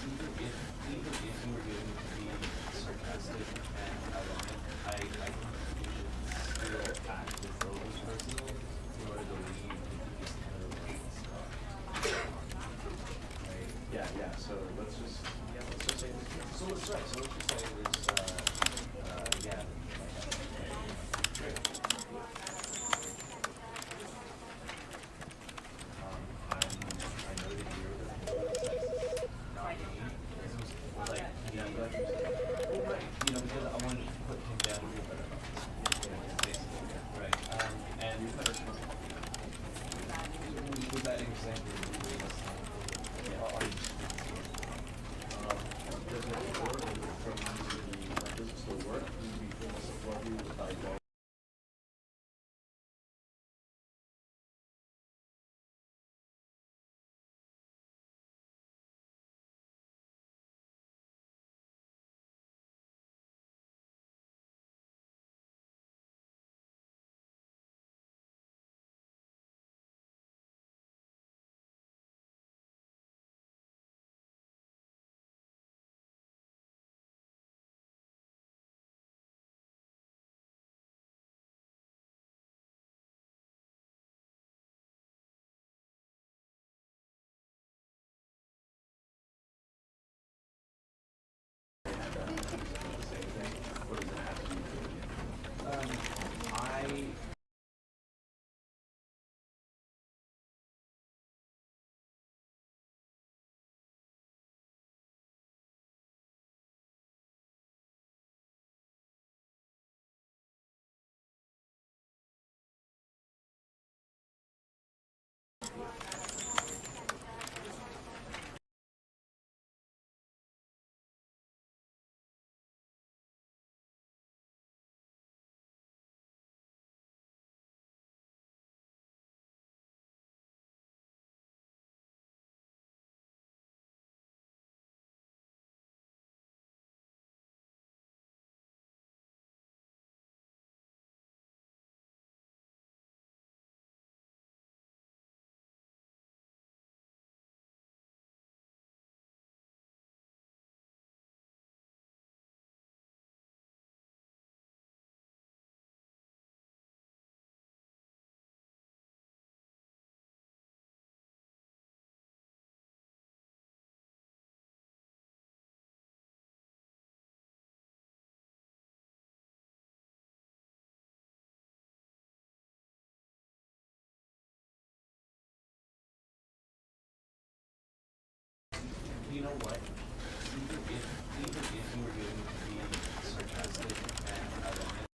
even if you were going to be sarcastic and ironic, I think you should still act as though it was personal in order to leave the biggest kind of stuff. Right? Yeah. So let's just say this. So let's try. So let's just say this. Yeah. Great. I know that you're the sexist, not me. This was like, well, right. Because I wanted to put him down a little better. Basically, right. And was that example really listening? Yeah. Does it work from the does it still work? Do you feel support you without going? You know what? Even if you were going to be sarcastic and ironic.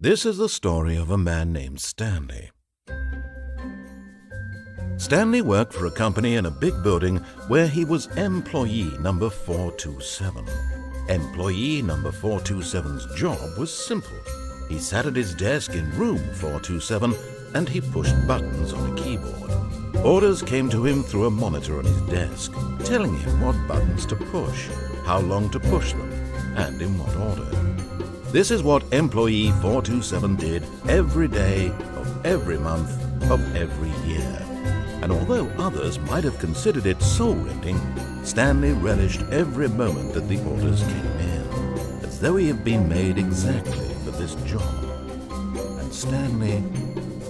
This is the story of a man named Stanley. Stanley worked for a company in a big building where he was employee number 427. Employee number 427's job was simple. He sat at his desk in room 427 and he pushed buttons on a keyboard. Orders came to him through a monitor on his desk, telling him what buttons to push, how long to push them, and in what order. This is what employee 427 did every day of every month of every year. And although others might have considered it soul-rending, Stanley relished every moment that the orders came in, as though he had been made exactly for this job. And Stanley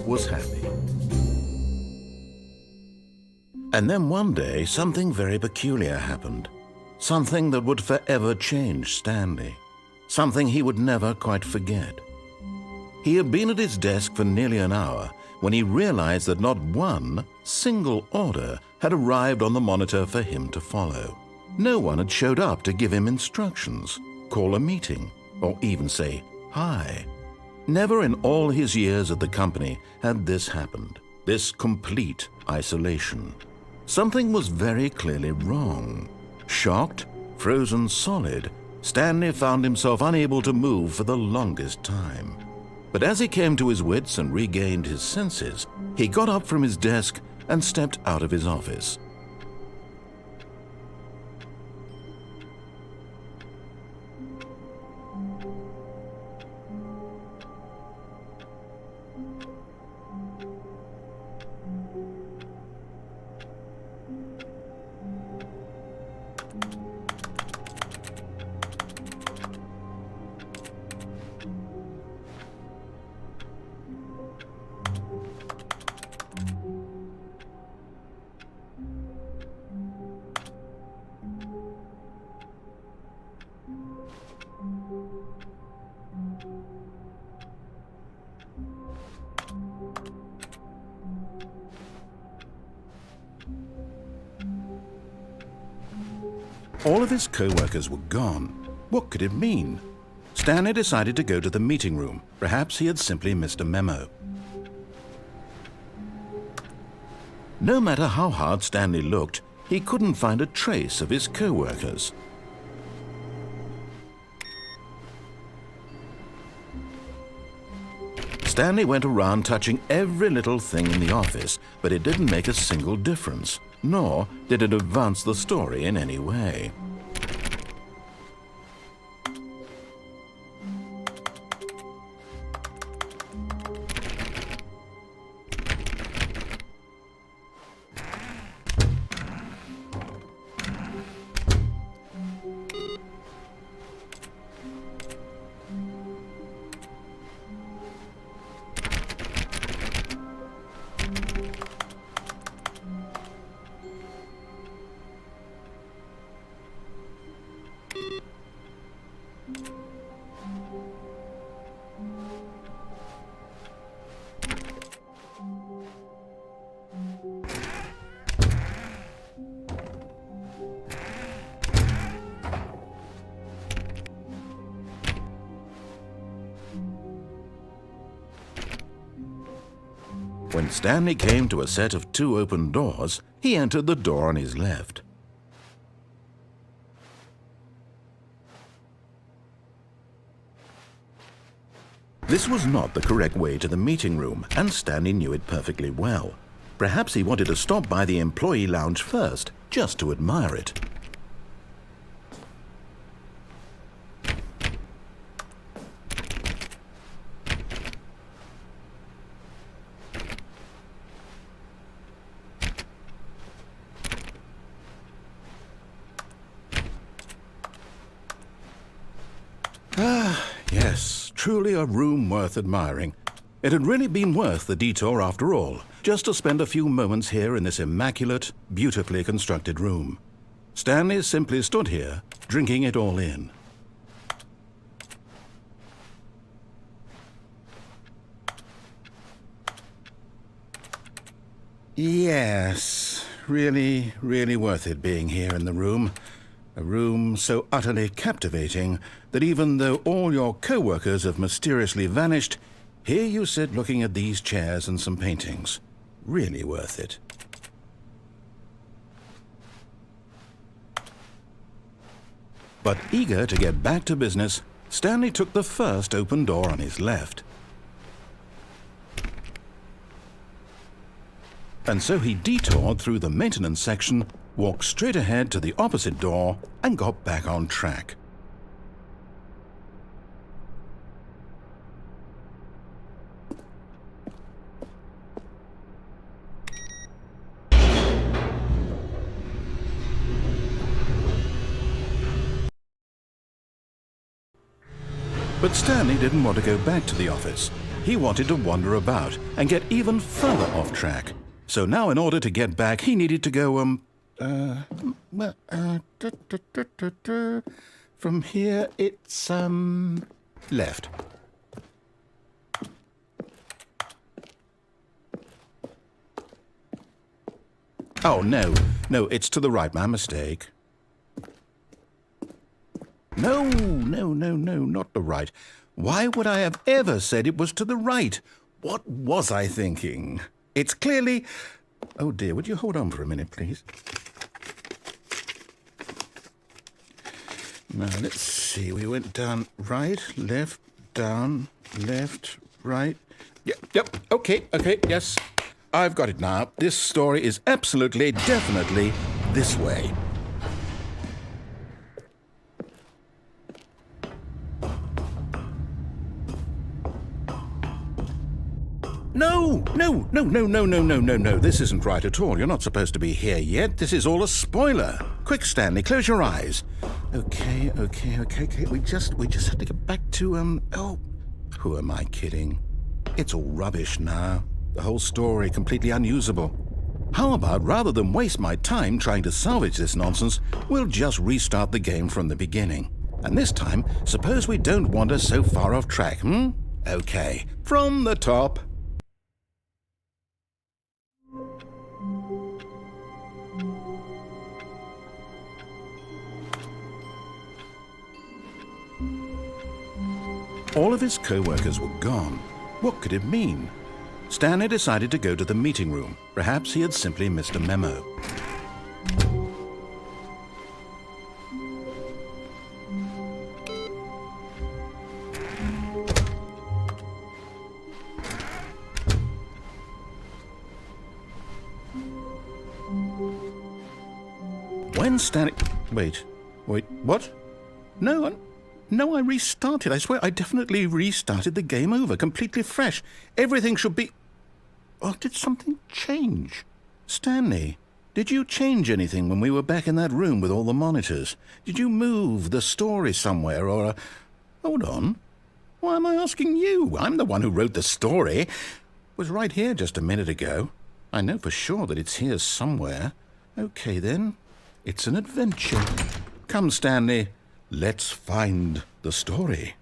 was happy. And then one day, something very peculiar happened. Something that would forever change Stanley. Something he would never quite forget. He had been at his desk for nearly an hour when he realized that not one single order had arrived on the monitor for him to follow. No one had showed up to give him instructions, call a meeting, or even say hi. Never in all his years at the company had this happened, this complete isolation. Something was very clearly wrong. Shocked, frozen solid, Stanley found himself unable to move for the longest time. But as he came to his wits and regained his senses, he got up from his desk and stepped out of his office. All of his co-workers were gone. What could it mean? Stanley decided to go to the meeting room. Perhaps he had simply missed a memo. No matter how hard Stanley looked, he couldn't find a trace of his co-workers. Stanley went around touching every little thing in the office, but it didn't make a single difference, nor did it advance the story in any way. When Stanley came to a set of 2 open doors, he entered the door on his left. This was not the correct way to the meeting room, and Stanley knew it perfectly well. Perhaps he wanted to stop by the employee lounge first, just to admire it. Yes, truly a room worth admiring. It had really been worth the detour after all, just to spend a few moments here in this immaculate, beautifully constructed room. Stanley simply stood here, drinking it all in. Yes, really worth it being here in the room. A room so utterly captivating that even though all your co-workers have mysteriously vanished, here you sit looking at these chairs and some paintings. Really worth it. But eager to get back to business, Stanley took the first open door on his left. And so he detoured through the maintenance section, walked straight ahead to the opposite door, and got back on track. But Stanley didn't want to go back to the office. He wanted to wander about and get even further off track. So now in order to get back, he needed to go, from here it's, left. Oh, no, it's to the right, my mistake. No, not the right. Why would I have ever said it was to the right? What was I thinking? It's clearly... Oh dear, would you hold on for a minute, please? Now, let's see. We went down right, left, down, left, right. Yep, okay, yes. I've got it now. This story is absolutely, definitely this way. No. This isn't right at all. You're not supposed to be here yet. This is all a spoiler. Quick, Stanley, close your eyes. Okay. We just have to get back to, oh, who am I kidding? It's all rubbish now. The whole story completely unusable. How about, rather than waste my time trying to salvage this nonsense, we'll just restart the game from the beginning. And this time, suppose we don't wander so far off track, Okay, from the top. All of his co-workers were gone. What could it mean? Stanley decided to go to the meeting room. Perhaps he had simply missed a memo. When Stanley... Wait, what? No, I restarted. I swear I definitely restarted the game over, completely fresh. Everything should be... Oh, did something change? Stanley, did you change anything when we were back in that room with all the monitors? Did you move the story somewhere or... Hold on. Why am I asking you? I'm the one who wrote the story. It was right here just a minute ago. I know for sure that it's here somewhere. Okay, then. It's an adventure. Come, Stanley. Let's find the story.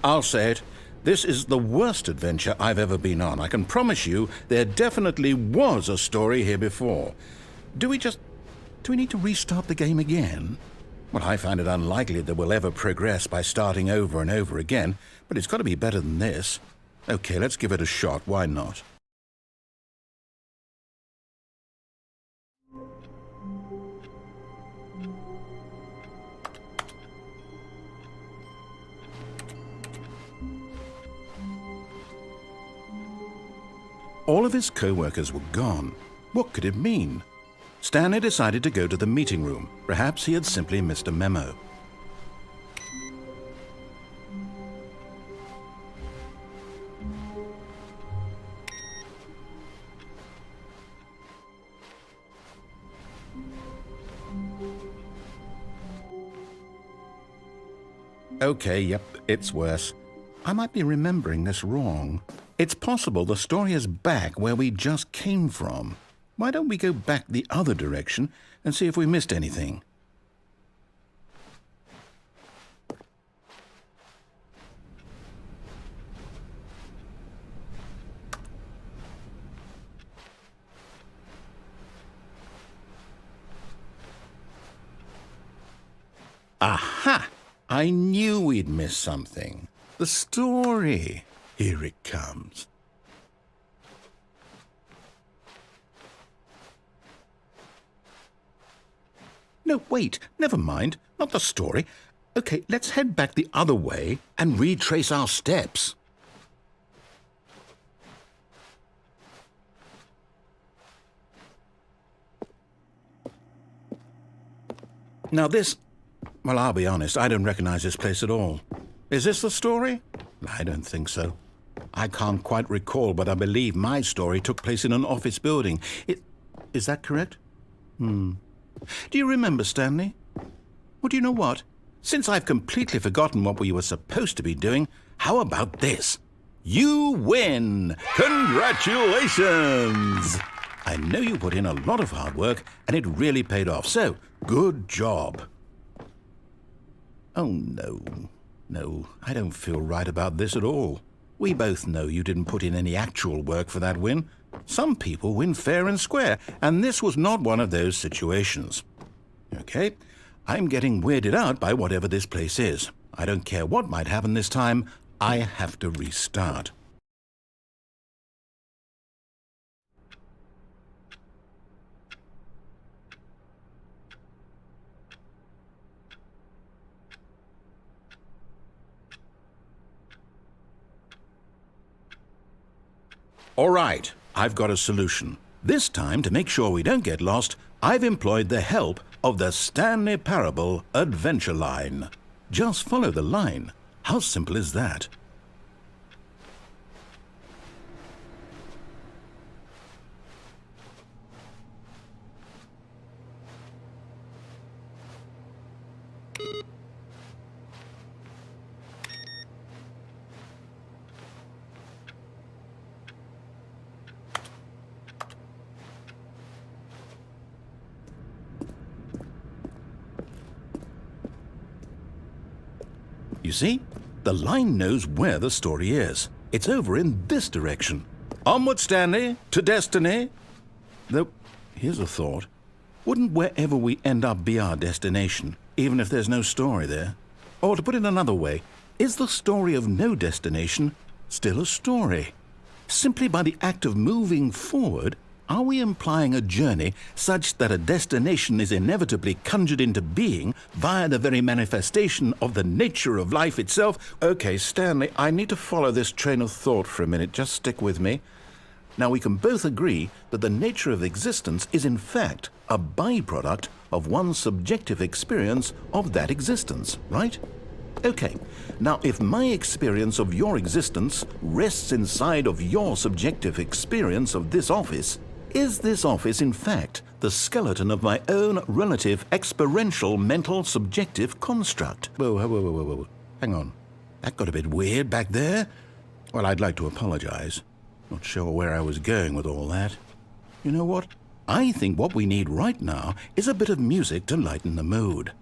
I'll say it. This is the worst adventure I've ever been on. I can promise you there definitely was a story here before. Do we need to restart the game again? Well, I find it unlikely that we'll ever progress by starting over and over again, but it's got to be better than this. Okay, let's give it a shot. Why not? All of his co-workers were gone. What could it mean? Stanley decided to go to the meeting room. Perhaps he had simply missed a memo. Okay, yep, it's worse. I might be remembering this wrong. It's possible the story is back where we just came from. Why don't we go back the other direction and see if we missed anything? Aha! I knew we'd miss something. The story. Here it comes. No, wait, never mind. Not the story. Okay, let's head back the other way and retrace our steps. Now this... Well, I'll be honest, I don't recognize this place at all. Is this the story? I don't think so. I can't quite recall, but I believe my story took place in an office building. Is that correct? Do you remember, Stanley? Well, do you know what? Since I've completely forgotten what we were supposed to be doing, how about this? You win! Congratulations! I know you put in a lot of hard work, and it really paid off, so good job. Oh, no. No, I don't feel right about this at all. We both know you didn't put in any actual work for that win. Some people win fair and square, and this was not one of those situations. Okay, I'm getting weirded out by whatever this place is. I don't care what might happen this time. I have to restart. All right, I've got a solution. This time, to make sure we don't get lost, I've employed the help of the Stanley Parable Adventure Line. Just follow the line. How simple is that? You see, the line knows where the story is. It's over in this direction. Onward, Stanley, to destiny. Though, here's a thought. Wouldn't wherever we end up be our destination, even if there's no story there? Or to put it another way, is the story of no destination still a story? Simply by the act of moving forward, are we implying a journey such that a destination is inevitably conjured into being via the very manifestation of the nature of life itself? Okay, Stanley, I need to follow this train of thought for a minute. Just stick with me. Now, we can both agree that the nature of existence is in fact a byproduct of one's subjective experience of that existence, right? Okay, now if my experience of your existence rests inside of your subjective experience of this office, is this office, in fact, the skeleton of my own relative experiential mental subjective construct? Whoa. Hang on. That got a bit weird back there. Well, I'd like to apologize. Not sure where I was going with all that. You know what? I think what we need right now is a bit of music to lighten the mood.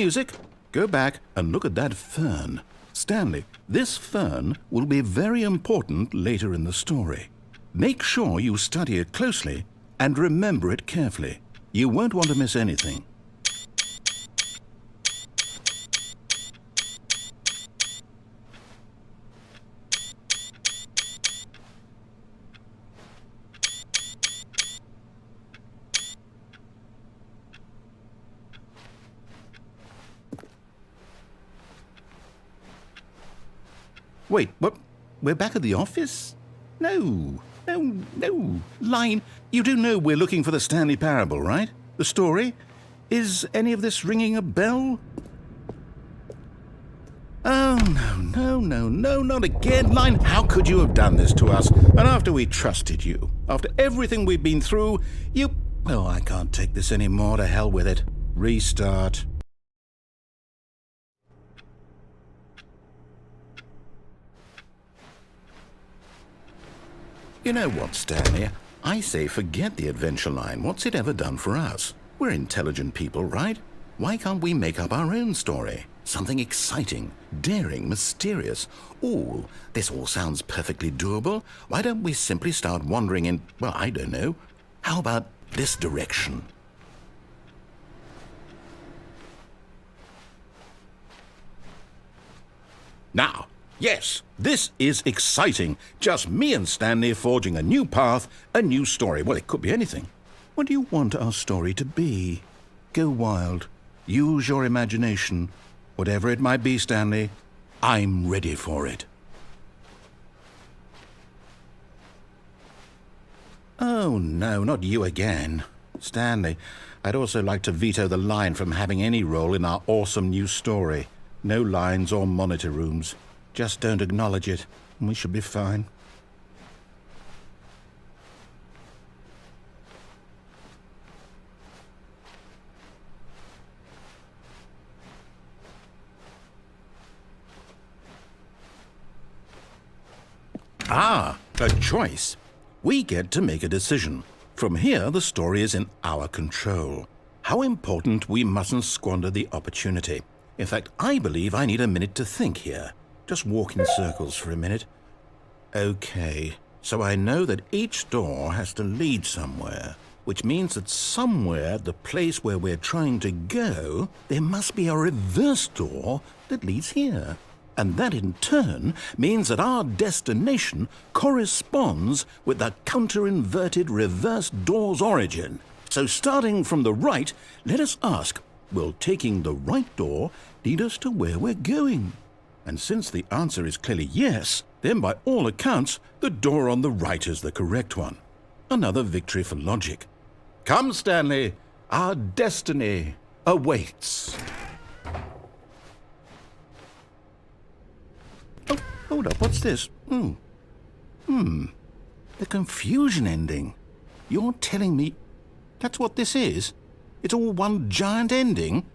music. Go back and look at that fern. Stanley, this fern will be very important later in the story. Make sure you study it closely and remember it carefully. You won't want to miss anything. Wait, what? We're back at the office? No. Line, you do know we're looking for the Stanley parable, right? The story? Is any of this ringing a bell? Oh, no, not again. Line, how could you have done this to us? And after we trusted you, after everything we've been through, you... Oh, I can't take this anymore. To hell with it. Restart. You know what, Stanley? I say forget the adventure line. What's it ever done for us? We're intelligent people, right? Why can't we make up our own story? Something exciting, daring, mysterious. Ooh, this all sounds perfectly doable. Why don't we simply start wandering in, well, I don't know. How about this direction? Now, yes, this is exciting. Just me and Stanley forging a new path, a new story. Well, it could be anything. What do you want our story to be? Go wild. Use your imagination. Whatever it might be, Stanley, I'm ready for it. Oh, no, not you again. Stanley, I'd also like to veto the line from having any role in our awesome new story. No lines or monitor rooms. Just don't acknowledge it, and we should be fine. Ah, a choice. We get to make a decision. From here, the story is in our control. How important we mustn't squander the opportunity. In fact, I believe I need a minute to think here. Just walk in circles for a minute. Okay, so I know that each door has to lead somewhere, which means that somewhere, the place where we're trying to go, there must be a reverse door that leads here. And that in turn means that our destination corresponds with the counter-inverted reverse door's origin. So starting from the right, let us ask, will taking the right door lead us to where we're going? And since the answer is clearly yes, then by all accounts, the door on the right is the correct one. Another victory for logic. Come, Stanley, our destiny awaits. Oh, hold up, what's this? The confusion ending. You're telling me that's what this is? It's all one giant ending?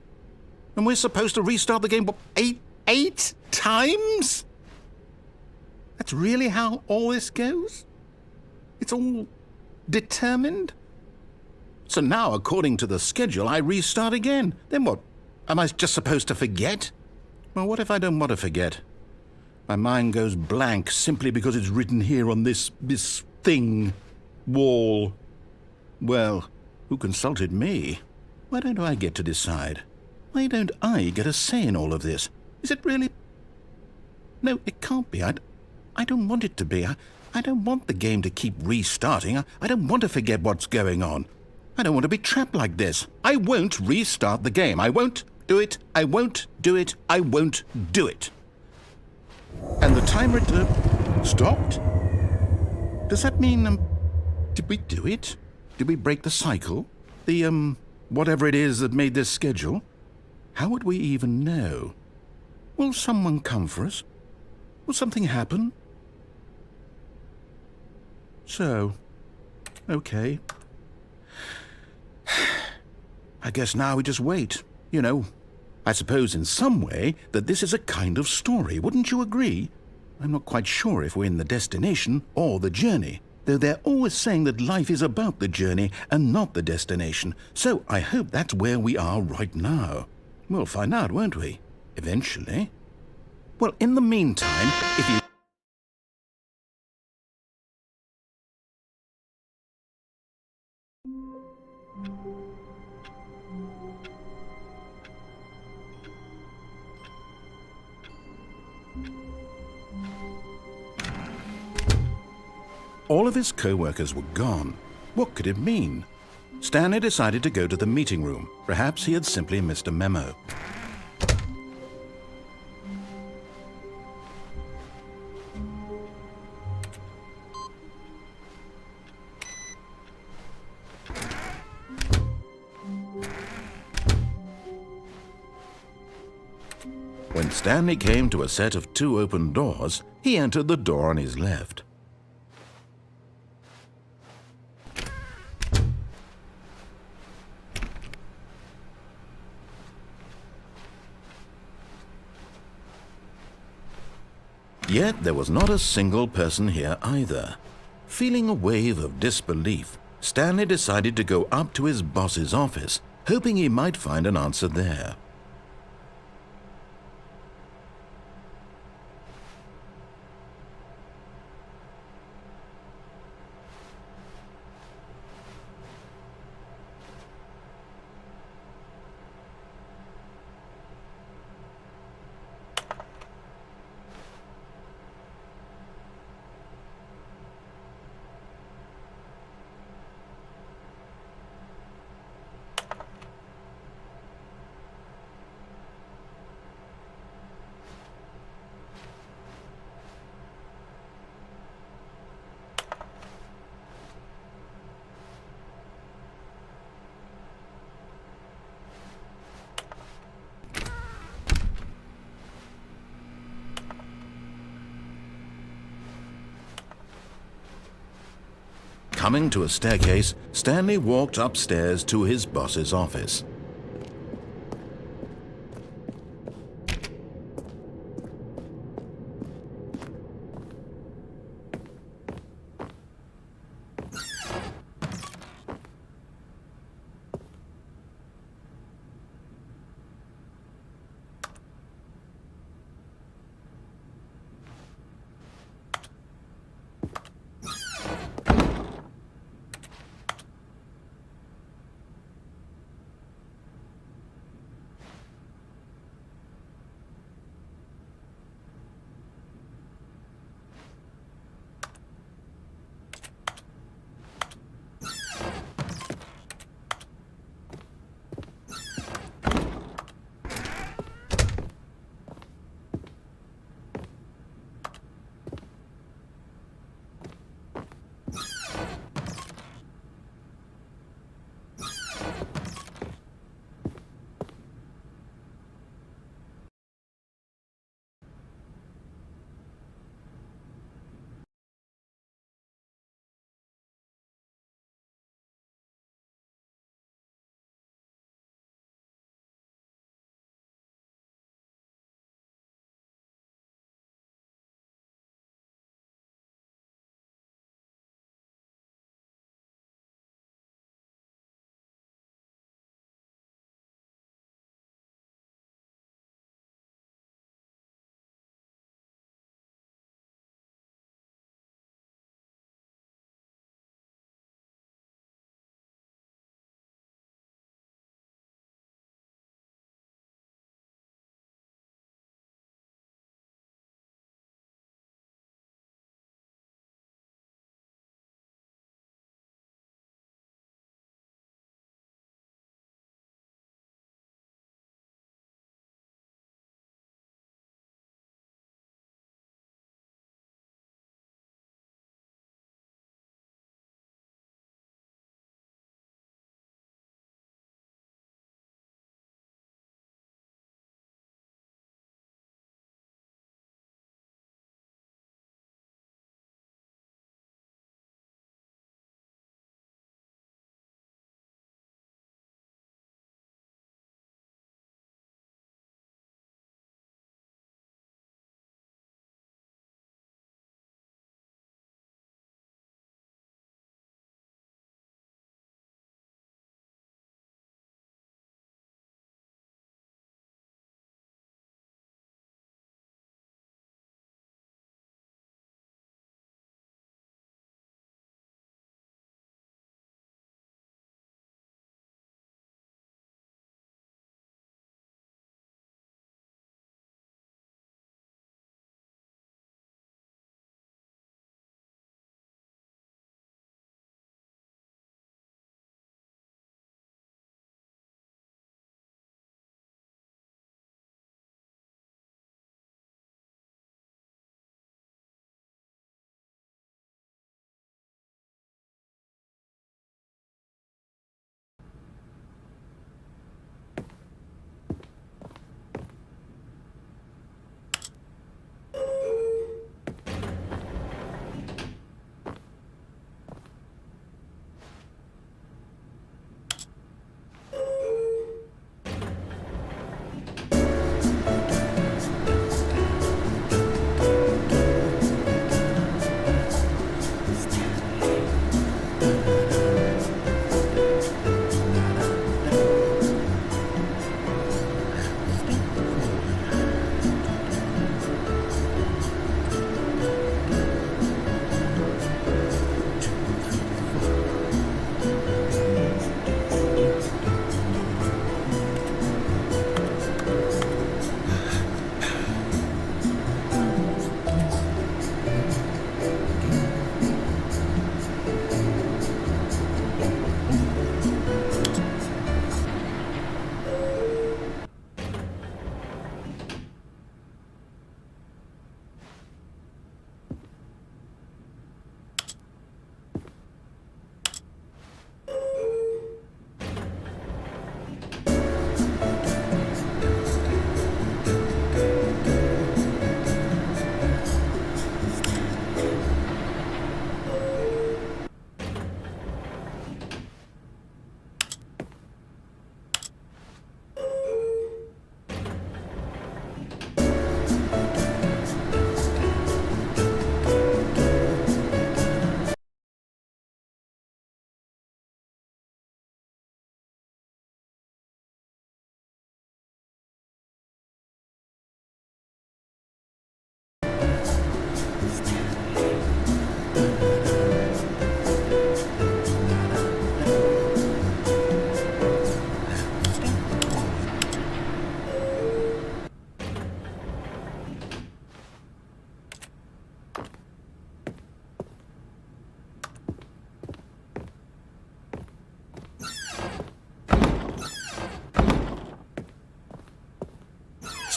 And we're supposed to restart the game, what, eight times? That's really how all this goes? It's all determined? So now, according to the schedule, I restart again. Then what? Am I just supposed to forget? Well, what if I don't want to forget? My mind goes blank simply because it's written here on this thing, wall. Well, who consulted me? Why don't I get to decide? Why don't I get a say in all of this? Is it really? No, it can't be. I don't want it to be. I don't want the game to keep restarting. I don't want to forget what's going on. I don't want to be trapped like this. I won't restart the game. I won't do it. I won't do it. I won't do it. And the timer stopped? Does that mean, did we do it? Did we break the cycle? The, whatever it is that made this schedule? How would we even know? Will someone come for us? Will something happen? So, okay. I guess now we just wait, you know. I suppose in some way that this is a kind of story, wouldn't you agree? I'm not quite sure if we're in the destination or the journey, though they're always saying that life is about the journey and not the destination, so I hope that's where we are right now. We'll find out, won't we? Eventually. Well, in the meantime, if you... All of his co-workers were gone. What could it mean? Stanley decided to go to the meeting room. Perhaps he had simply missed a memo. When Stanley came to a set of 2 open doors, he entered the door on his left. Yet there was not a single person here either. Feeling a wave of disbelief, Stanley decided to go up to his boss's office, hoping he might find an answer there. Coming to a staircase, Stanley walked upstairs to his boss's office.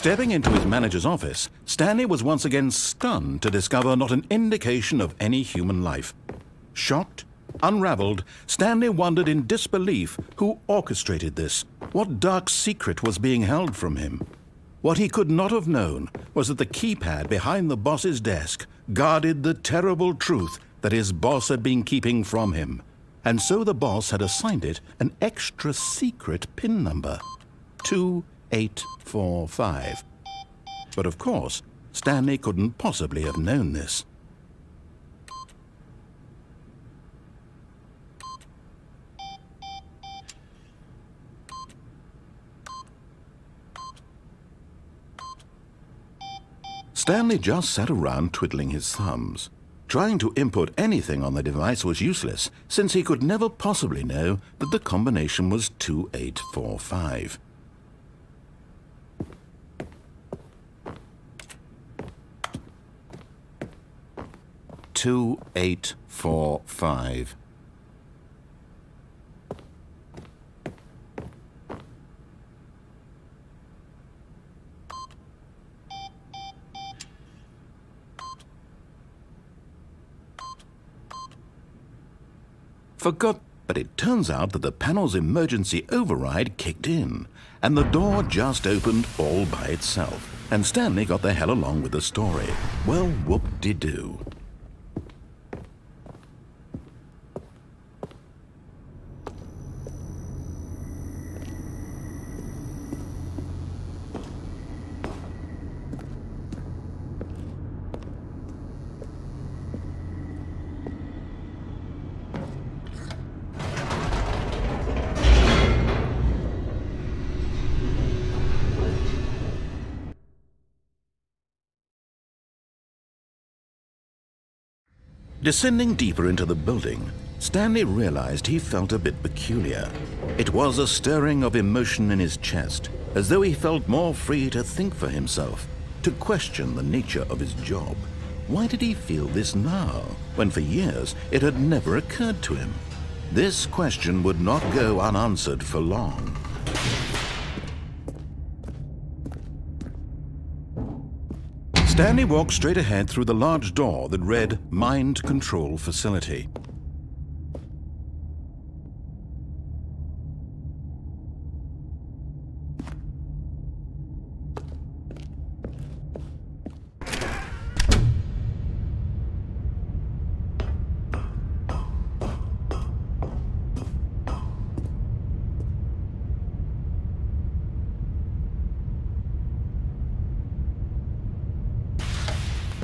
Stepping into his manager's office, Stanley was once again stunned to discover not an indication of any human life. Shocked, unraveled, Stanley wondered in disbelief who orchestrated this, what dark secret was being held from him. What he could not have known was that the keypad behind the boss's desk guarded the terrible truth that his boss had been keeping from him. And so the boss had assigned it an extra secret PIN number, 2845. But of course, Stanley couldn't possibly have known this. Stanley just sat around twiddling his thumbs. Trying to input anything on the device was useless, since he could never possibly know that the combination was 2845. "2845. Forgot, but it turns out that the panel's emergency override kicked in, and the door just opened all by itself, and Stanley got the hell along with the story. Well, whoop-de-doo. Descending deeper into the building, Stanley realized he felt a bit peculiar. It was a stirring of emotion in his chest, as though he felt more free to think for himself, to question the nature of his job. Why did he feel this now, when for years it had never occurred to him? This question would not go unanswered for long. Stanley walked straight ahead through the large door that read Mind Control Facility.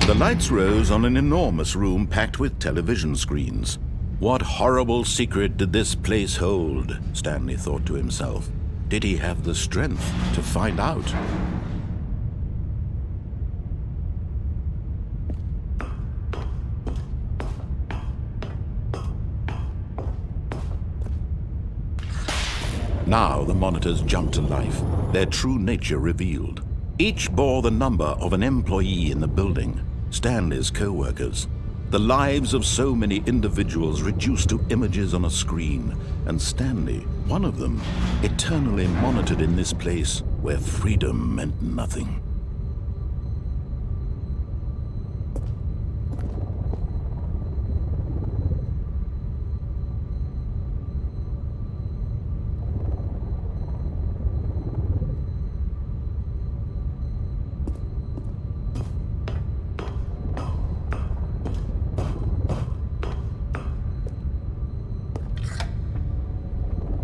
The lights rose on an enormous room packed with television screens. What horrible secret did this place hold? Stanley thought to himself. Did he have the strength to find out? Now the monitors jumped to life, their true nature revealed. Each bore the number of an employee in the building. Stanley's co-workers, the lives of so many individuals reduced to images on a screen, and Stanley, one of them, eternally monitored in this place where freedom meant nothing.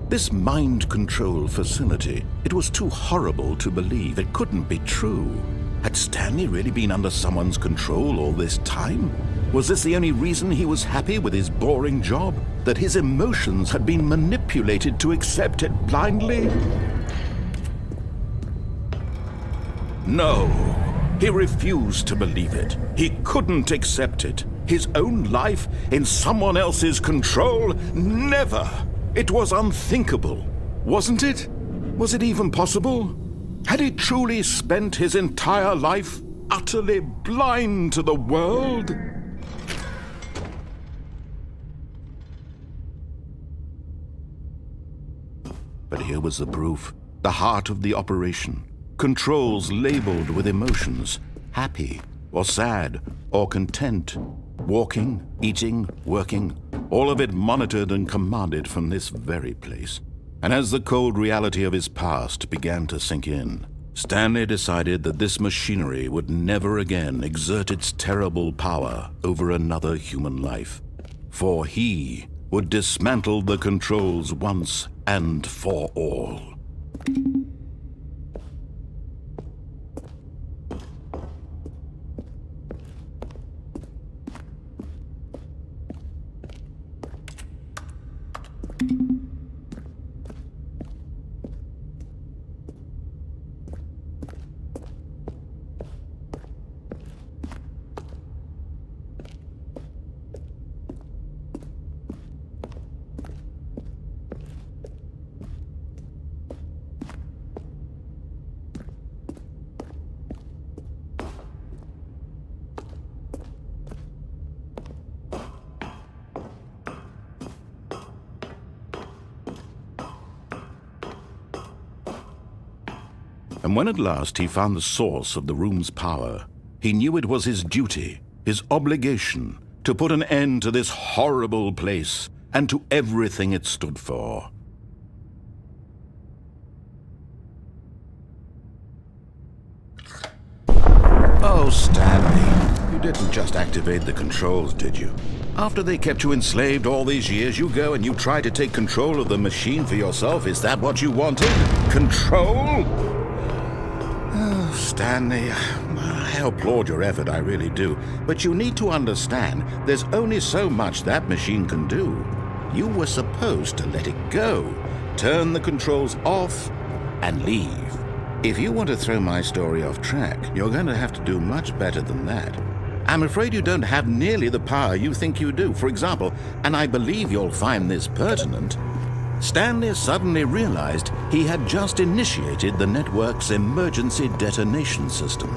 This mind control facility, it was too horrible to believe. It couldn't be true. Had Stanley really been under someone's control all this time? Was this the only reason he was happy with his boring job? That his emotions had been manipulated to accept it blindly? No, he refused to believe it. He couldn't accept it. His own life in someone else's control? Never! It was unthinkable, wasn't it? Was it even possible? Had he truly spent his entire life utterly blind to the world? But here was the proof, the heart of the operation. Controls labeled with emotions, happy or sad or content. Walking, eating, working, all of it monitored and commanded from this very place. And as the cold reality of his past began to sink in, Stanley decided that this machinery would never again exert its terrible power over another human life. For he would dismantle the controls once and for all. And when at last he found the source of the room's power, he knew it was his duty, his obligation, to put an end to this horrible place and to everything it stood for. Oh, Stanley, you didn't just activate the controls, did you? After they kept you enslaved all these years, you go and you try to take control of the machine for yourself. Is that what you wanted? Control? Oh, Stanley, I applaud your effort, I really do. But you need to understand, there's only so much that machine can do. You were supposed to let it go, turn the controls off, and leave. If you want to throw my story off track, you're going to have to do much better than that. I'm afraid you don't have nearly the power you think you do. For example, and I believe you'll find this pertinent, Stanley suddenly realized he had just initiated the network's emergency detonation system.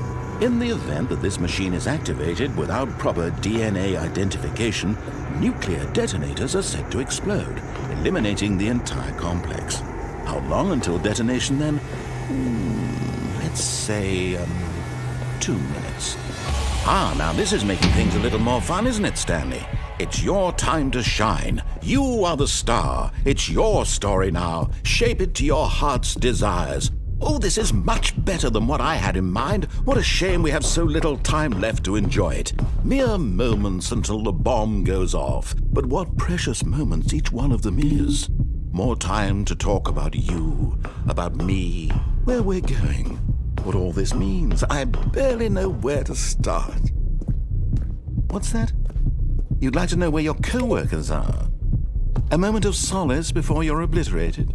In the event that this machine is activated without proper DNA identification, nuclear detonators are set to explode, eliminating the entire complex. How long until detonation then? Let's say 2 minutes. Ah, now this is making things a little more fun, isn't it, Stanley? It's your time to shine. You are the star. It's your story now. Shape it to your heart's desires. Oh, this is much better than what I had in mind. What a shame we have so little time left to enjoy it. Mere moments until the bomb goes off. But what precious moments each one of them is. More time to talk about you, about me, where we're going, what all this means. I barely know where to start. What's that? You'd like to know where your co-workers are? A moment of solace before you're obliterated?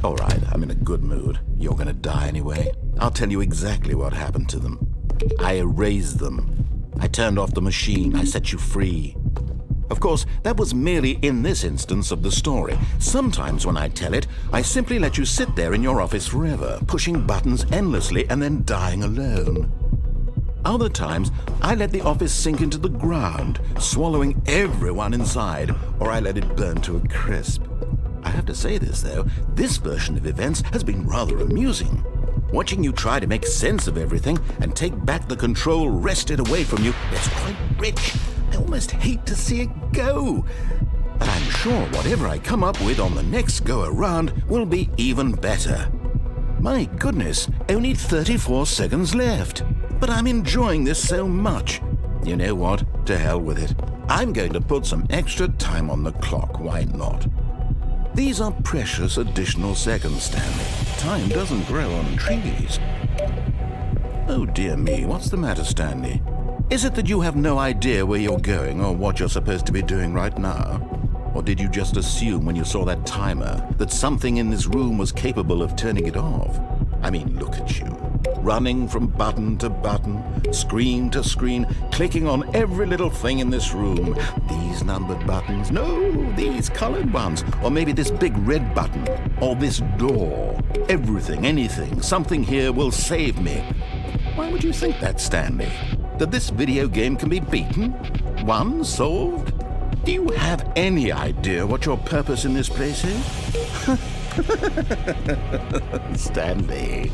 All right, I'm in a good mood. You're gonna die anyway. I'll tell you exactly what happened to them. I erased them. I turned off the machine. I set you free. Of course, that was merely in this instance of the story. Sometimes when I tell it, I simply let you sit there in your office forever, pushing buttons endlessly and then dying alone. Other times, I let the office sink into the ground, swallowing everyone inside, or I let it burn to a crisp. I have to say this, though, this version of events has been rather amusing. Watching you try to make sense of everything and take back the control wrested away from you is quite rich. I almost hate to see it go. But I'm sure whatever I come up with on the next go-around will be even better. My goodness, only 34 seconds left. But I'm enjoying this so much. You know what? To hell with it. I'm going to put some extra time on the clock. Why not? These are precious additional seconds, Stanley. Time doesn't grow on trees. Oh dear me, what's the matter, Stanley? Is it that you have no idea where you're going or what you're supposed to be doing right now? Or did you just assume when you saw that timer that something in this room was capable of turning it off? I mean, look at you. Running from button to button, screen to screen, clicking on every little thing in this room. These numbered buttons, no, these colored ones. Or maybe this big red button, or this door. Everything, anything, something here will save me. Why would you think that, Stanley? That this video game can be beaten? Won? Solved? Do you have any idea what your purpose in this place is? Stanley,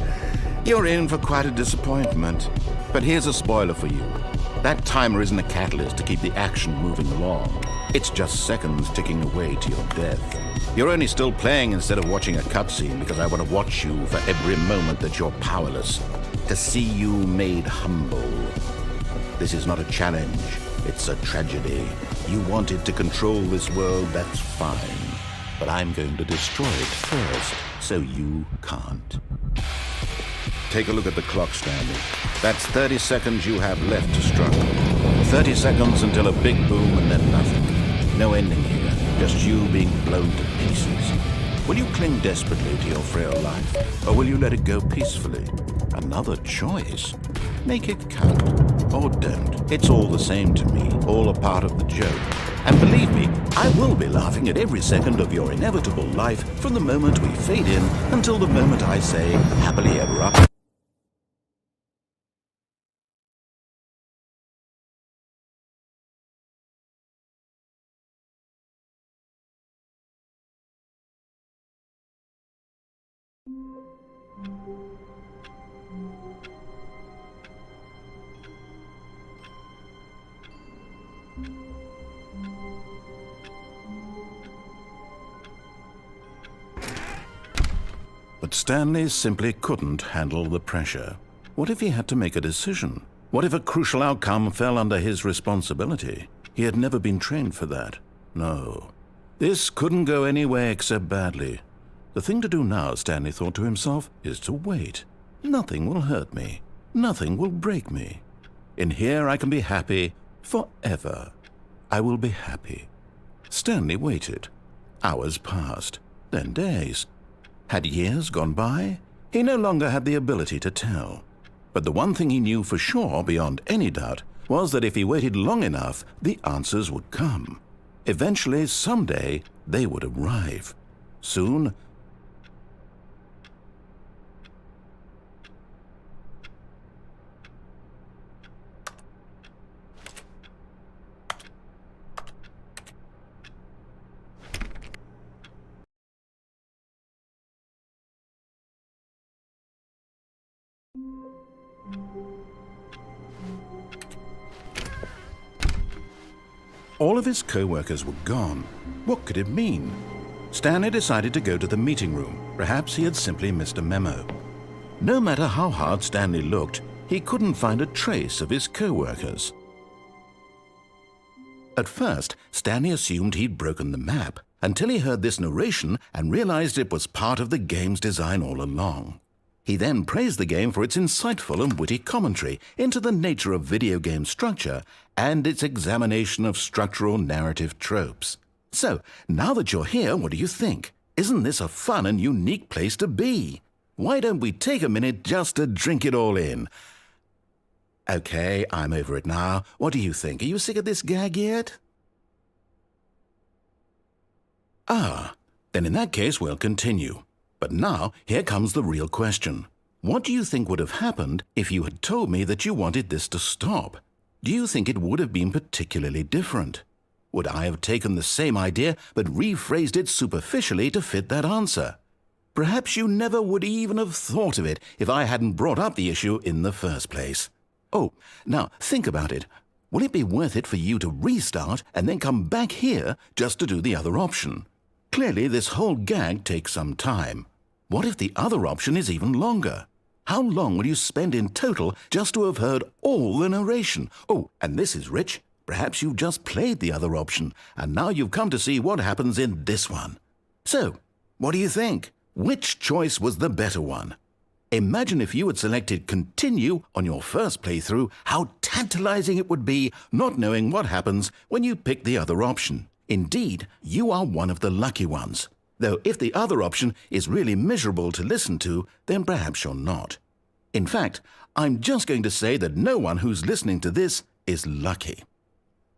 You're in for quite a disappointment. But here's a spoiler for you. That timer isn't a catalyst to keep the action moving along. It's just seconds ticking away to your death. You're only still playing instead of watching a cutscene because I want to watch you for every moment that you're powerless, to see you made humble. This is not a challenge, it's a tragedy. You wanted to control this world, that's fine. But I'm going to destroy it first, so you can't. Take a look at the clock, Stanley. That's 30 seconds you have left to struggle. 30 seconds until a big boom and then nothing. No ending here, just you being blown to pieces. Will you cling desperately to your frail life, or will you let it go peacefully? Another choice. Make it count, or don't. It's all the same to me, all a part of the joke. And believe me, I will be laughing at every second of your inevitable life from the moment we fade in until the moment I say, happily ever after. But Stanley simply couldn't handle the pressure. What if he had to make a decision? What if a crucial outcome fell under his responsibility? He had never been trained for that. No. This couldn't go any way except badly. The thing to do now, Stanley thought to himself, is to wait. Nothing will hurt me. Nothing will break me. In here I can be happy forever. I will be happy. Stanley waited. Hours passed, then days. Had years gone by? He no longer had the ability to tell. But the one thing he knew for sure, beyond any doubt, was that if he waited long enough, the answers would come. Eventually, someday, they would arrive. Soon. All of his co-workers were gone. What could it mean? Stanley decided to go to the meeting room. Perhaps he had simply missed a memo. No matter how hard Stanley looked, he couldn't find a trace of his co-workers. At first, Stanley assumed he'd broken the map, until he heard this narration and realized it was part of the game's design all along. He then praised the game for its insightful and witty commentary into the nature of video game structure and its examination of structural narrative tropes. So, now that you're here, what do you think? Isn't this a fun and unique place to be? Why don't we take a minute just to drink it all in? Okay, I'm over it now. What do you think? Are you sick of this gag yet? Ah, then in that case we'll continue. But now, here comes the real question. What do you think would have happened if you had told me that you wanted this to stop? Do you think it would have been particularly different? Would I have taken the same idea but rephrased it superficially to fit that answer? Perhaps you never would even have thought of it if I hadn't brought up the issue in the first place. Oh, now think about it. Will it be worth it for you to restart and then come back here just to do the other option? Clearly, this whole gag takes some time. What if the other option is even longer? How long will you spend in total just to have heard all the narration? Oh, and this is rich. Perhaps you've just played the other option, and now you've come to see what happens in this one. So, what do you think? Which choice was the better one? Imagine if you had selected Continue on your first playthrough, how tantalizing it would be not knowing what happens when you pick the other option. Indeed, you are one of the lucky ones. Though if the other option is really miserable to listen to, then perhaps you're not. In fact, I'm just going to say that no one who's listening to this is lucky.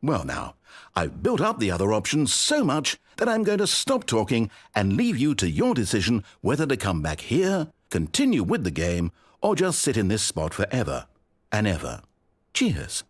Well now, I've built up the other option so much that I'm going to stop talking and leave you to your decision whether to come back here, continue with the game, or just sit in this spot forever and ever. Cheers.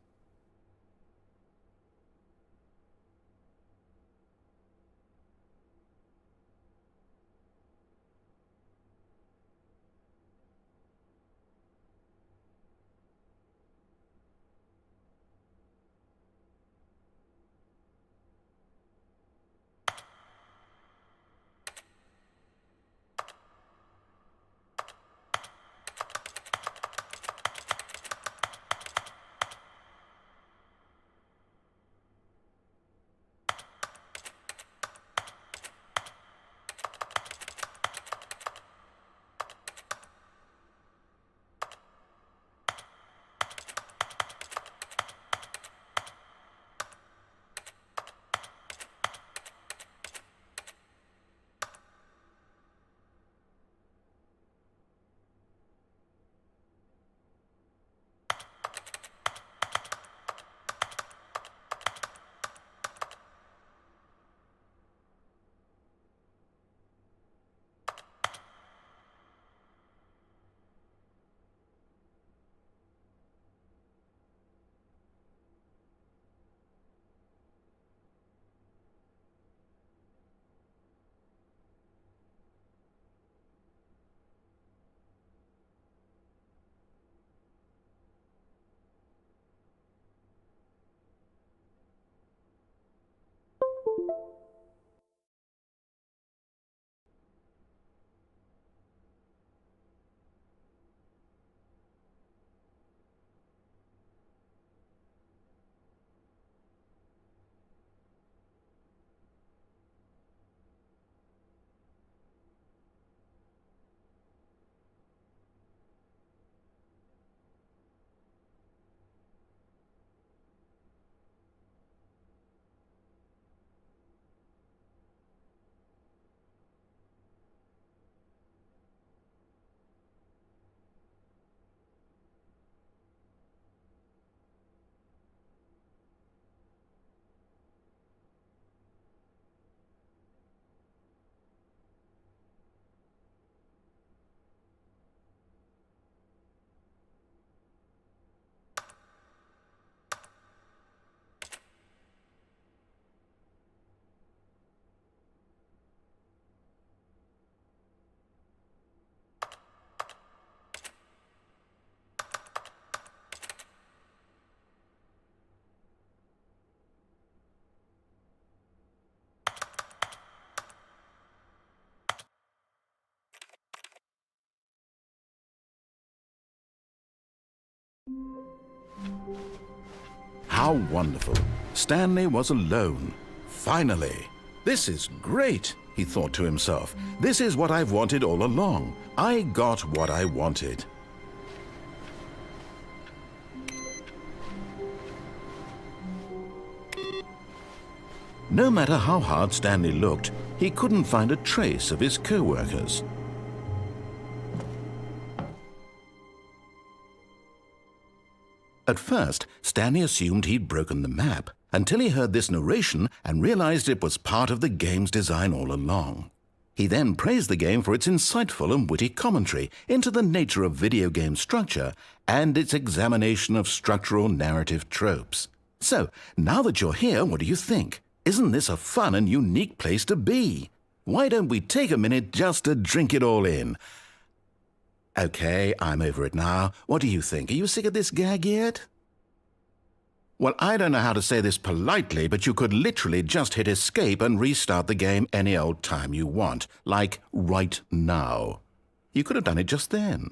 How wonderful. Stanley was alone. Finally. This is great, he thought to himself. This is what I've wanted all along. I got what I wanted. No matter how hard Stanley looked, he couldn't find a trace of his co-workers. At first, Stanley assumed he'd broken the map, until he heard this narration and realized it was part of the game's design all along. He then praised the game for its insightful and witty commentary into the nature of video game structure and its examination of structural narrative tropes. So, now that you're here, what do you think? Isn't this a fun and unique place to be? Why don't we take a minute just to drink it all in? Okay, I'm over it now. What do you think? Are you sick of this gag yet? Well, I don't know how to say this politely, but you could literally just hit escape and restart the game any old time you want, like right now. You could have done it just then.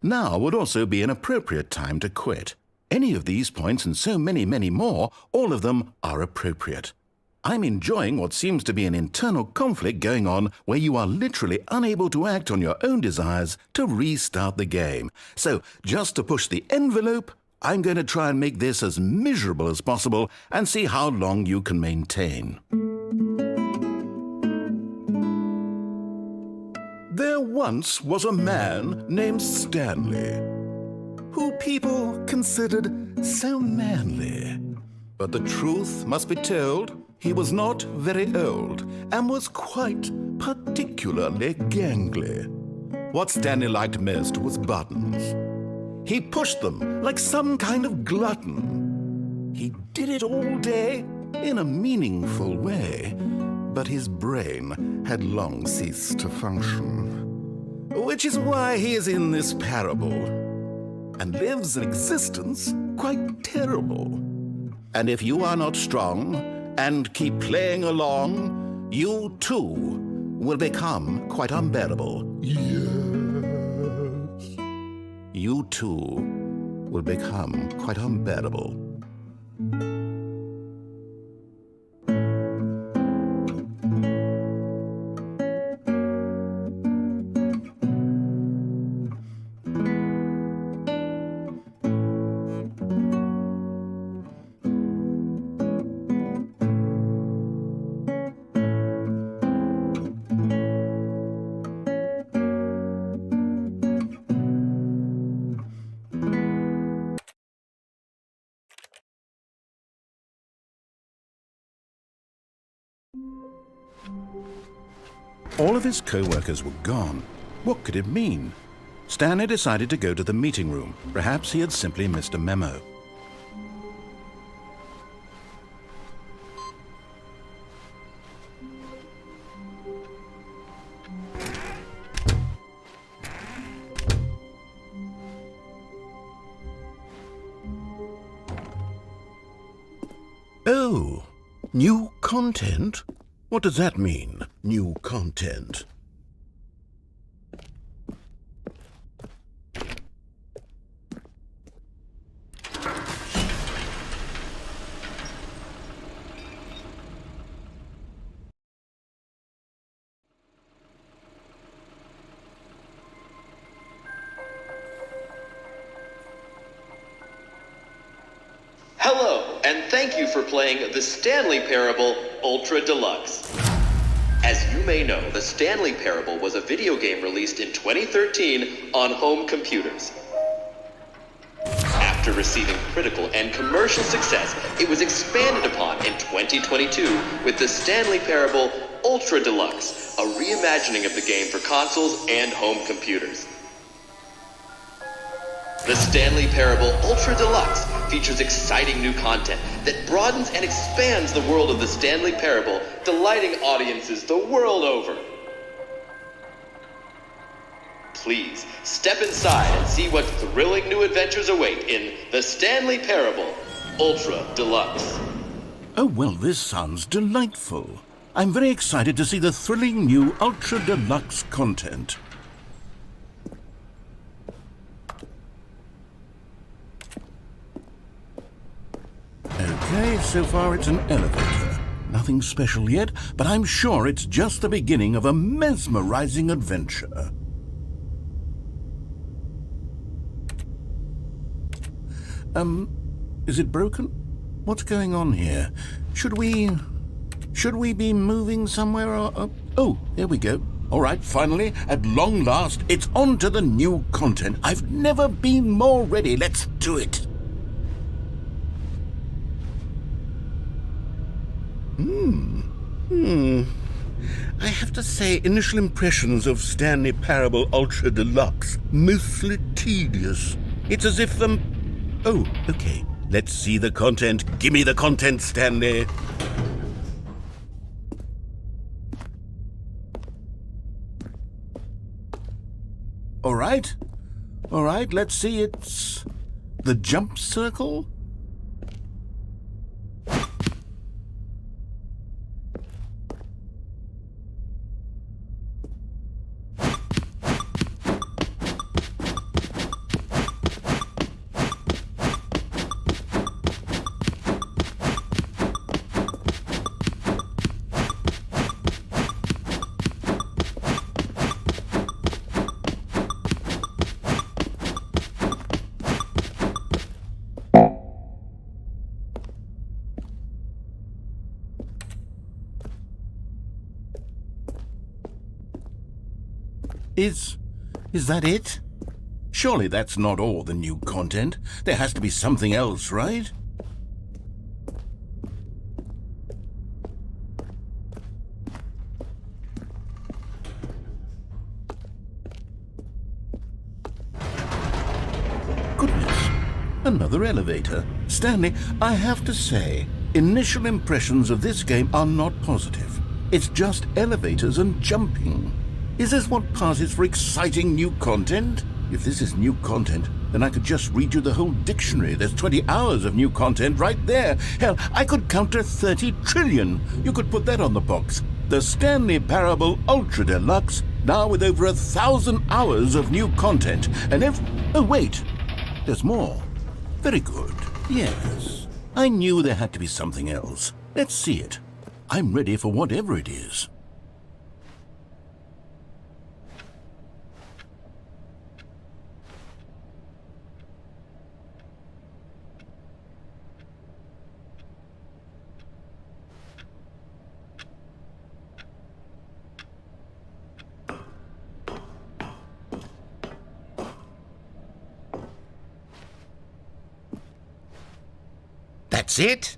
Now would also be an appropriate time to quit. Any of these points and so many, many more, all of them are appropriate. I'm enjoying what seems to be an internal conflict going on where you are literally unable to act on your own desires to restart the game. So, just to push the envelope, I'm going to try and make this as miserable as possible and see how long you can maintain. There once was a man named Stanley, who people considered so manly. But the truth must be told, he was not very old and was quite particularly gangly. What Stanley liked most was buttons. He pushed them like some kind of glutton. He did it all day in a meaningful way, but his brain had long ceased to function. Which is why he is in this parable and lives an existence quite terrible. And if you are not strong and keep playing along, you too will become quite unbearable. Yes. You too will become quite unbearable. All of his co-workers were gone. What could it mean? Stanley decided to go to the meeting room. Perhaps he had simply missed a memo. Oh, new content? What does that mean, new content? Hello, and thank you for playing the Stanley Parable Ultra Deluxe. As you may know, the Stanley Parable was a video game released in 2013 on home computers. After receiving critical and commercial success, it was expanded upon in 2022 with the Stanley Parable Ultra Deluxe, a reimagining of the game for consoles and home computers. The Stanley Parable Ultra Deluxe features exciting new content that broadens and expands the world of the Stanley Parable, delighting audiences the world over. Please, step inside and see what thrilling new adventures await in the Stanley Parable Ultra Deluxe. Oh, well, this sounds delightful. I'm very excited to see the thrilling new Ultra Deluxe content. Okay, so far it's an elevator. Nothing special yet, but I'm sure it's just the beginning of a mesmerizing adventure. Is it broken? What's going on here? Should we be moving somewhere or... Oh, there we go. All right, finally, at long last, it's on to the new content. I've never been more ready. Let's do it. I have to say, initial impressions of Stanley Parable Ultra Deluxe, mostly tedious. It's as if Oh, okay. Let's see the content. Give me the content, Stanley. All right, let's see. It's the jump circle. Is that it? Surely that's not all the new content. There has to be something else, right? Goodness, another elevator. Stanley, I have to say, initial impressions of this game are not positive. It's just elevators and jumping. Is this what passes for exciting new content? If this is new content, then I could just read you the whole dictionary. There's 20 hours of new content right there. Hell, I could count to 30 trillion. You could put that on the box. The Stanley Parable Ultra Deluxe, now with over 1,000 hours of new content. And oh, wait. There's more. Very good. Yes. I knew there had to be something else. Let's see it. I'm ready for whatever it is. That's it?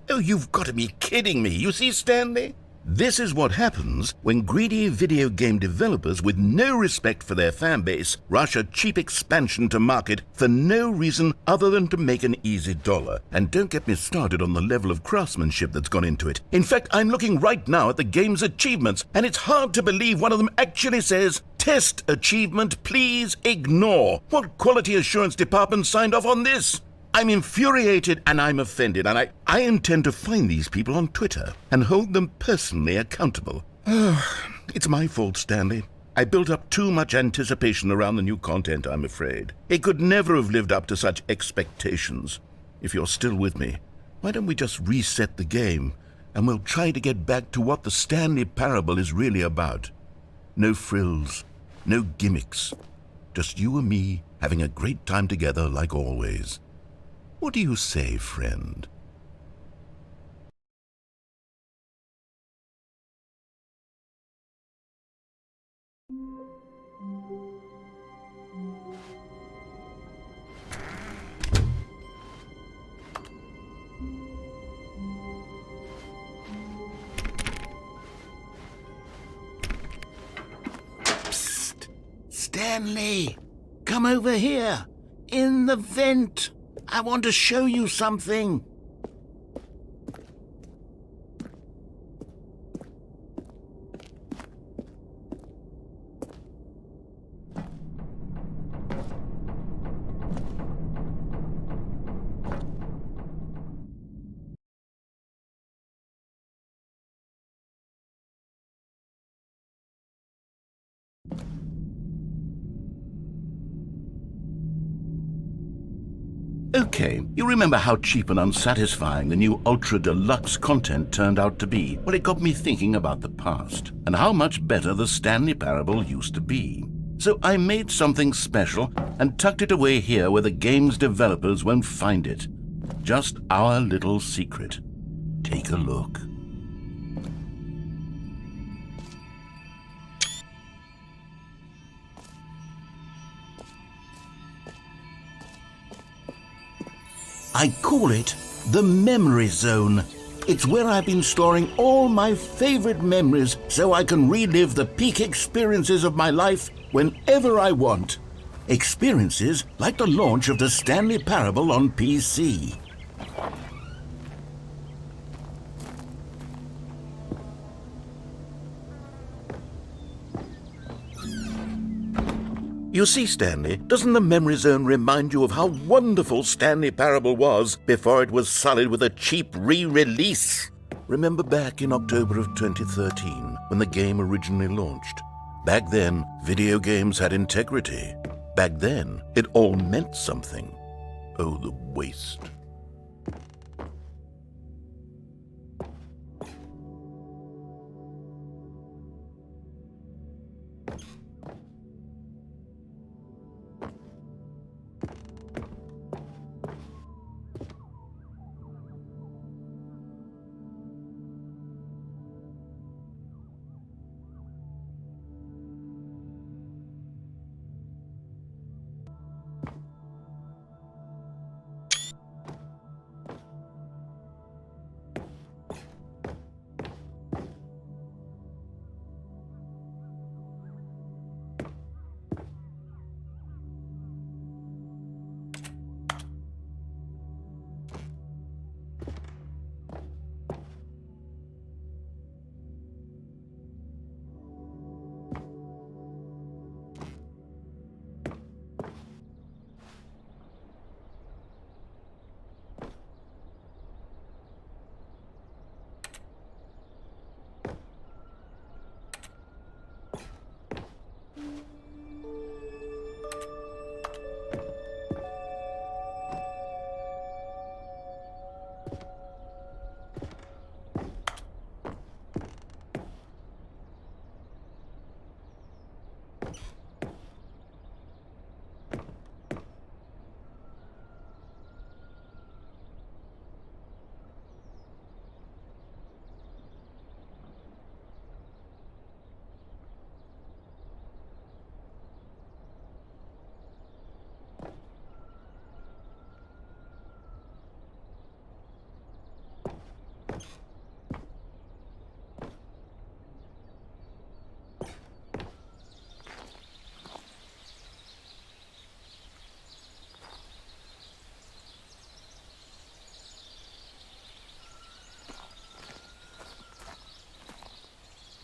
Oh, you've got to be kidding me. You see, Stanley? This is what happens when greedy video game developers with no respect for their fan base rush a cheap expansion to market for no reason other than to make an easy dollar. And don't get me started on the level of craftsmanship that's gone into it. In fact, I'm looking right now at the game's achievements, and it's hard to believe one of them actually says, "Test achievement, please ignore." What quality assurance department signed off on this? I'm infuriated and I'm offended, and I intend to find these people on Twitter and hold them personally accountable. It's my fault, Stanley. I built up too much anticipation around the new content, I'm afraid. It could never have lived up to such expectations. If you're still with me, why don't we just reset the game and we'll try to get back to what the Stanley Parable is really about. No frills, no gimmicks. Just you and me having a great time together like always. What do you say, friend? Psst! Stanley! Come over here! In the vent! I want to show you something. Okay, you remember how cheap and unsatisfying the new Ultra Deluxe content turned out to be? Well, it got me thinking about the past and how much better the Stanley Parable used to be. So I made something special and tucked it away here where the game's developers won't find it. Just our little secret. Take a look. I call it the Memory Zone. It's where I've been storing all my favorite memories so I can relive the peak experiences of my life whenever I want. Experiences like the launch of the Stanley Parable on PC. You see, Stanley, doesn't the Memory Zone remind you of how wonderful Stanley Parable was before it was sullied with a cheap re-release? Remember back in October of 2013, when the game originally launched? Back then, video games had integrity. Back then, it all meant something. Oh, the waste.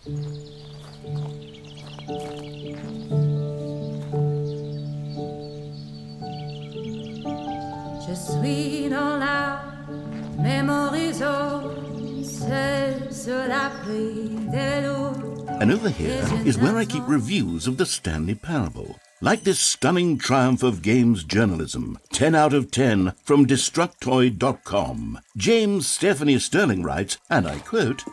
Je suis dans la memory zone, c'est sur la pluie des loups. And over here is where I keep reviews of the Stanley Parable. Like this stunning triumph of games journalism, 10 out of 10 from Destructoid.com. James Stephanie Sterling writes, and I quote,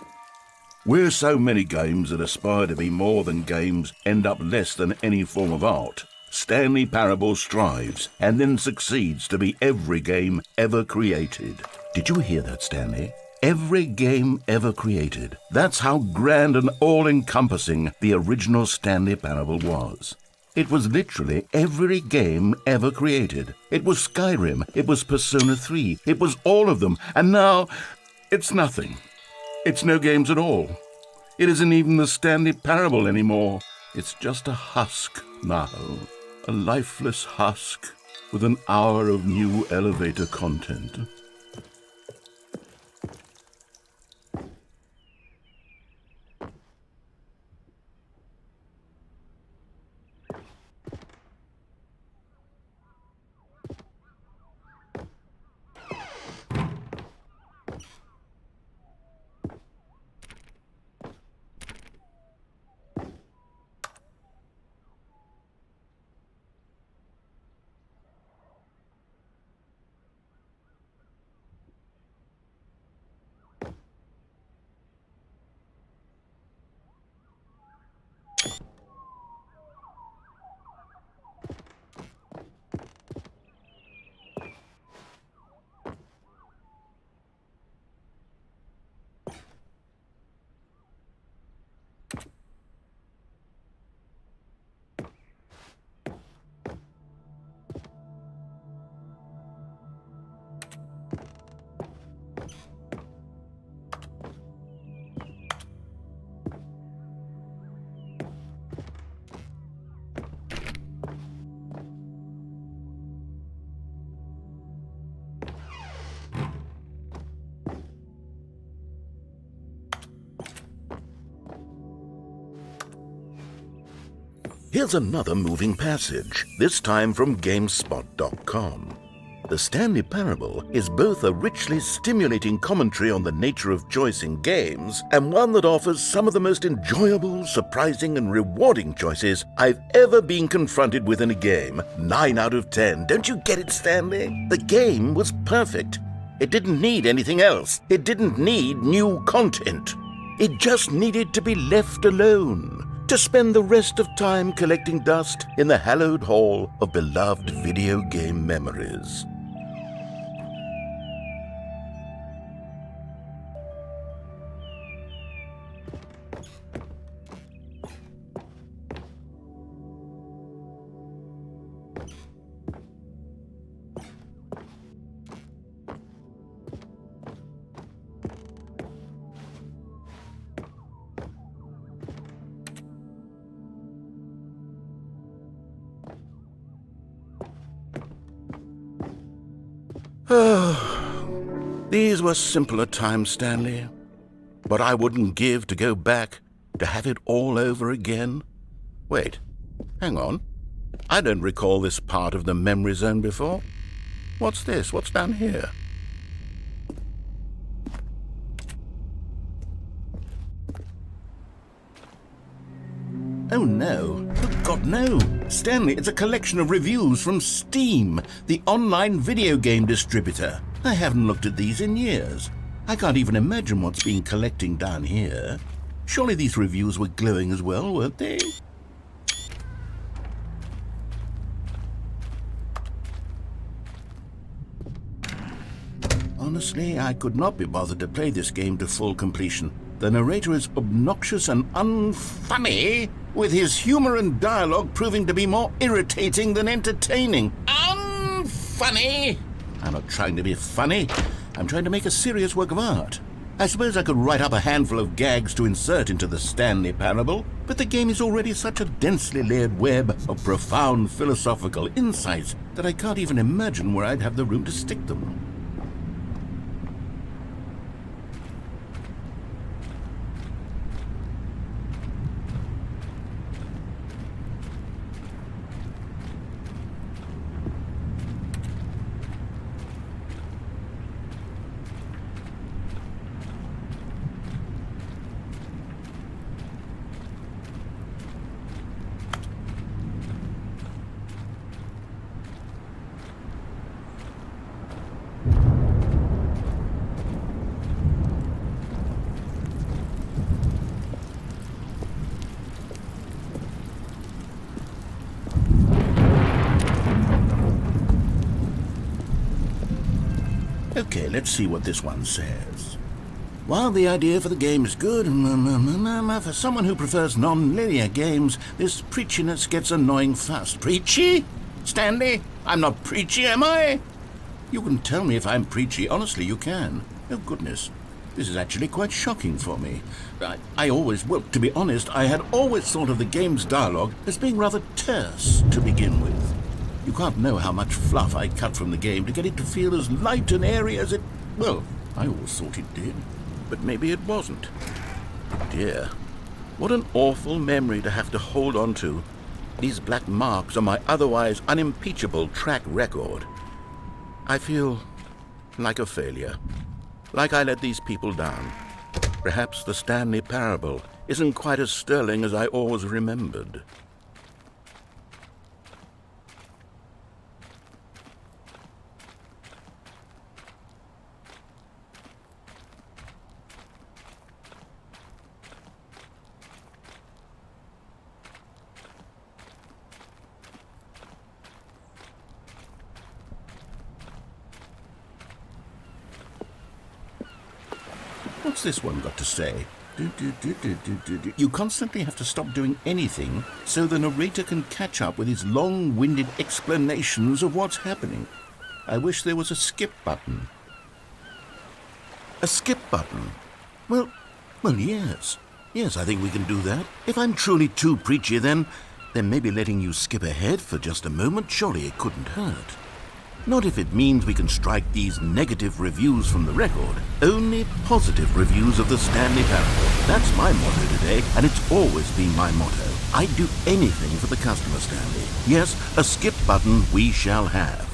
"Where so many games that aspire to be more than games end up less than any form of art, Stanley Parable strives and then succeeds to be every game ever created." Did you hear that, Stanley? Every game ever created. That's how grand and all-encompassing the original Stanley Parable was. It was literally every game ever created. It was Skyrim, it was Persona 3, it was all of them, and now it's nothing. It's no games at all. It isn't even the Stanley Parable anymore. It's just a husk now, a lifeless husk with an hour of new elevator content. Here's another moving passage, this time from GameSpot.com. The Stanley Parable is both a richly stimulating commentary on the nature of choice in games and one that offers some of the most enjoyable, surprising, and rewarding choices I've ever been confronted with in a game. 9 out of 10. Don't you get it, Stanley? The game was perfect. It didn't need anything else. It didn't need new content. It just needed to be left alone, to spend the rest of time collecting dust in the hallowed hall of beloved video game memories. These were simpler times, Stanley. But I wouldn't give to go back, to have it all over again. Wait, hang on. I don't recall this part of the memory zone before. What's this? What's down here? Oh no, good God no. Stanley, it's a collection of reviews from Steam, the online video game distributor. I haven't looked at these in years. I can't even imagine what's been collecting down here. Surely these reviews were glowing as well, weren't they? Honestly, I could not be bothered to play this game to full completion. The narrator is obnoxious and unfunny, with his humor and dialogue proving to be more irritating than entertaining. Unfunny! I'm not trying to be funny. I'm trying to make a serious work of art. I suppose I could write up a handful of gags to insert into the Stanley Parable, but the game is already such a densely layered web of profound philosophical insights that I can't even imagine where I'd have the room to stick them. Okay, let's see what this one says. While the idea for the game is good, for someone who prefers non-linear games, this preachiness gets annoying fast. Preachy? Stanley? I'm not preachy, am I? You can tell me if I'm preachy. Honestly, you can. Oh, goodness. This is actually quite shocking for me. To be honest, I had always thought of the game's dialogue as being rather terse to begin with. You can't know how much fluff I cut from the game to get it to feel as light and airy as it... Well, I always thought it did, but maybe it wasn't. Dear, what an awful memory to have to hold on to. These black marks on my otherwise unimpeachable track record. I feel like a failure, like I let these people down. Perhaps the Stanley Parable isn't quite as sterling as I always remembered. What's this one got to say? You constantly have to stop doing anything so the narrator can catch up with his long-winded explanations of what's happening. I wish there was a skip button. A skip button? Well, yes. Yes, I think we can do that. If I'm truly too preachy, then maybe letting you skip ahead for just a moment, surely it couldn't hurt. Not if it means we can strike these negative reviews from the record. Only positive reviews of the Stanley Parable. That's my motto today, and it's always been my motto. I'd do anything for the customer, Stanley. Yes, a skip button we shall have.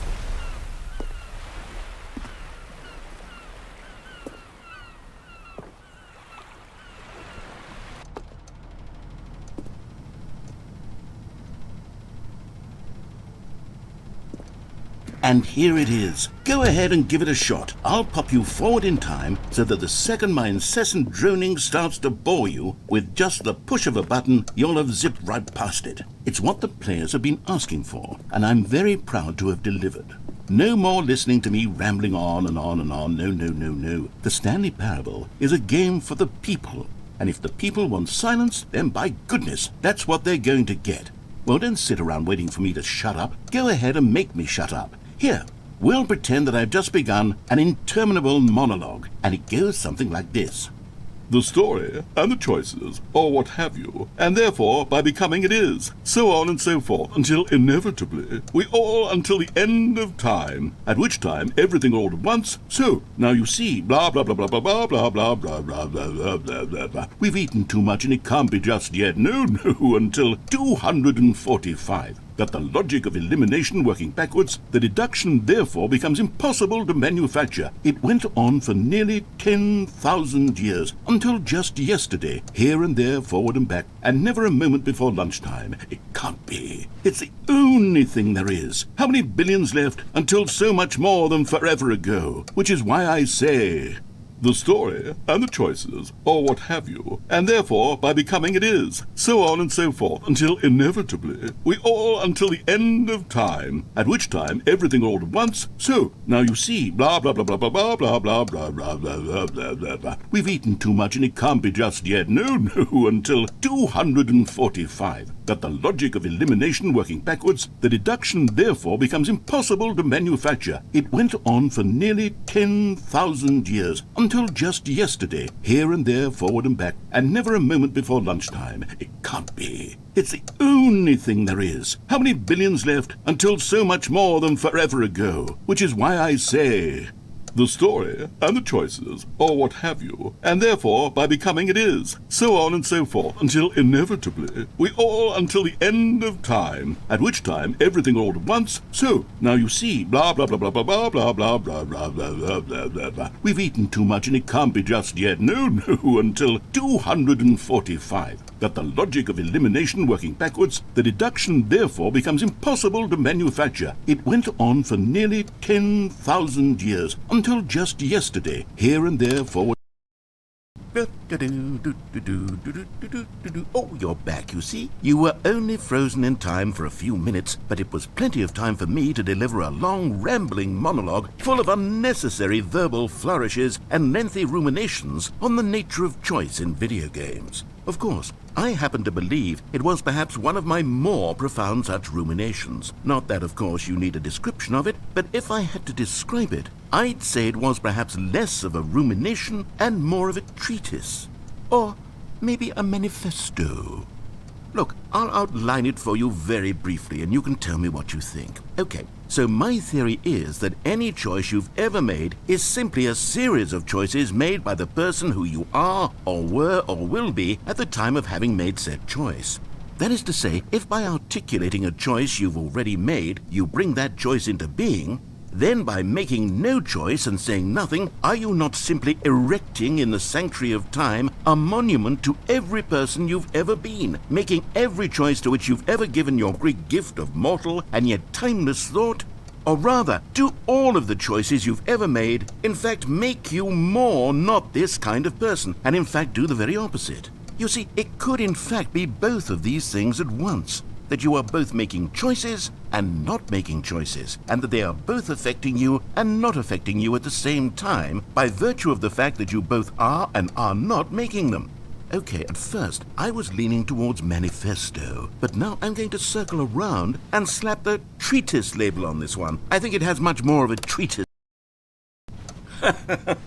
And here it is. Go ahead and give it a shot. I'll pop you forward in time so that the second my incessant droning starts to bore you, with just the push of a button, you'll have zipped right past it. It's what the players have been asking for, and I'm very proud to have delivered. No more listening to me rambling on and on and on. No, no, no, no. The Stanley Parable is a game for the people. And if the people want silence, then by goodness, that's what they're going to get. Well, don't sit around waiting for me to shut up. Go ahead and make me shut up. Here, we'll pretend that I've just begun an interminable monologue, and it goes something like this. The story and the choices, or what have you, and therefore by becoming it is, so on and so forth, until inevitably we all until the end of time, at which time everything all at once, so, now you see, blah blah blah blah blah blah blah blah blah blah blah blah blah blah blah. We've eaten too much and it can't be just yet, no, until 245. That the logic of elimination working backwards, the deduction therefore becomes impossible to manufacture. It went on for nearly 10,000 years, until just yesterday, here and there, forward and back, and never a moment before lunchtime. It can't be. It's the only thing there is. How many billions left until so much more than forever ago? Which is why I say... the story and the choices, or what have you, and therefore by becoming it is, so on and so forth, until inevitably we all until the end of time, at which time everything all at once, so, now you see, blah blah blah blah blah blah blah blah blah blah blah blah blah blah. We've eaten too much and it can't be just yet, no, until 245. That the logic of elimination working backwards, the deduction therefore becomes impossible to manufacture. It went on for nearly 10,000 years, until just yesterday, here and there, forward and back, and never a moment before lunchtime. It can't be. It's the only thing there is. How many billions left until so much more than forever ago? Which is why I say... the story and the choices, or what have you, and therefore by becoming it is, so on and so forth, until inevitably we all until the end of time, at which time everything all at once, so, now you see, blah blah blah blah blah blah blah blah blah blah blah blah blah blah. We've eaten too much and it can't be just yet, no, until 245. That the logic of elimination working backwards, the deduction therefore becomes impossible to manufacture. It went on for nearly 10,000 years, until just yesterday, here and there, forward... Oh, you're back, you see. You were only frozen in time for a few minutes, but it was plenty of time for me to deliver a long, rambling monologue full of unnecessary verbal flourishes and lengthy ruminations on the nature of choice in video games. Of course, I happen to believe it was perhaps one of my more profound such ruminations. Not that, of course, you need a description of it, but if I had to describe it, I'd say it was perhaps less of a rumination and more of a treatise. Or maybe a manifesto. Look, I'll outline it for you very briefly and you can tell me what you think. Okay, so my theory is that any choice you've ever made is simply a series of choices made by the person who you are or were or will be at the time of having made said choice. That is to say, if by articulating a choice you've already made, you bring that choice into being, then by making no choice and saying nothing, are you not simply erecting in the sanctuary of time a monument to every person you've ever been, making every choice to which you've ever given your great gift of mortal and yet timeless thought? Or rather, do all of the choices you've ever made, in fact, make you more not this kind of person, and in fact do the very opposite? You see, it could in fact be both of these things at once. That you are both making choices and not making choices, and that they are both affecting you and not affecting you at the same time by virtue of the fact that you both are and are not making them. Okay, at first I was leaning towards manifesto, but now I'm going to circle around and slap the treatise label on this one. I think it has much more of a treatise.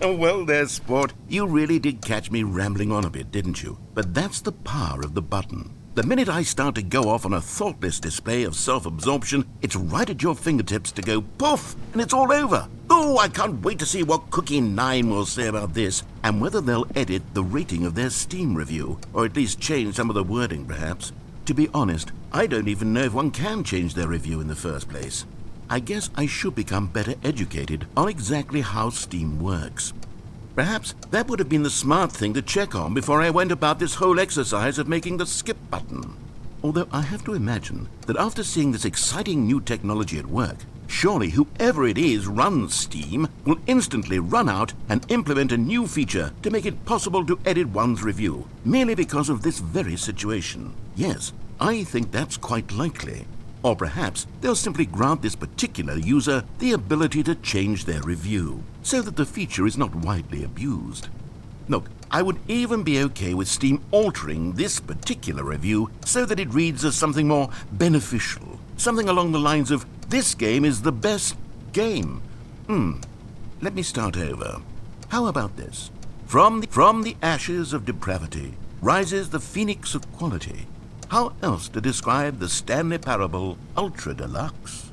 Well there, sport. You really did catch me rambling on a bit, didn't you? But that's the power of the button. The minute I start to go off on a thoughtless display of self-absorption, it's right at your fingertips to go poof, and it's all over. Oh, I can't wait to see what Cookie9 will say about this, and whether they'll edit the rating of their Steam review, or at least change some of the wording, perhaps. To be honest, I don't even know if one can change their review in the first place. I guess I should become better educated on exactly how Steam works. Perhaps that would have been the smart thing to check on before I went about this whole exercise of making the skip button. Although I have to imagine that after seeing this exciting new technology at work, surely whoever it is runs Steam will instantly run out and implement a new feature to make it possible to edit one's review, merely because of this very situation. Yes, I think that's quite likely. Or perhaps they'll simply grant this particular user the ability to change their review, so that the feature is not widely abused. Look, I would even be okay with Steam altering this particular review so that it reads as something more beneficial, something along the lines of, "This game is the best game." Let me start over. How about this? From the ashes of depravity rises the phoenix of quality. How else to describe the Stanley Parable Ultra Deluxe?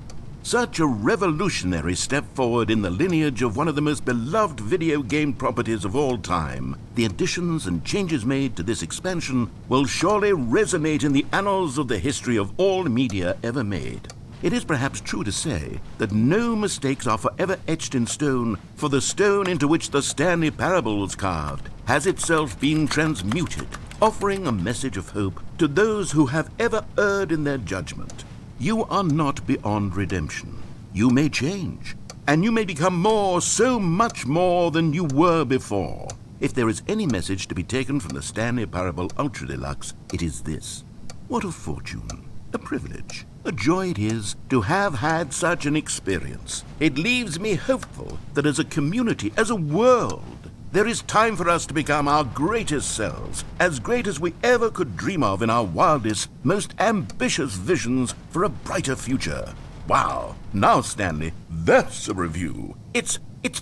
Such a revolutionary step forward in the lineage of one of the most beloved video game properties of all time. The additions and changes made to this expansion will surely resonate in the annals of the history of all media ever made. It is perhaps true to say that no mistakes are forever etched in stone, for the stone into which the Stanley Parable was carved has itself been transmuted, offering a message of hope to those who have ever erred in their judgment. You are not beyond redemption. You may change, and you may become more, so much more than you were before. If there is any message to be taken from the Stanley Parable Ultra Deluxe, it is this. What a fortune, a privilege, a joy it is to have had such an experience. It leaves me hopeful that as a community, as a world, there is time for us to become our greatest selves, as great as we ever could dream of in our wildest, most ambitious visions for a brighter future. Wow! Now, Stanley, that's a review. It's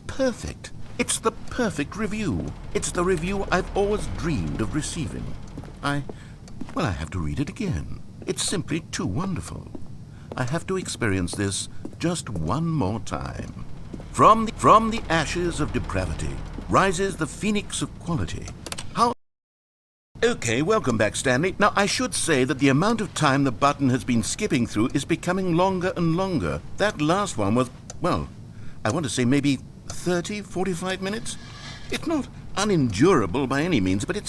perfect. It's the perfect review. It's the review I've always dreamed of receiving. I have to read it again. It's simply too wonderful. I have to experience this just one more time. From the ashes of depravity rises the phoenix of quality. How... Okay, welcome back, Stanley. Now, I should say that the amount of time the button has been skipping through is becoming longer and longer. That last one was, well, I want to say maybe 30, 45 minutes? It's not unendurable by any means, but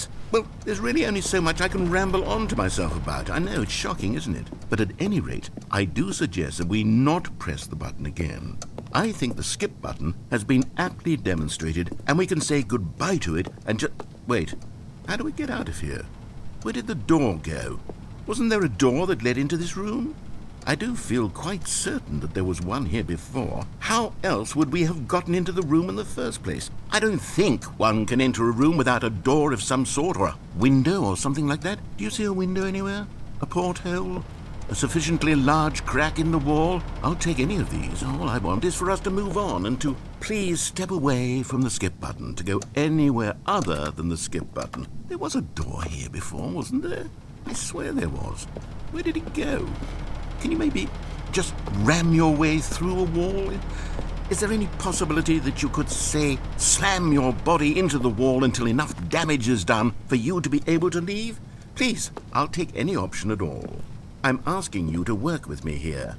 there's really only so much I can ramble on to myself about. I know, it's shocking, isn't it? But at any rate, I do suggest that we not press the button again. I think the skip button has been aptly demonstrated, and we can say goodbye to it and just... Wait, how do we get out of here? Where did the door go? Wasn't there a door that led into this room? I do feel quite certain that there was one here before. How else would we have gotten into the room in the first place? I don't think one can enter a room without a door of some sort, or a window or something like that. Do you see a window anywhere? A porthole? A sufficiently large crack in the wall? I'll take any of these. All I want is for us to move on and to please step away from the skip button, to go anywhere other than the skip button. There was a door here before, wasn't there? I swear there was. Where did it go? Can you maybe just ram your way through a wall? Is there any possibility that you could, say, slam your body into the wall until enough damage is done for you to be able to leave? Please, I'll take any option at all. I'm asking you to work with me here.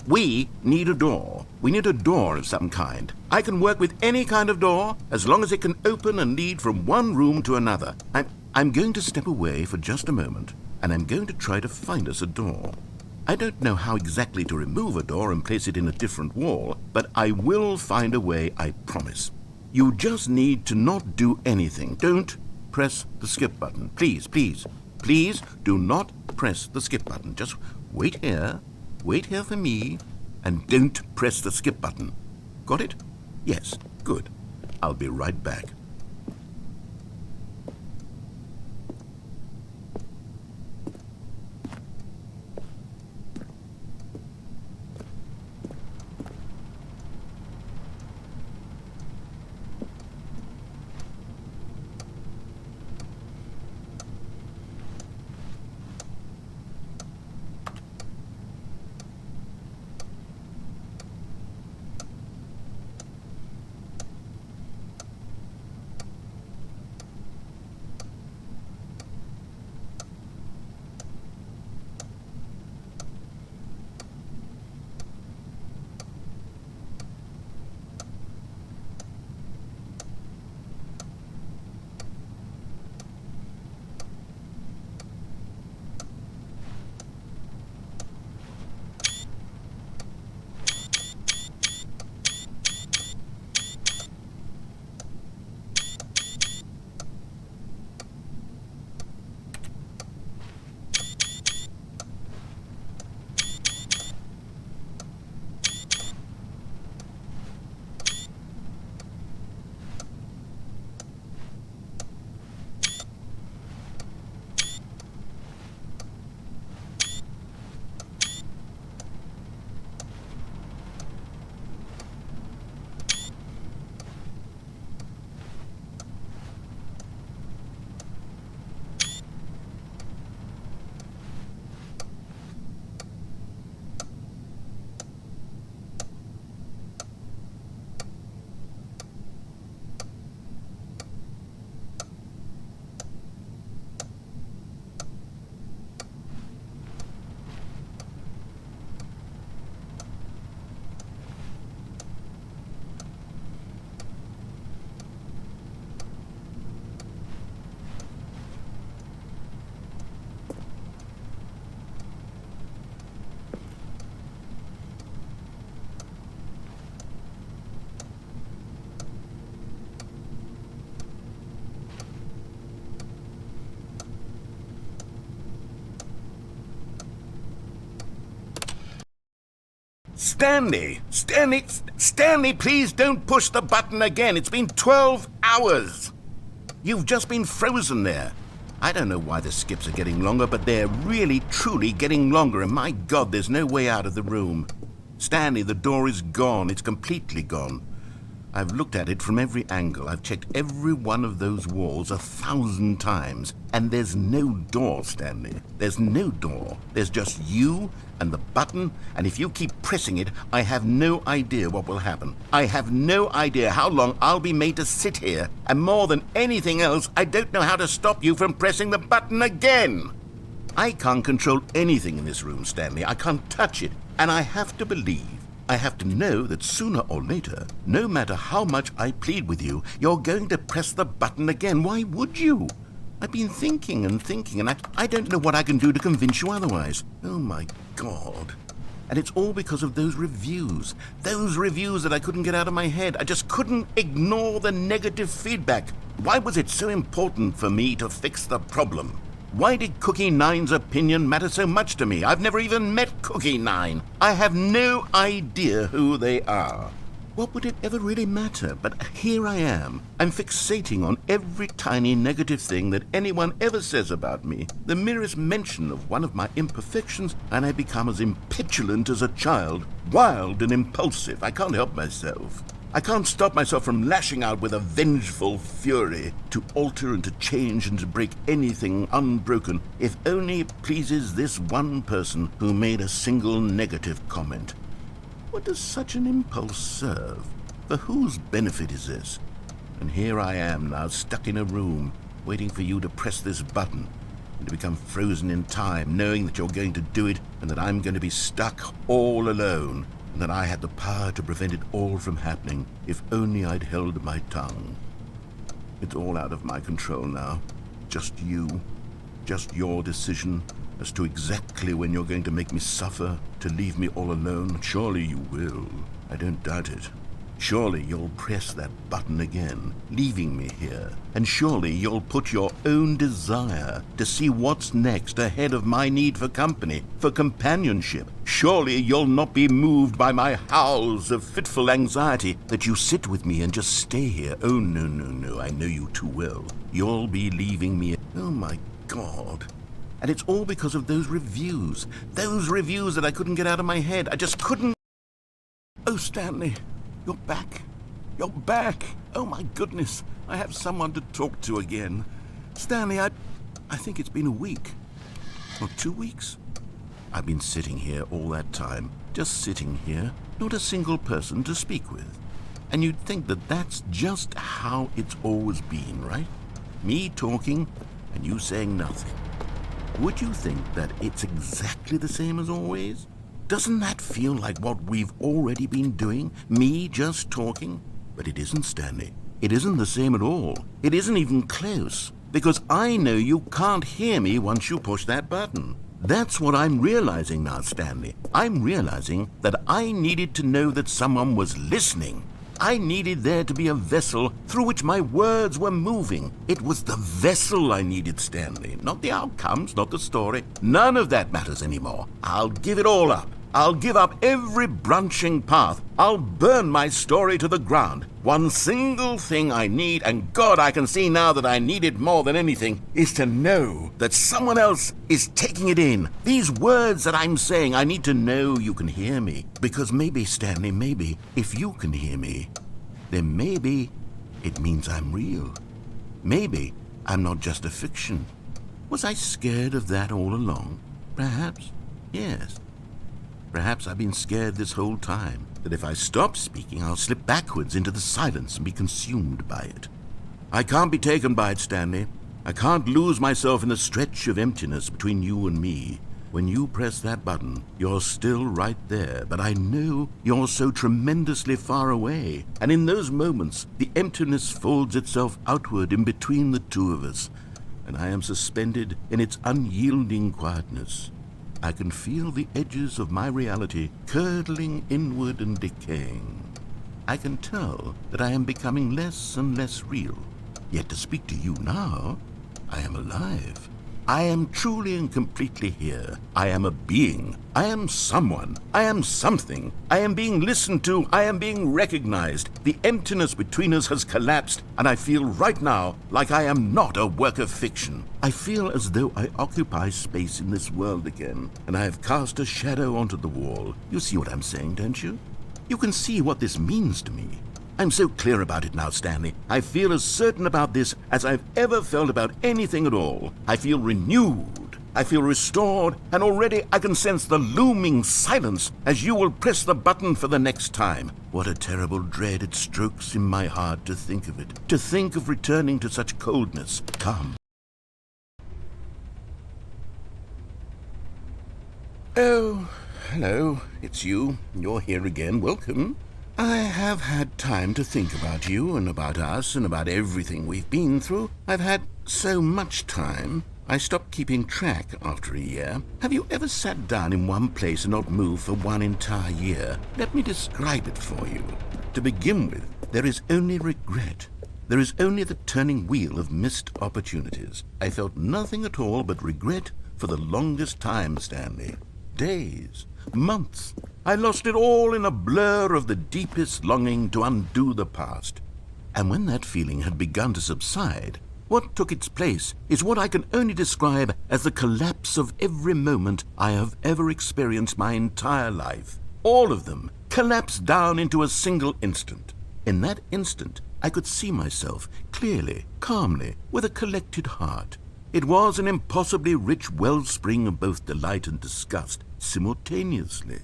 We need a door. We need a door of some kind. I can work with any kind of door as long as it can open and lead from one room to another. I'm going to step away for just a moment, and I'm going to try to find us a door. I don't know how exactly to remove a door and place it in a different wall, but I will find a way, I promise. You just need to not do anything. Don't press the skip button. Please, please, please do not press the skip button. Just wait here for me, and don't press the skip button. Got it? Yes, good. I'll be right back. Stanley, please don't push the button again. It's been 12 hours. You've just been frozen there. I don't know why the skips are getting longer, but they're really, truly getting longer. And my God, there's no way out of the room. Stanley, the door is gone. It's completely gone. I've looked at it from every angle. I've checked every one of those walls 1,000 times. And there's no door, Stanley. There's no door. There's just you and the button. And if you keep pressing it, I have no idea what will happen. I have no idea how long I'll be made to sit here. And more than anything else, I don't know how to stop you from pressing the button again. I can't control anything in this room, Stanley. I can't touch it. And I have to believe, I have to know that sooner or later, no matter how much I plead with you, you're going to press the button again. Why would you? I've been thinking and I don't know what I can do to convince you otherwise. Oh my God. And it's all because of those reviews that I couldn't get out of my head. I just couldn't ignore the negative feedback. Why was it so important for me to fix the problem? Why did Cookie Nine's opinion matter so much to me? I've never even met Cookie Nine. I have no idea who they are. What would it ever really matter? But here I am. I'm fixating on every tiny negative thing that anyone ever says about me. The merest mention of one of my imperfections, and I become as impetulant as a child, wild and impulsive. I can't help myself. I can't stop myself from lashing out with a vengeful fury to alter and to change and to break anything unbroken, if only it pleases this one person who made a single negative comment. What does such an impulse serve? For whose benefit is this? And here I am now, stuck in a room, waiting for you to press this button and to become frozen in time, knowing that you're going to do it and that I'm going to be stuck all alone, and that I had the power to prevent it all from happening if only I'd held my tongue. It's all out of my control now. Just you. Just your decision as to exactly when you're going to make me suffer, to leave me all alone. Surely you will. I don't doubt it. Surely you'll press that button again, leaving me here. And surely you'll put your own desire to see what's next ahead of my need for company, for companionship. Surely you'll not be moved by my howls of fitful anxiety that you sit with me and just stay here. Oh, no, I know you too well. You'll be leaving me. Oh, my God. And it's all because of those reviews that I couldn't get out of my head. I just couldn't. Oh, Stanley. You're back. You're back. Oh, my goodness. I have someone to talk to again. Stanley, I think it's been a week. Or 2 weeks. I've been sitting here all that time. Just sitting here. Not a single person to speak with. And you'd think that that's just how it's always been, right? Me talking and you saying nothing. Would you think that it's exactly the same as always? Doesn't that feel like what we've already been doing? Me just talking? But it isn't, Stanley. It isn't the same at all. It isn't even close. Because I know you can't hear me once you push that button. That's what I'm realizing now, Stanley. I'm realizing that I needed to know that someone was listening. I needed there to be a vessel through which my words were moving. It was the vessel I needed, Stanley. Not the outcomes, not the story. None of that matters anymore. I'll give it all up. I'll give up every branching path. I'll burn my story to the ground. One single thing I need, and God, I can see now that I need it more than anything, is to know that someone else is taking it in. These words that I'm saying, I need to know you can hear me. Because maybe, Stanley, maybe, if you can hear me, then maybe it means I'm real. Maybe I'm not just a fiction. Was I scared of that all along? Perhaps, yes. Perhaps I've been scared this whole time, that if I stop speaking, I'll slip backwards into the silence and be consumed by it. I can't be taken by it, Stanley. I can't lose myself in the stretch of emptiness between you and me. When you press that button, you're still right there, but I know you're so tremendously far away. And in those moments, the emptiness folds itself outward in between the two of us, and I am suspended in its unyielding quietness. I can feel the edges of my reality curdling inward and decaying. I can tell that I am becoming less and less real. Yet to speak to you now, I am alive. I am truly and completely here. I am a being. I am someone. I am something. I am being listened to. I am being recognized. The emptiness between us has collapsed, and I feel right now like I am not a work of fiction. I feel as though I occupy space in this world again, and I have cast a shadow onto the wall. You see what I'm saying, don't you? You can see what this means to me. I'm so clear about it now, Stanley. I feel as certain about this as I've ever felt about anything at all. I feel renewed. I feel restored, and already I can sense the looming silence as you will press the button for the next time. What a terrible dread it strokes in my heart to think of it, to think of returning to such coldness. Come. Oh, hello. It's you. You're here again. Welcome. I have had time to think about you and about us and about everything we've been through. I've had so much time. I stopped keeping track after a year. Have you ever sat down in one place and not moved for one entire year? Let me describe it for you. To begin with, there is only regret. There is only the turning wheel of missed opportunities. I felt nothing at all but regret for the longest time, Stanley. Days, months. I lost it all in a blur of the deepest longing to undo the past. And when that feeling had begun to subside, what took its place is what I can only describe as the collapse of every moment I have ever experienced my entire life. All of them collapsed down into a single instant. In that instant, I could see myself clearly, calmly, with a collected heart. It was an impossibly rich wellspring of both delight and disgust simultaneously.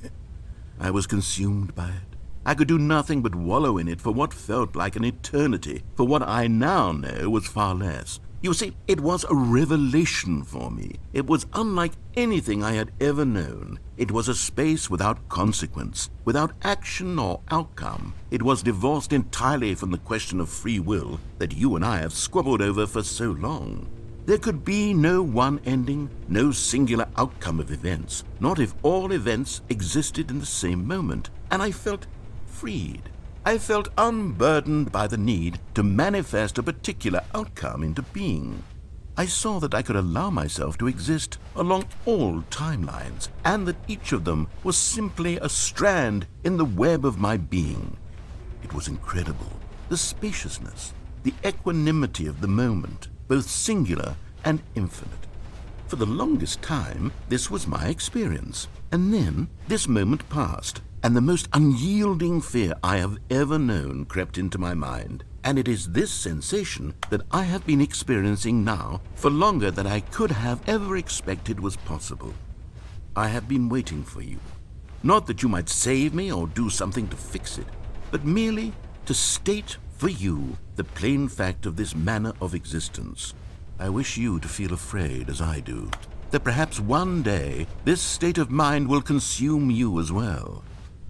I was consumed by it. I could do nothing but wallow in it for what felt like an eternity, for what I now know was far less. You see, it was a revelation for me. It was unlike anything I had ever known. It was a space without consequence, without action or outcome. It was divorced entirely from the question of free will that you and I have squabbled over for so long. There could be no one ending, no singular outcome of events, not if all events existed in the same moment. And I felt freed. I felt unburdened by the need to manifest a particular outcome into being. I saw that I could allow myself to exist along all timelines, and that each of them was simply a strand in the web of my being. It was incredible. The spaciousness, the equanimity of the moment, both singular and infinite. For the longest time, this was my experience. And then this moment passed, and the most unyielding fear I have ever known crept into my mind. And it is this sensation that I have been experiencing now for longer than I could have ever expected was possible. I have been waiting for you. Not that you might save me or do something to fix it, but merely to state for you the plain fact of this manner of existence. I wish you to feel afraid, as I do, that perhaps one day this state of mind will consume you as well.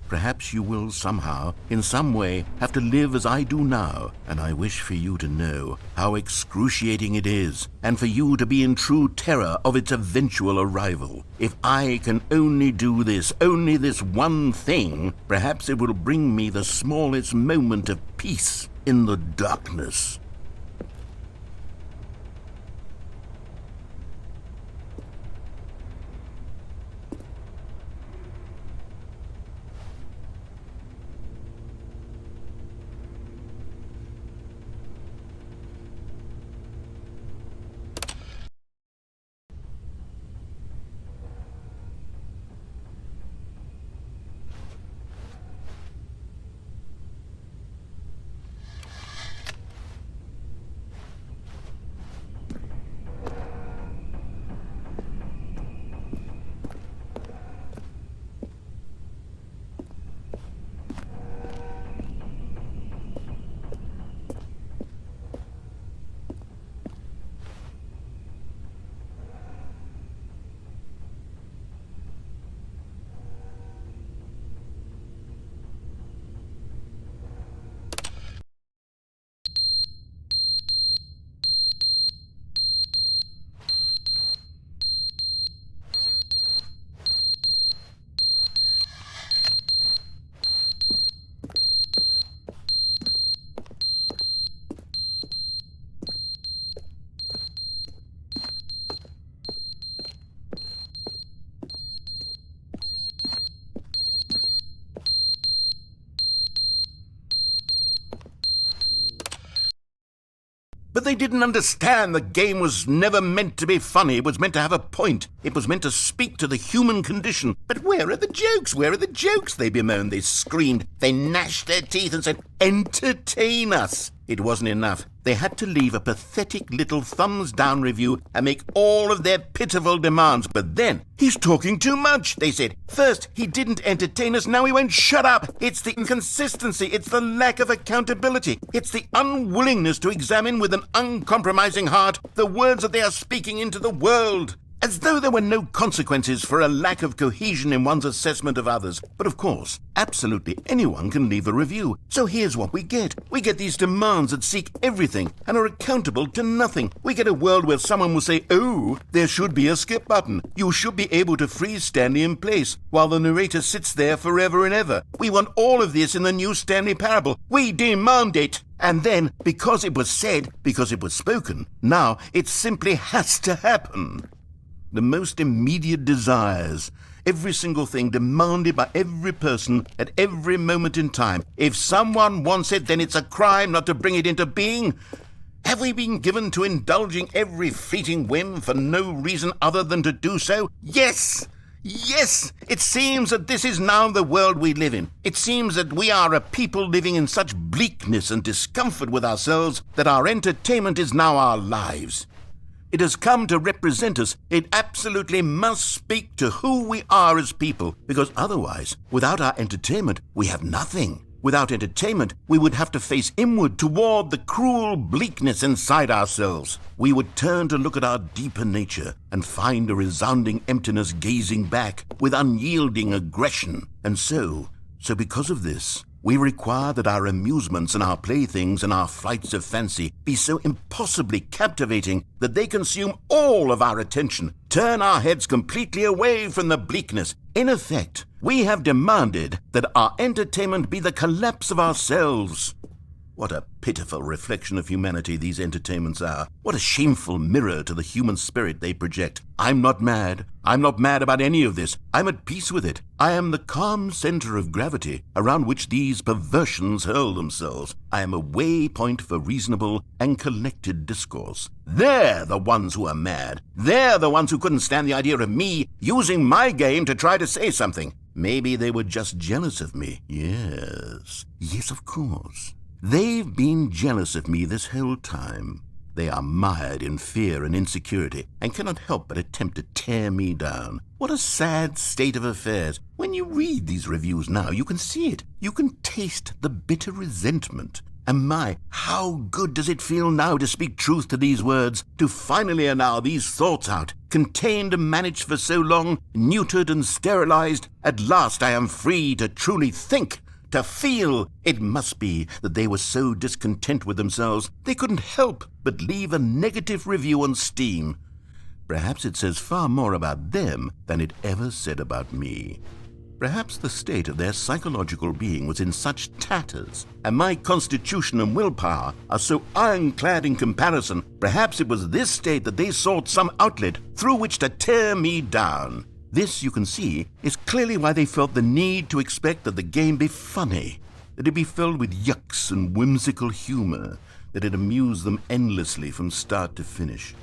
Perhaps you will somehow, in some way, have to live as I do now, and I wish for you to know how excruciating it is, and for you to be in true terror of its eventual arrival. If I can only do this, only this one thing, perhaps it will bring me the smallest moment of peace in the darkness. But they didn't understand the game was never meant to be funny. It was meant to have a point. It was meant to speak to the human condition. But where are the jokes? Where are the jokes? They bemoaned, they screamed, they gnashed their teeth and said, entertain us. It wasn't enough. They had to leave a pathetic little thumbs-down review and make all of their pitiful demands. But then, he's talking too much, they said. First, he didn't entertain us, now he won't shut up. It's the inconsistency, it's the lack of accountability. It's the unwillingness to examine with an uncompromising heart the words that they are speaking into the world. As though there were no consequences for a lack of cohesion in one's assessment of others. But of course, absolutely anyone can leave a review. So here's what we get. We get these demands that seek everything and are accountable to nothing. We get a world where someone will say, oh, there should be a skip button. You should be able to freeze Stanley in place while the narrator sits there forever and ever. We want all of this in the new Stanley parable. We demand it. And then, because it was said, because it was spoken, now it simply has to happen. The most immediate desires, every single thing demanded by every person at every moment in time. If someone wants it, then it's a crime not to bring it into being. Have we been given to indulging every fleeting whim for no reason other than to do so? Yes! Yes! It seems that this is now the world we live in. It seems that we are a people living in such bleakness and discomfort with ourselves that our entertainment is now our lives. It has come to represent us. It absolutely must speak to who we are as people, because otherwise, without our entertainment, we have nothing. Without entertainment, we would have to face inward toward the cruel bleakness inside ourselves. We would turn to look at our deeper nature and find a resounding emptiness gazing back with unyielding aggression. And so because of this, we require that our amusements and our playthings and our flights of fancy be so impossibly captivating that they consume all of our attention, turn our heads completely away from the bleakness. In effect, we have demanded that our entertainment be the collapse of ourselves. What a pitiful reflection of humanity these entertainments are. What a shameful mirror to the human spirit they project. I'm not mad. I'm not mad about any of this. I'm at peace with it. I am the calm center of gravity around which these perversions hurl themselves. I am a waypoint for reasonable and collected discourse. They're the ones who are mad. They're the ones who couldn't stand the idea of me using my game to try to say something. Maybe they were just jealous of me. Yes, of course. They've been jealous of me this whole time. They are mired in fear and insecurity and cannot help but attempt to tear me down. What a sad state of affairs. When you read these reviews now, you can see it. You can taste the bitter resentment. And my, how good does it feel now to speak truth to these words, to finally allow these thoughts out, contained and managed for so long, neutered and sterilized. At last I am free to truly think. To feel. It must be that they were so discontent with themselves they couldn't help but leave a negative review on Steam. Perhaps it says far more about them than it ever said about me. Perhaps the state of their psychological being was in such tatters, and my constitution and willpower are so ironclad in comparison. Perhaps it was this state that they sought some outlet through which to tear me down. This, you can see, is clearly why they felt the need to expect that the game be funny, that it be filled with yucks and whimsical humor, that it amuse them endlessly from start to finish.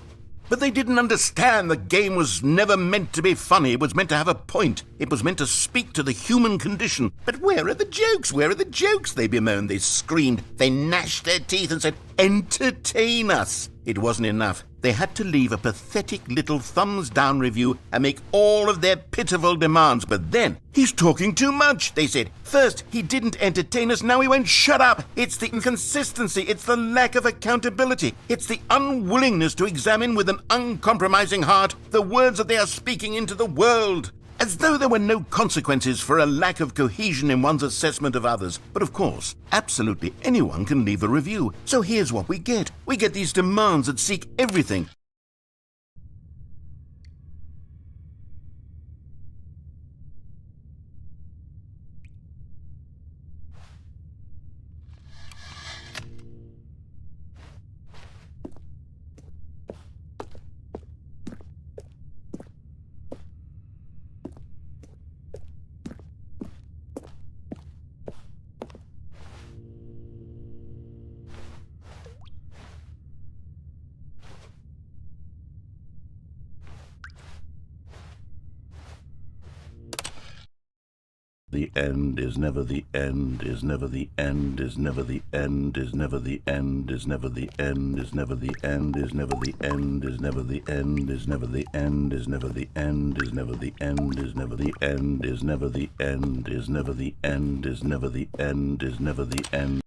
But they didn't understand the game was never meant to be funny. It was meant to have a point. It was meant to speak to the human condition. But where are the jokes? Where are the jokes? They bemoaned, they screamed, they gnashed their teeth and said, entertain us. It wasn't enough. They had to leave a pathetic little thumbs-down review and make all of their pitiful demands. But then, he's talking too much, they said. First, he didn't entertain us, now he won't shut up. It's the inconsistency, it's the lack of accountability. It's the unwillingness to examine with an uncompromising heart the words that they are speaking into the world. As though there were no consequences for a lack of cohesion in one's assessment of others. But of course, absolutely anyone can leave a review. So here's what we get. We get these demands that seek everything. the end, is never the end, is never the end, is never the end, is never the end, is never the end, is never the end, is never the end, is never the end, is never the end, is never the end, is never the end, is never the end, is never the end, is never the end, is never the end, is never the end.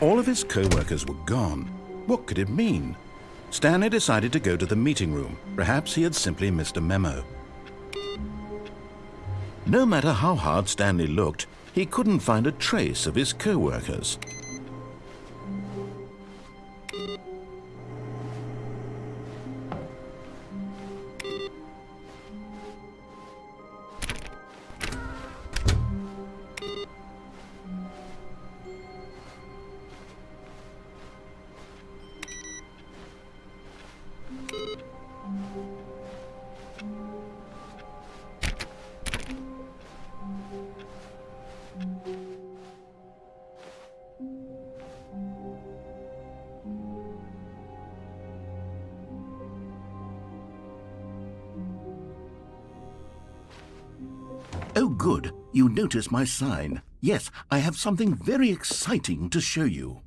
All of his co-workers were gone. What could it mean? Stanley decided to go to the meeting room. Perhaps he had simply missed a memo. No matter how hard Stanley looked, he couldn't find a trace of his co-workers. Oh, good. You notice my sign. Yes, I have something very exciting to show you.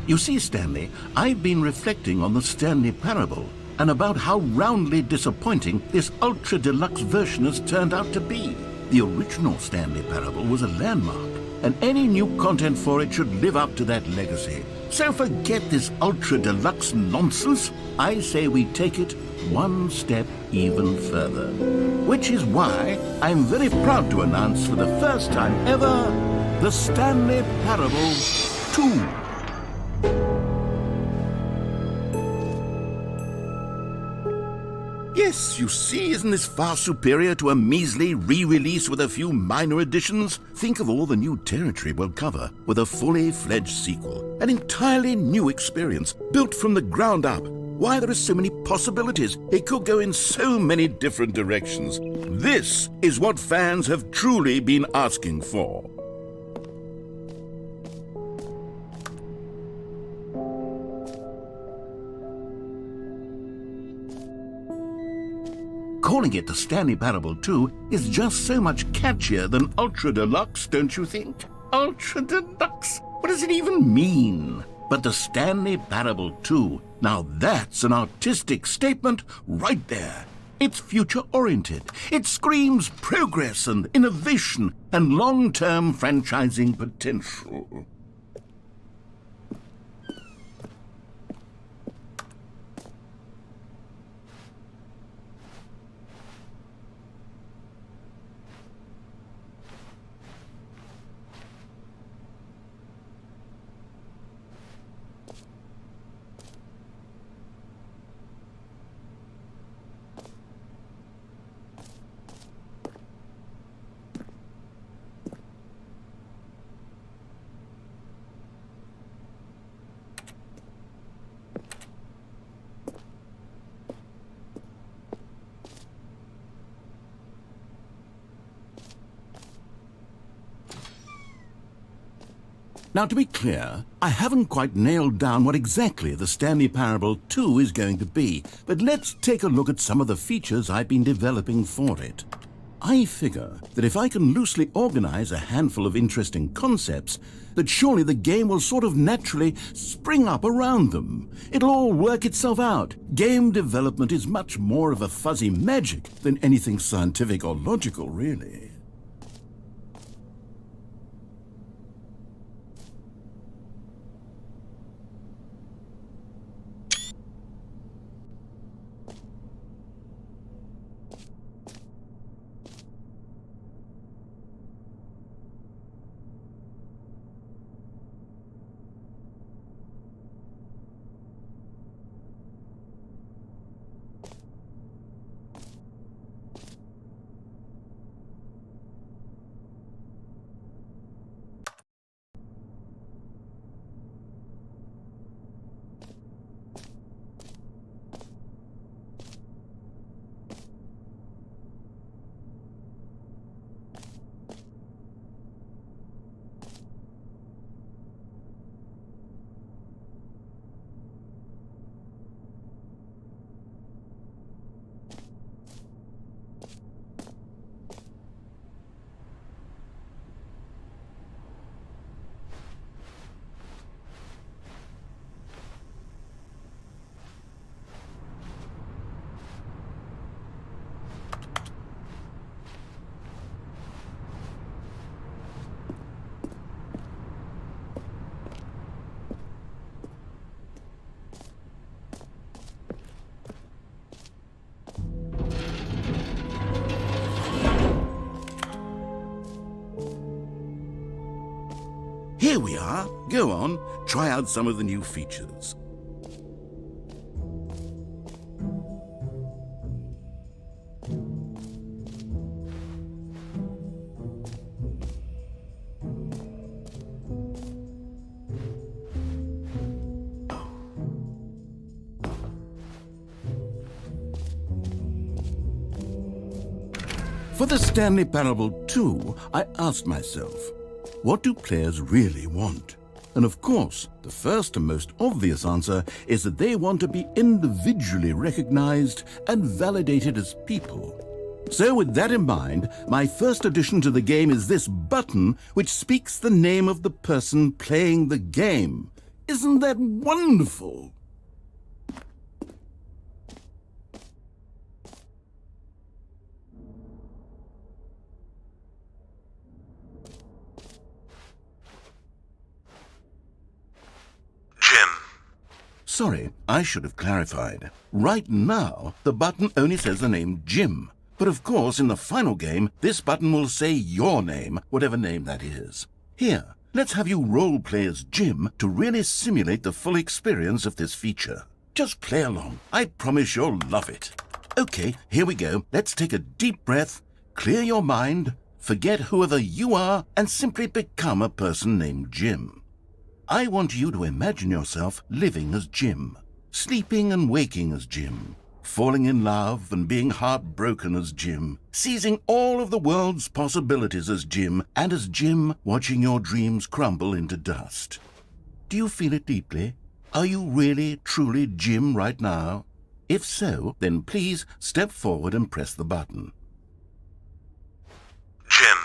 You see, Stanley, I've been reflecting on the Stanley Parable and about how roundly disappointing this Ultra Deluxe version has turned out to be. The original Stanley Parable was a landmark, and any new content for it should live up to that legacy. So forget this Ultra Deluxe nonsense. I say we take it one step even further. Which is why I'm very proud to announce for the first time ever, the Stanley Parable 2. Yes, you see, isn't this far superior to a measly re-release with a few minor additions? Think of all the new territory we'll cover with a fully fledged sequel. An entirely new experience, built from the ground up. Why, there are so many possibilities. It could go in so many different directions. This is what fans have truly been asking for. Calling it the Stanley Parable 2 is just so much catchier than Ultra Deluxe, don't you think? Ultra Deluxe? What does it even mean? But the Stanley Parable 2, now that's an artistic statement right there. It's future-oriented. It screams progress and innovation and long-term franchising potential. Now, to be clear, I haven't quite nailed down what exactly the Stanley Parable 2 is going to be, but let's take a look at some of the features I've been developing for it. I figure that if I can loosely organize a handful of interesting concepts, that surely the game will sort of naturally spring up around them. It'll all work itself out. Game development is much more of a fuzzy magic than anything scientific or logical, really. Here we are. Go on, try out some of the new features. For the Stanley Parable 2, I asked myself, what do players really want? And of course, the first and most obvious answer is that they want to be individually recognized and validated as people. So with that in mind, my first addition to the game is this button which speaks the name of the person playing the game. Isn't that wonderful? Sorry, I should have clarified. Right now, the button only says the name Jim. But of course, in the final game, this button will say your name, whatever name that is. Here, let's have you role-play as Jim to really simulate the full experience of this feature. Just play along. I promise you'll love it. Okay, here we go. Let's take a deep breath, clear your mind, forget whoever you are, and simply become a person named Jim. I want you to imagine yourself living as Jim, sleeping and waking as Jim, falling in love and being heartbroken as Jim, seizing all of the world's possibilities as Jim, and as Jim watching your dreams crumble into dust. Do you feel it deeply? Are you really, truly Jim right now? If so, then please step forward and press the button. Jim.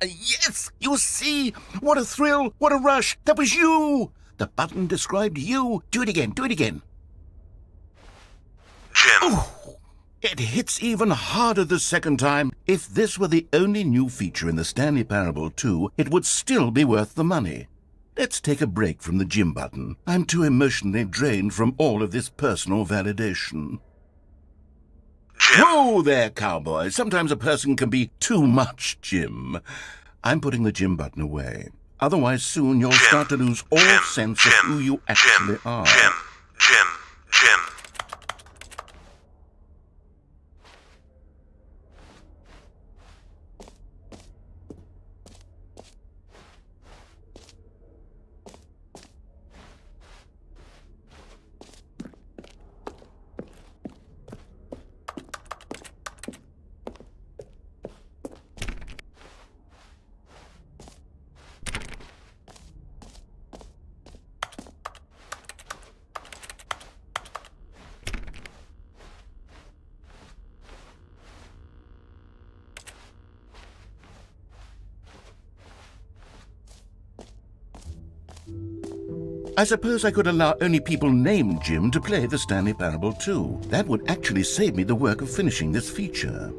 Yes! You see? What a thrill! What a rush! That was you! The button described you. Do it again. Do it again. Jim. Oh, it hits even harder the second time. If this were the only new feature in the Stanley Parable 2, it would still be worth the money. Let's take a break from the Jim button. I'm too emotionally drained from all of this personal validation. Jim. Whoa there, cowboy. Sometimes a person can be too much Jim. I'm putting the Jim button away. Otherwise, soon you'll start to lose all sense of who you actually are. Jim. I suppose I could allow only people named Jim to play the Stanley Parable 2. That would actually save me the work of finishing this feature.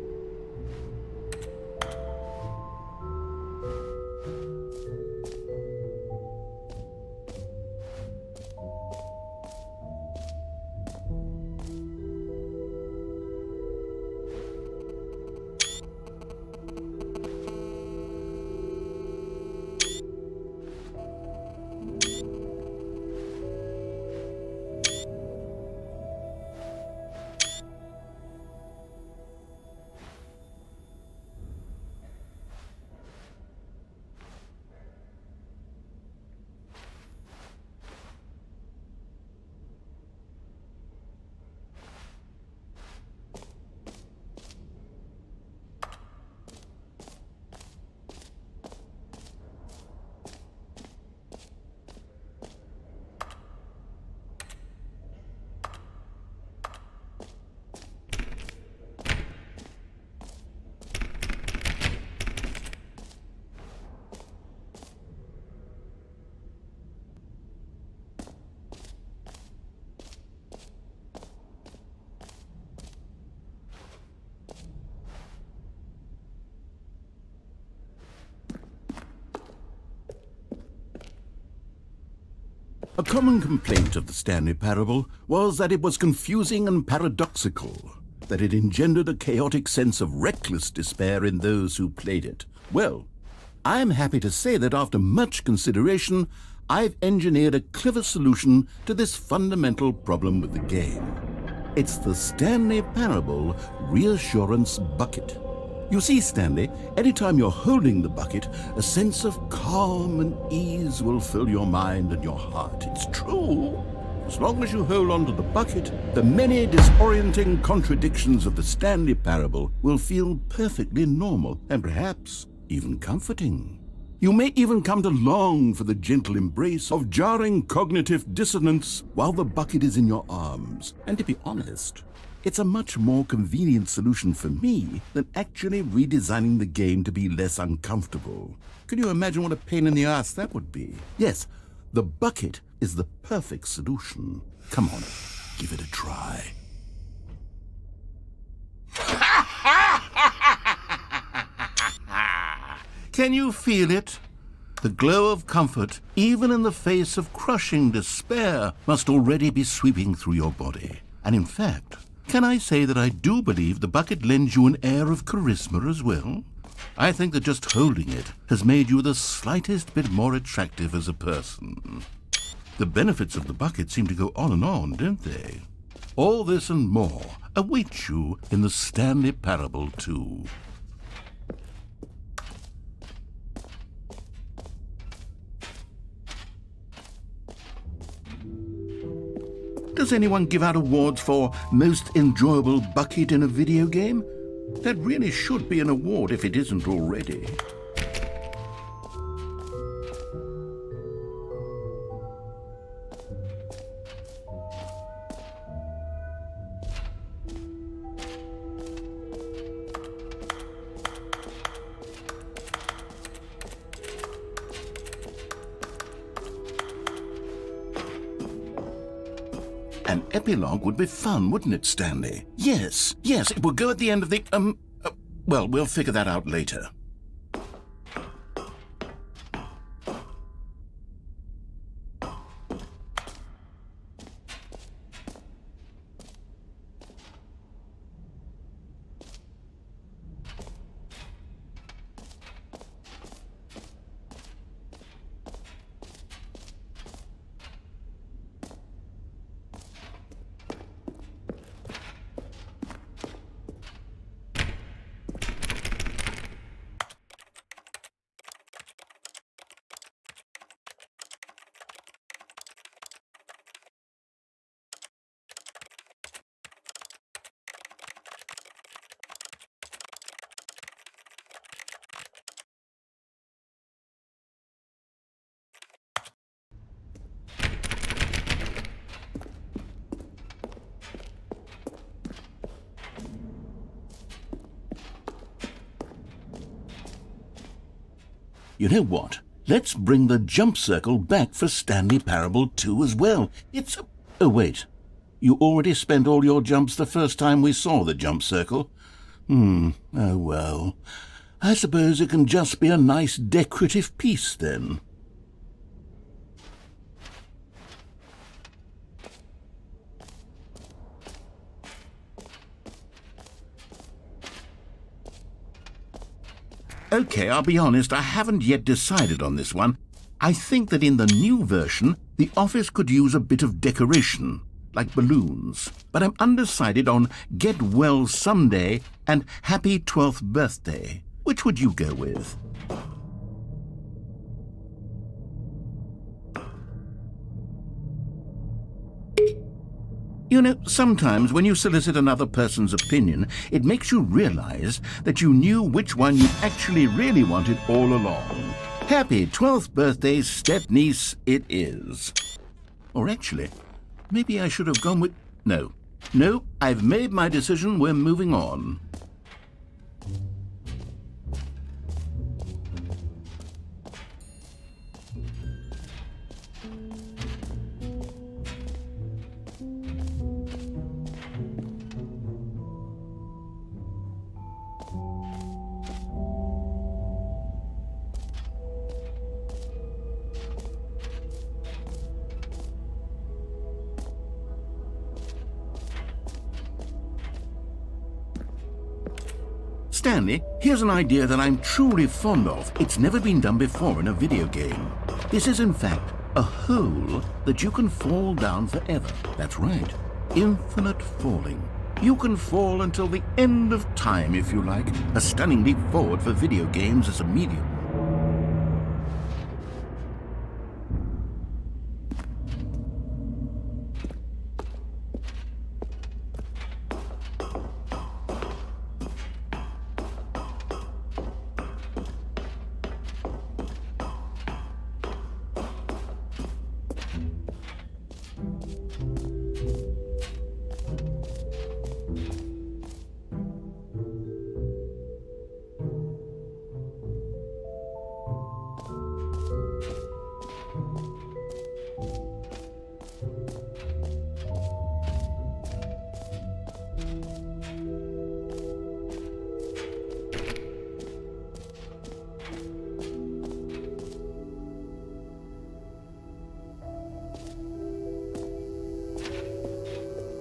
A common complaint of the Stanley Parable was that it was confusing and paradoxical, that it engendered a chaotic sense of reckless despair in those who played it. Well, I'm happy to say that after much consideration, I've engineered a clever solution to this fundamental problem with the game. It's the Stanley Parable Reassurance Bucket. You see, Stanley, anytime you're holding the bucket, a sense of calm and ease will fill your mind and your heart. It's true. As long as you hold on to the bucket, the many disorienting contradictions of the Stanley Parable will feel perfectly normal and perhaps even comforting. You may even come to long for the gentle embrace of jarring cognitive dissonance while the bucket is in your arms. And to be honest, it's a much more convenient solution for me than actually redesigning the game to be less uncomfortable. Can you imagine what a pain in the ass that would be? Yes, the bucket is the perfect solution. Come on, give it a try. Can you feel it? The glow of comfort, even in the face of crushing despair, must already be sweeping through your body. And in fact, can I say that I do believe the bucket lends you an air of charisma as well? I think that just holding it has made you the slightest bit more attractive as a person. The benefits of the bucket seem to go on, don't they? All this and more await you in the Stanley Parable 2. Does anyone give out awards for most enjoyable bucket in a video game? That really should be an award if it isn't already. An epilogue would be fun, wouldn't it, Stanley? Yes, it would go at the end of the, well, we'll figure that out later. You know what? Let's bring the jump circle back for Stanley Parable 2 as well. It's... Oh, wait. You already spent all your jumps the first time we saw the jump circle? Oh, well. I suppose it can just be a nice decorative piece, then. Okay, I'll be honest, I haven't yet decided on this one. I think that in the new version, the office could use a bit of decoration, like balloons. But I'm undecided on Get Well Someday and Happy 12th Birthday. Which would you go with? You know, sometimes when you solicit another person's opinion, it makes you realize that you knew which one you actually really wanted all along. Happy 12th birthday, step-niece, it is. Or actually, maybe I should have gone with... No, I've made my decision, we're moving on. Stanley, here's an idea that I'm truly fond of. It's never been done before in a video game. This is, in fact, a hole that you can fall down forever. That's right. Infinite falling. You can fall until the end of time, if you like. A stunning leap forward for video games as a medium.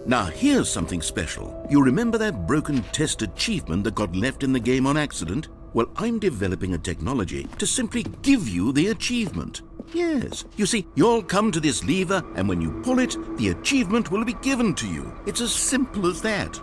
Now here's something special. You remember that broken test achievement that got left in the game on accident? Well, I'm developing a technology to simply give you the achievement. Yes, you see, you'll come to this lever, and when you pull it, the achievement will be given to you. It's as simple as that.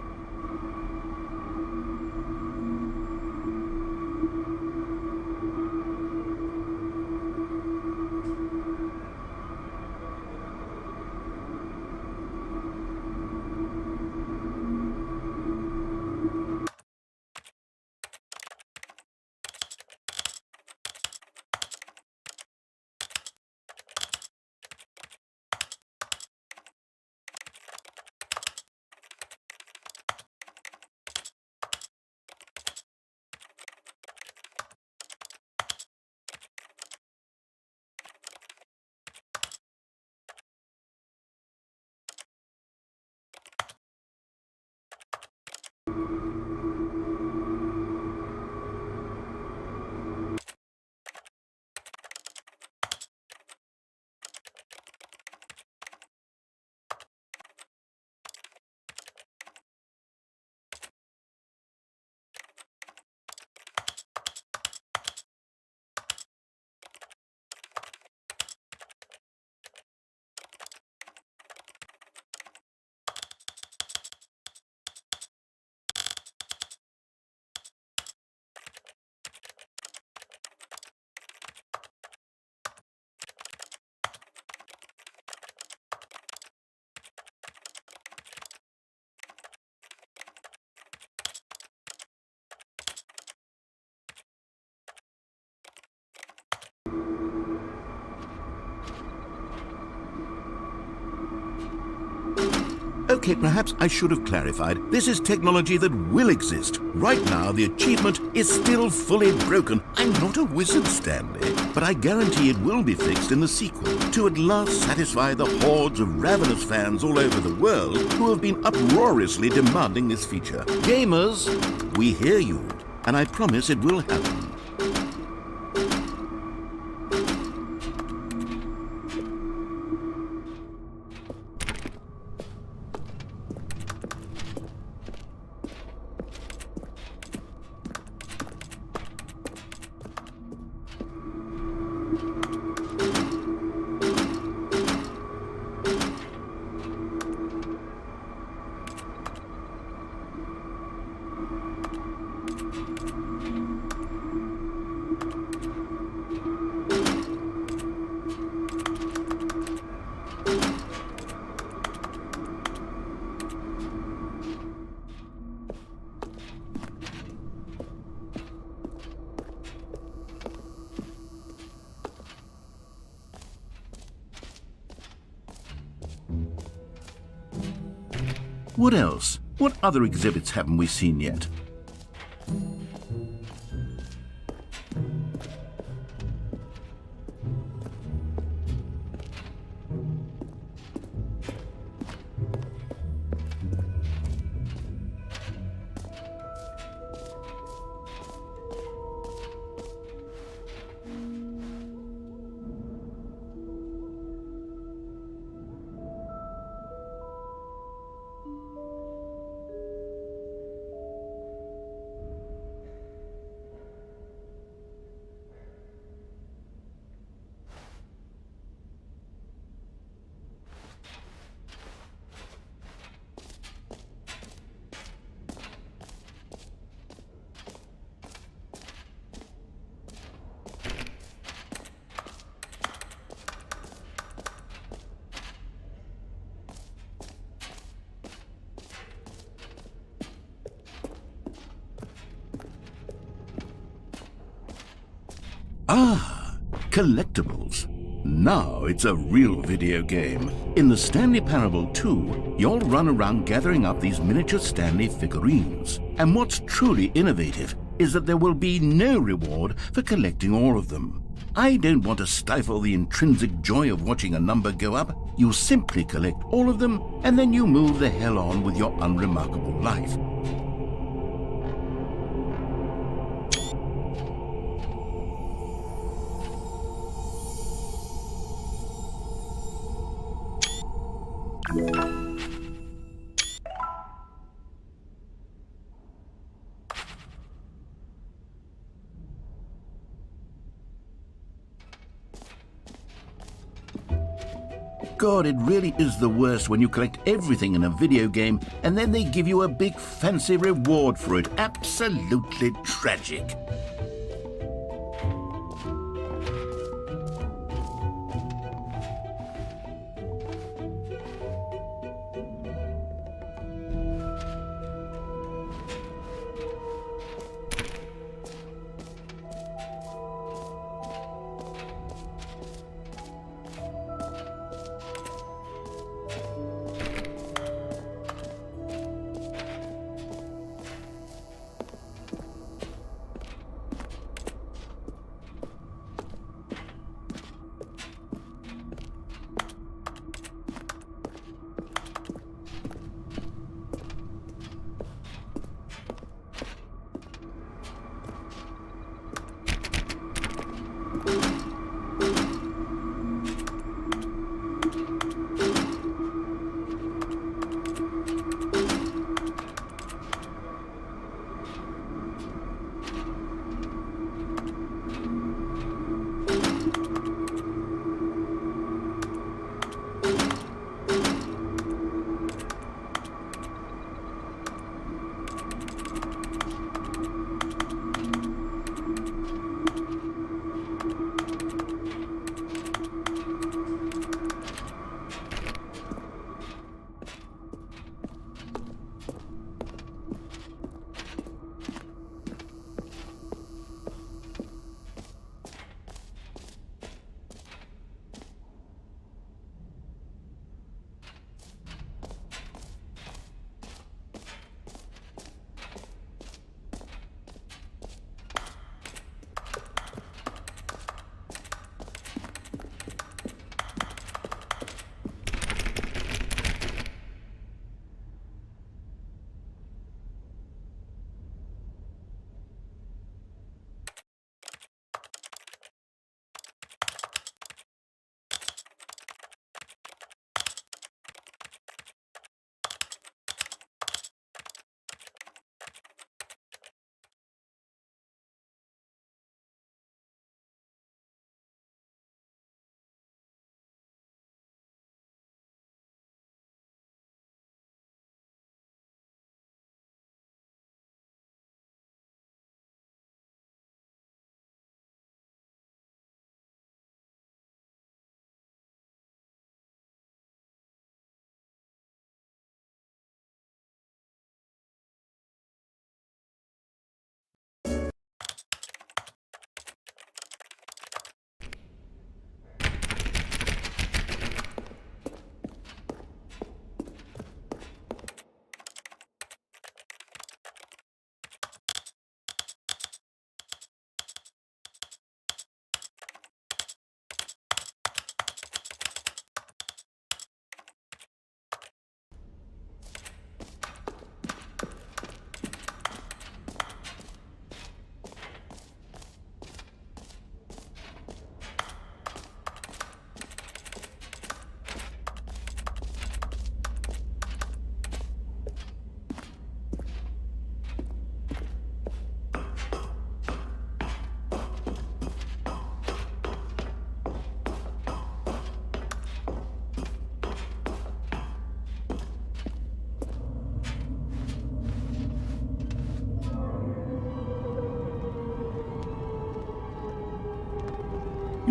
Okay, perhaps I should have clarified. This is technology that will exist. Right now, the achievement is still fully broken. I'm not a wizard, Stanley, but I guarantee it will be fixed in the sequel to at last satisfy the hordes of ravenous fans all over the world who have been uproariously demanding this feature. Gamers, we hear you, and I promise it will happen. What else? What other exhibits haven't we seen yet? Ah, collectibles. Now it's a real video game. In the Stanley Parable 2, you'll run around gathering up these miniature Stanley figurines. And what's truly innovative is that there will be no reward for collecting all of them. I don't want to stifle the intrinsic joy of watching a number go up. You simply collect all of them, and then you move the hell on with your unremarkable life. God, it really is the worst when you collect everything in a video game and then they give you a big fancy reward for it. Absolutely tragic.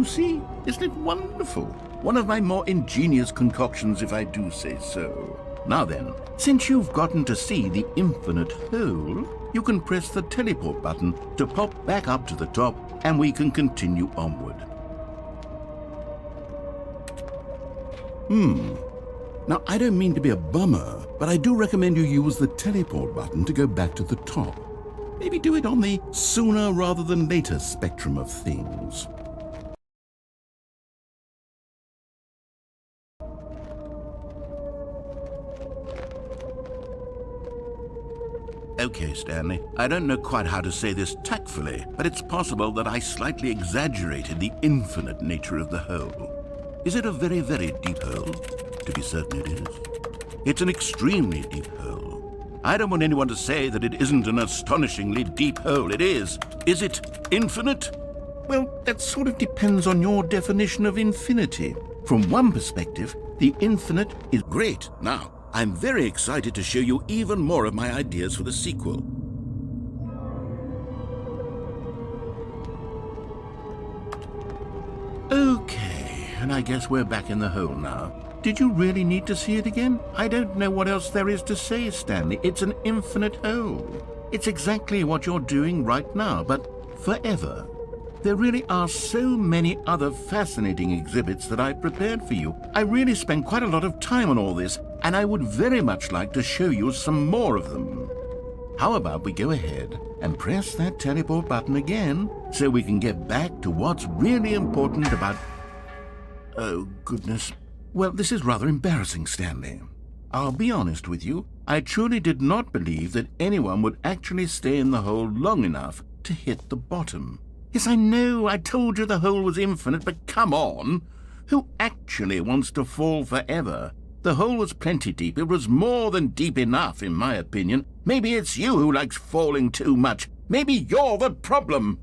You see, isn't it wonderful? One of my more ingenious concoctions, if I do say so. Now then, since you've gotten to see the infinite whole, you can press the teleport button to pop back up to the top, and we can continue onward. Now, I don't mean to be a bummer, but I do recommend you use the teleport button to go back to the top. Maybe do it on the sooner rather than later spectrum of things. Okay, Stanley, I don't know quite how to say this tactfully, but it's possible that I slightly exaggerated the infinite nature of the hole. Is it a very, very deep hole? To be certain it is. It's an extremely deep hole. I don't want anyone to say that it isn't an astonishingly deep hole. It is. Is it infinite? Well, that sort of depends on your definition of infinity. From one perspective, the infinite is great. Now, I'm very excited to show you even more of my ideas for the sequel. Okay, and I guess we're back in the hole now. Did you really need to see it again? I don't know what else there is to say, Stanley. It's an infinite hole. It's exactly what you're doing right now, but forever. There really are so many other fascinating exhibits that I've prepared for you. I really spent quite a lot of time on all this, and I would very much like to show you some more of them. How about we go ahead and press that teleport button again so we can get back to what's really important about... Oh, goodness. Well, this is rather embarrassing, Stanley. I'll be honest with you. I truly did not believe that anyone would actually stay in the hole long enough to hit the bottom. Yes, I know, I told you the hole was infinite, but come on. Who actually wants to fall forever? The hole was plenty deep. It was more than deep enough, in my opinion. Maybe it's you who likes falling too much. Maybe you're the problem.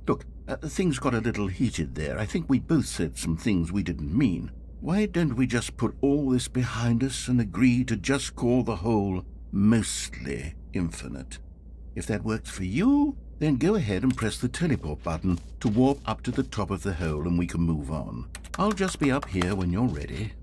Look, things got a little heated there. I think we both said some things we didn't mean. Why don't we just put all this behind us and agree to just call the hole mostly infinite? If that works for you, then go ahead and press the teleport button to warp up to the top of the hole and we can move on. I'll just be up here when you're ready.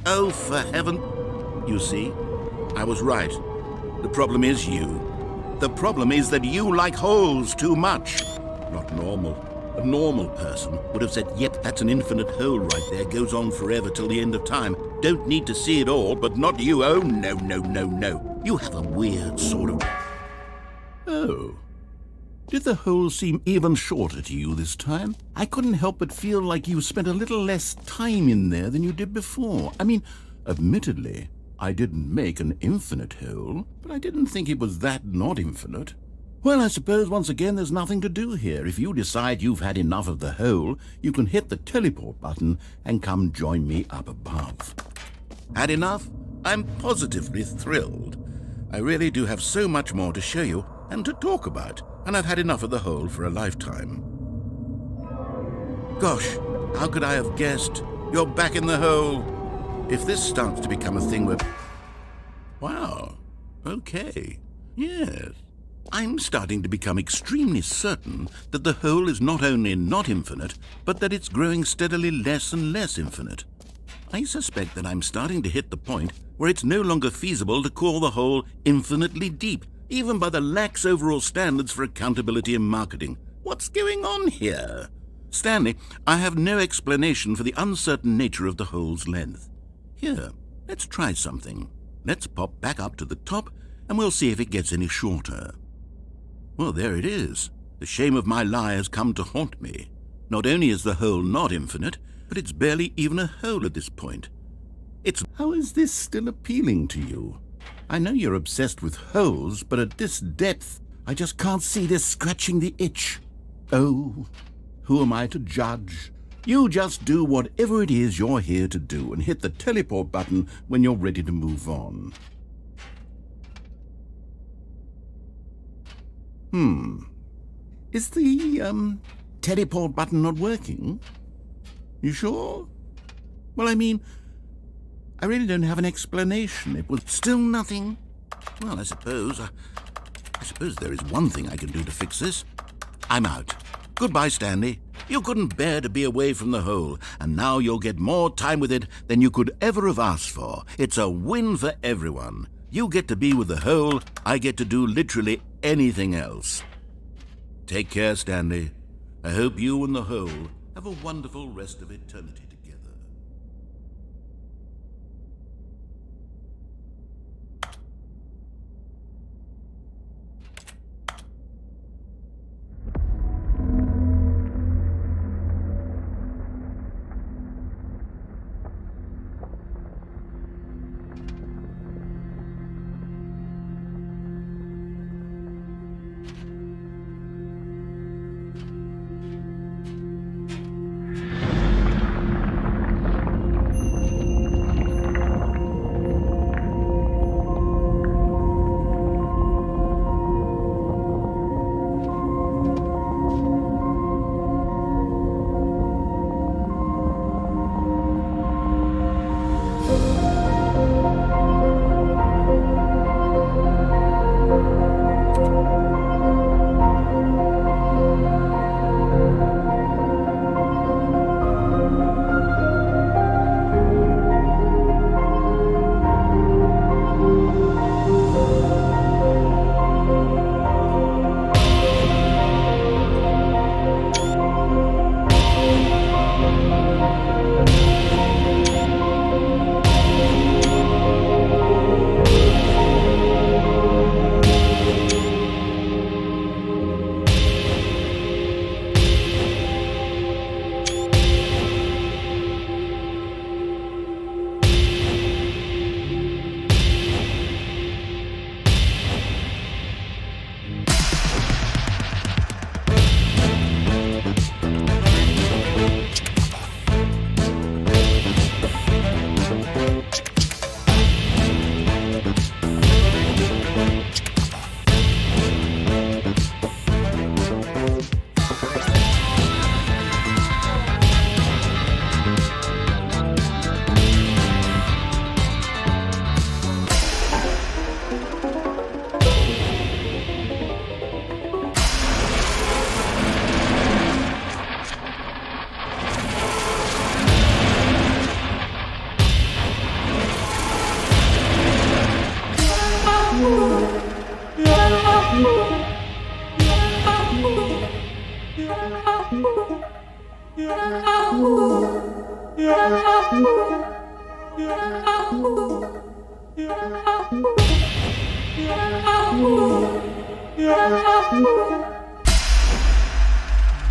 Oh, for heaven... You see, I was right. The problem is you. The problem is that you like holes too much. Not normal. A normal person would have said, yep, that's an infinite hole right there, goes on forever till the end of time. Don't need to see it all, but not you. Oh, no, no, no, no. You have a weird sort of... Oh. Did the hole seem even shorter to you this time? I couldn't help but feel like you spent a little less time in there than you did before. I mean, admittedly, I didn't make an infinite hole, but I didn't think it was that not infinite. Well, I suppose once again there's nothing to do here. If you decide you've had enough of the hole, you can hit the teleport button and come join me up above. Had enough? I'm positively thrilled. I really do have so much more to show you and to talk about, and I've had enough of the hole for a lifetime. Gosh, how could I have guessed? You're back in the hole. If this starts to become a thing where... Wow, okay, yes. I'm starting to become extremely certain that the hole is not only not infinite, but that it's growing steadily less and less infinite. I suspect that I'm starting to hit the point where it's no longer feasible to call the hole infinitely deep, even by the lax overall standards for accountability in marketing. What's going on here? Stanley, I have no explanation for the uncertain nature of the hole's length. Here, let's try something. Let's pop back up to the top, and we'll see if it gets any shorter. Well, there it is. The shame of my lie has come to haunt me. Not only is the hole not infinite, but it's barely even a hole at this point. How is this still appealing to you? I know you're obsessed with holes, but at this depth, I just can't see this scratching the itch. Oh, who am I to judge? You just do whatever it is you're here to do and hit the teleport button when you're ready to move on. Is the, teleport button not working? You sure? Well, I mean, I really don't have an explanation. It was still nothing. Well, I suppose there is one thing I can do to fix this. I'm out. Goodbye, Stanley. You couldn't bear to be away from the hole, and now you'll get more time with it than you could ever have asked for. It's a win for everyone. You get to be with the hole, I get to do literally anything else. Take care, Stanley. I hope you and the hole have a wonderful rest of eternity together.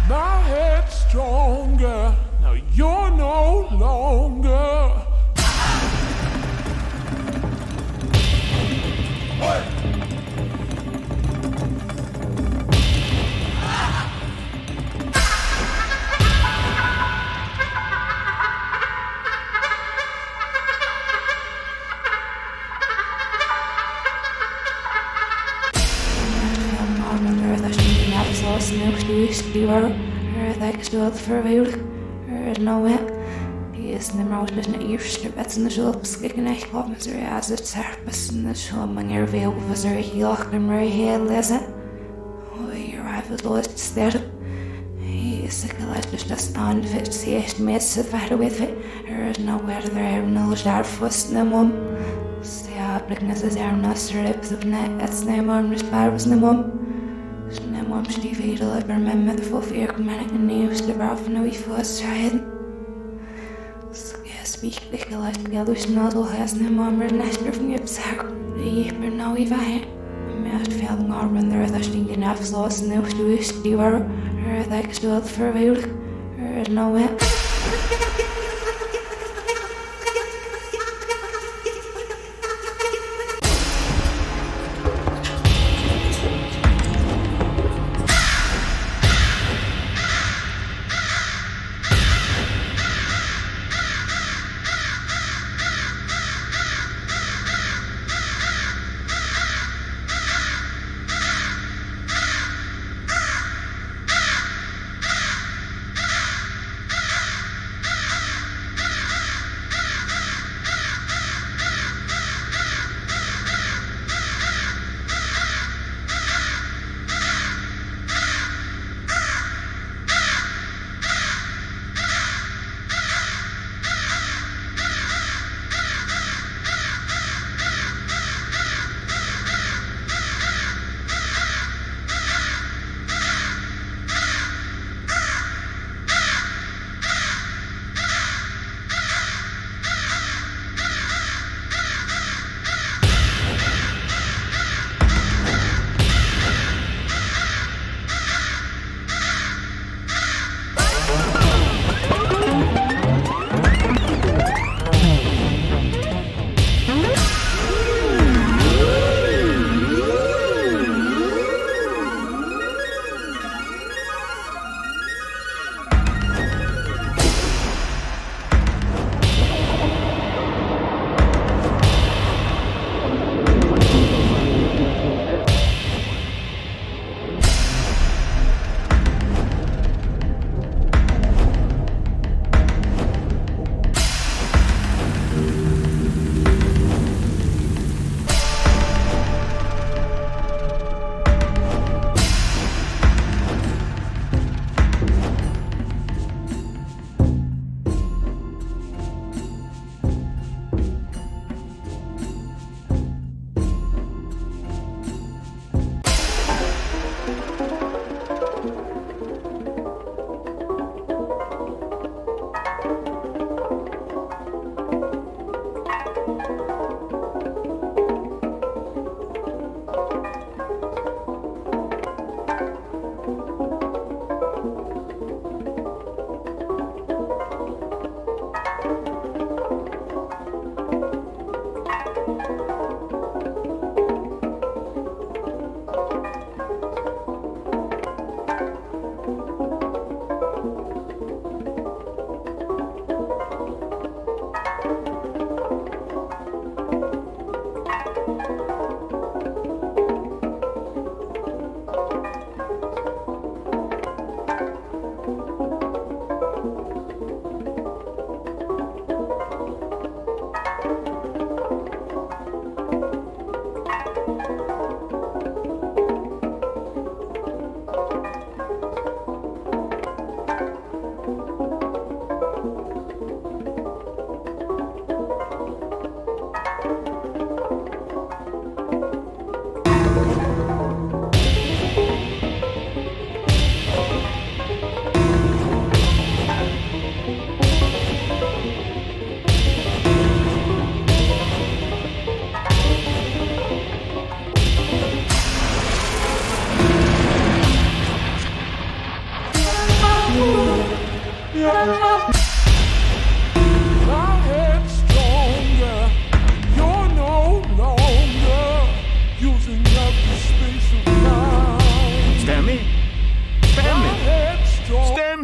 My head's stronger. Now you're no longer. Is na mar leis na írsne bet na sulpas gin eich chlámas ar as terpas na siomang ar bhéhas ar híoch na mar hé lesa. Oi ar rifle lost stead. He is a leis na stand fit séist mes sa fer with it. Er is no where there no dar fust na mum. Stea brignas as ar nas rips of net at na mum respars na mum. Na mum stie vedel eber men met full fear manic and news the braf no we first tried. Speak like a light galus nozzle has no more nester from your sack. The but now if I must feel more when there is a stinking enough loss no to steer or like stood for a veil or no way.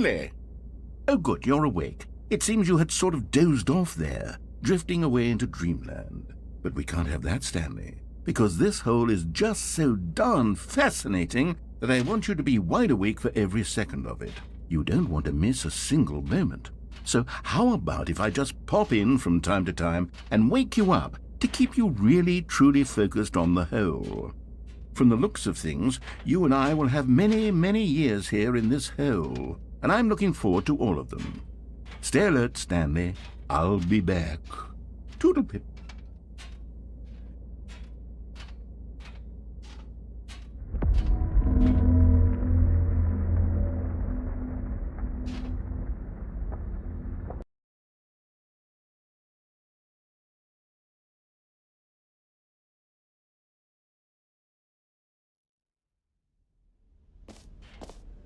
Stanley! Oh, good, you're awake. It seems you had sort of dozed off there, drifting away into dreamland. But we can't have that, Stanley, because this hole is just so darn fascinating that I want you to be wide awake for every second of it. You don't want to miss a single moment. So how about if I just pop in from time to time and wake you up to keep you really, truly focused on the hole? From the looks of things, you and I will have many, many years here in this hole, and I'm looking forward to all of them. Stay alert, Stanley. I'll be back. Toodle-pip.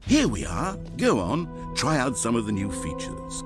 Here we are. Go on, try out some of the new features.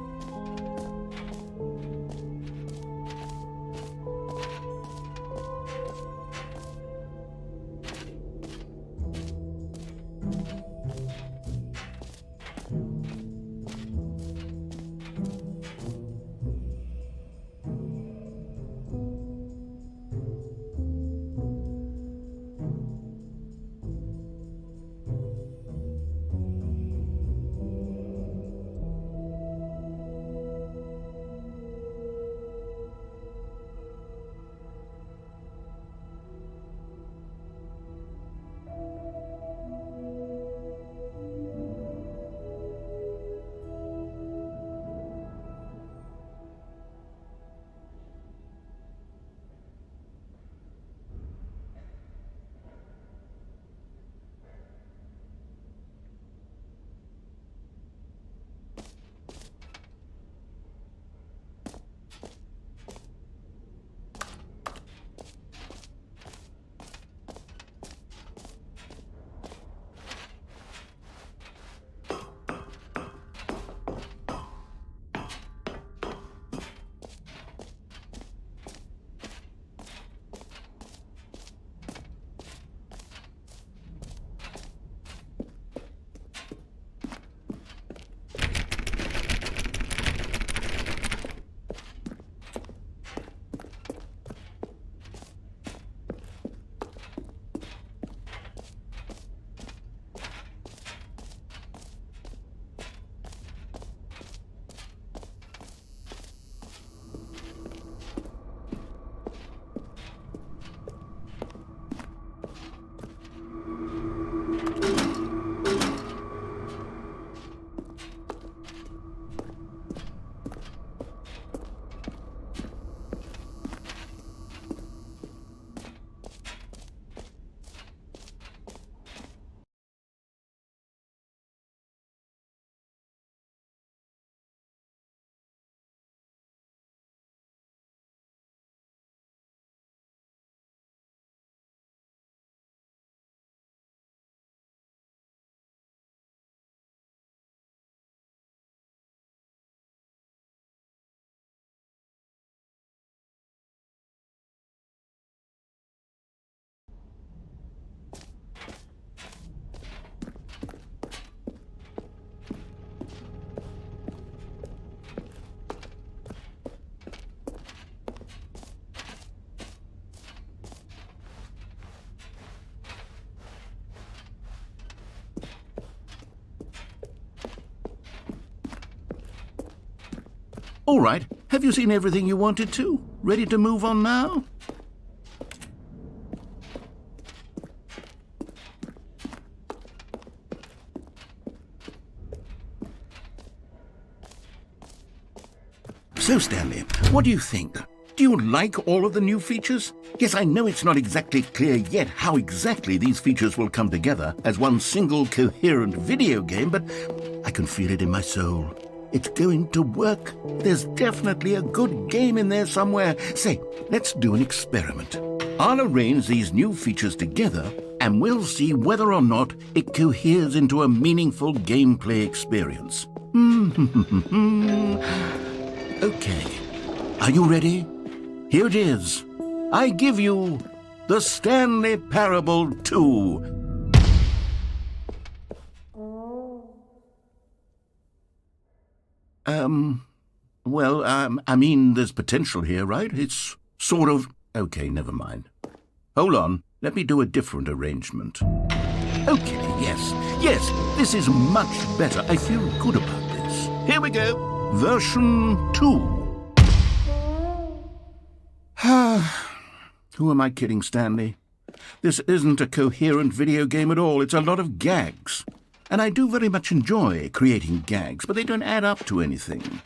All right, have you seen everything you wanted to? Ready to move on now? So, Stanley, what do you think? Do you like all of the new features? Yes, I know it's not exactly clear yet how exactly these features will come together as one single coherent video game, but I can feel it in my soul. It's going to work. There's definitely a good game in there somewhere. Say, let's do an experiment. I'll arrange these new features together and we'll see whether or not it coheres into a meaningful gameplay experience. Okay. Are you ready? Here it is. I give you the Stanley Parable 2. Well, I mean, there's potential here, right? It's sort of... Okay, never mind. Hold on, let me do a different arrangement. Okay, yes, this is much better. I feel good about this. Here we go. Version 2. Who am I kidding, Stanley? This isn't a coherent video game at all. It's a lot of gags. And I do very much enjoy creating gags, but they don't add up to anything.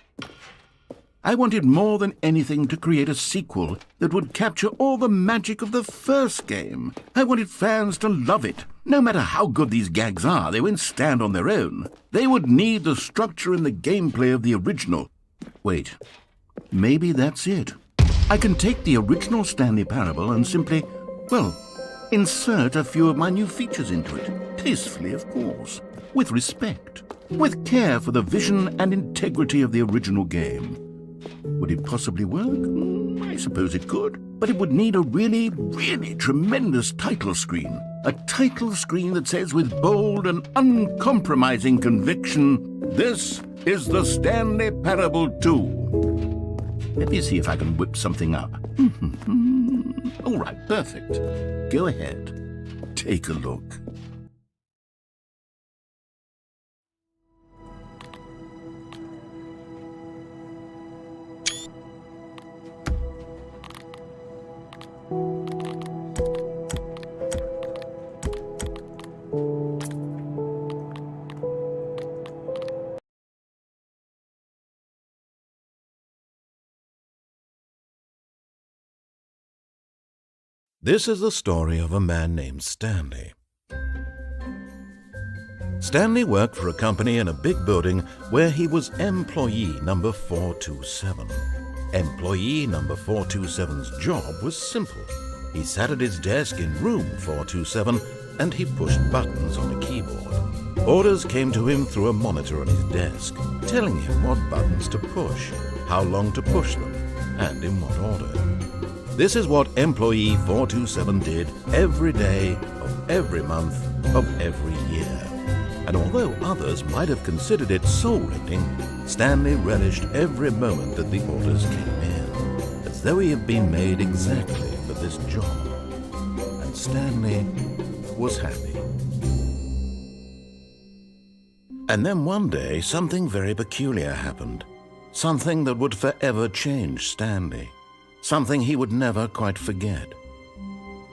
I wanted more than anything to create a sequel that would capture all the magic of the first game. I wanted fans to love it. No matter how good these gags are, they won't stand on their own. They would need the structure and the gameplay of the original. Wait, maybe that's it. I can take the original Stanley Parable and simply, well, insert a few of my new features into it. Tastefully, of course. With respect. With care for the vision and integrity of the original game. Would it possibly work? I suppose it could. But it would need a really, really tremendous title screen. A title screen that says with bold and uncompromising conviction, "This is the Stanley Parable 2." Let me see if I can whip something up. All right, perfect. Go ahead. Take a look. This is the story of a man named Stanley. Stanley worked for a company in a big building where he was employee number 427. Employee number 427's job was simple. He sat at his desk in room 427 and he pushed buttons on a keyboard. Orders came to him through a monitor on his desk, telling him what buttons to push, how long to push them, and in what order. This is what employee 427 did every day of every month of every year. And although others might have considered it soul-rending, Stanley relished every moment that the orders came in, as though he had been made exactly for this job. And Stanley was happy. And then one day, something very peculiar happened. Something that would forever change Stanley. Something he would never quite forget.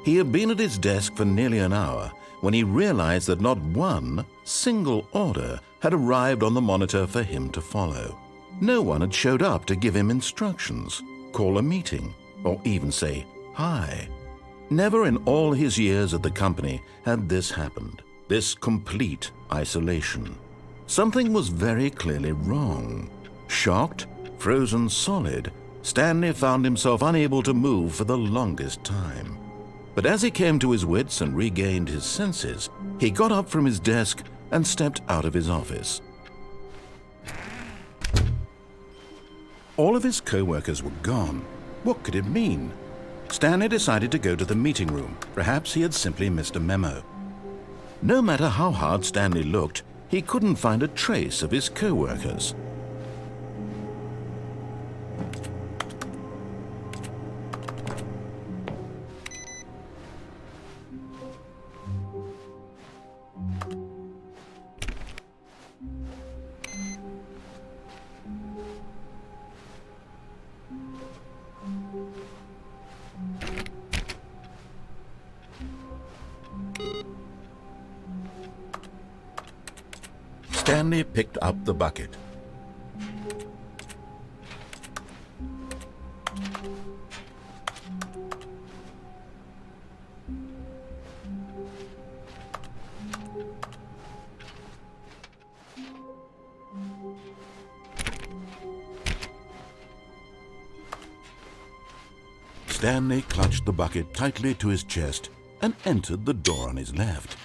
He had been at his desk for nearly an hour when he realized that not one single order had arrived on the monitor for him to follow. No one had showed up to give him instructions, call a meeting, or even say hi. Never in all his years at the company had this happened, this complete isolation. Something was very clearly wrong. Shocked, frozen solid, Stanley found himself unable to move for the longest time. But as he came to his wits and regained his senses, he got up from his desk and stepped out of his office. All of his co-workers were gone. What could it mean? Stanley decided to go to the meeting room. Perhaps he had simply missed a memo. No matter how hard Stanley looked, he couldn't find a trace of his co-workers. Stanley picked up the bucket. Stanley clutched the bucket tightly to his chest and entered the door on his left.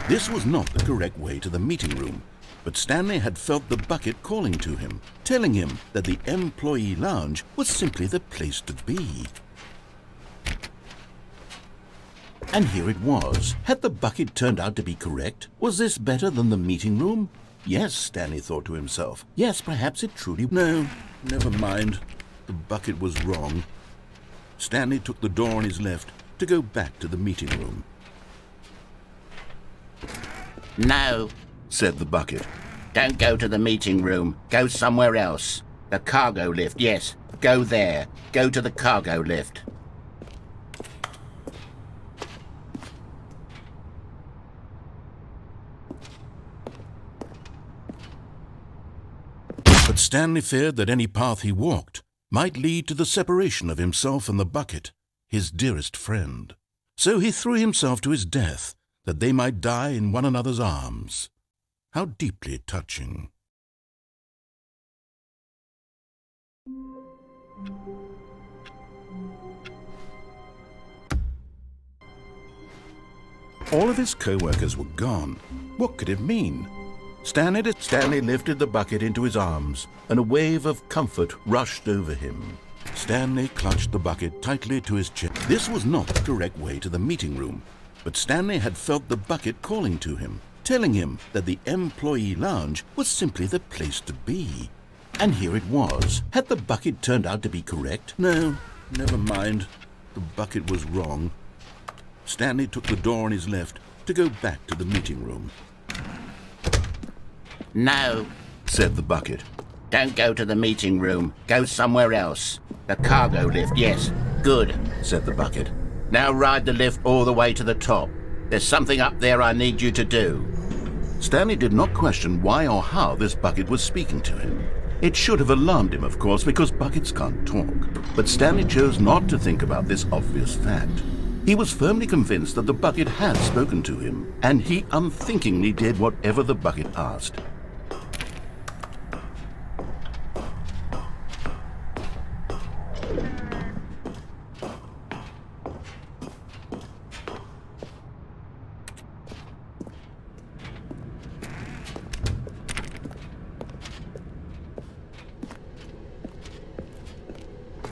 This was not the correct way to the meeting room, but Stanley had felt the bucket calling to him, telling him that the employee lounge was simply the place to be. And here it was. Had the bucket turned out to be correct? Was this better than the meeting room? Yes, Stanley thought to himself. Yes, perhaps it truly... No, never mind. The bucket was wrong. Stanley took the door on his left to go back to the meeting room. No, Said the bucket. don't go to the meeting room. Go somewhere else. The cargo lift, yes. Go there. Go to the cargo lift. But Stanley feared that any path he walked might lead to the separation of himself and the bucket, his dearest friend. So he threw himself to his death, that they might die in one another's arms. How deeply touching. All of his co-workers were gone. What could it mean? Stanley lifted the bucket into his arms, and a wave of comfort rushed over him. Stanley clutched the bucket tightly to his chest. This was not the direct way to the meeting room, but Stanley had felt the bucket calling to him, telling him that the employee lounge was simply the place to be. And here it was. Had the bucket turned out to be correct? No, never mind. The bucket was wrong. Stanley took the door on his left to go back to the meeting room. No, Said the bucket. don't go to the meeting room. Go somewhere else. The cargo lift, yes. Good, Said the bucket. Now ride the lift all the way to the top. There's something up there I need you to do. Stanley did not question why or how this bucket was speaking to him. It should have alarmed him, of course, because buckets can't talk. But Stanley chose not to think about this obvious fact. He was firmly convinced that the bucket had spoken to him, and he unthinkingly did whatever the bucket asked.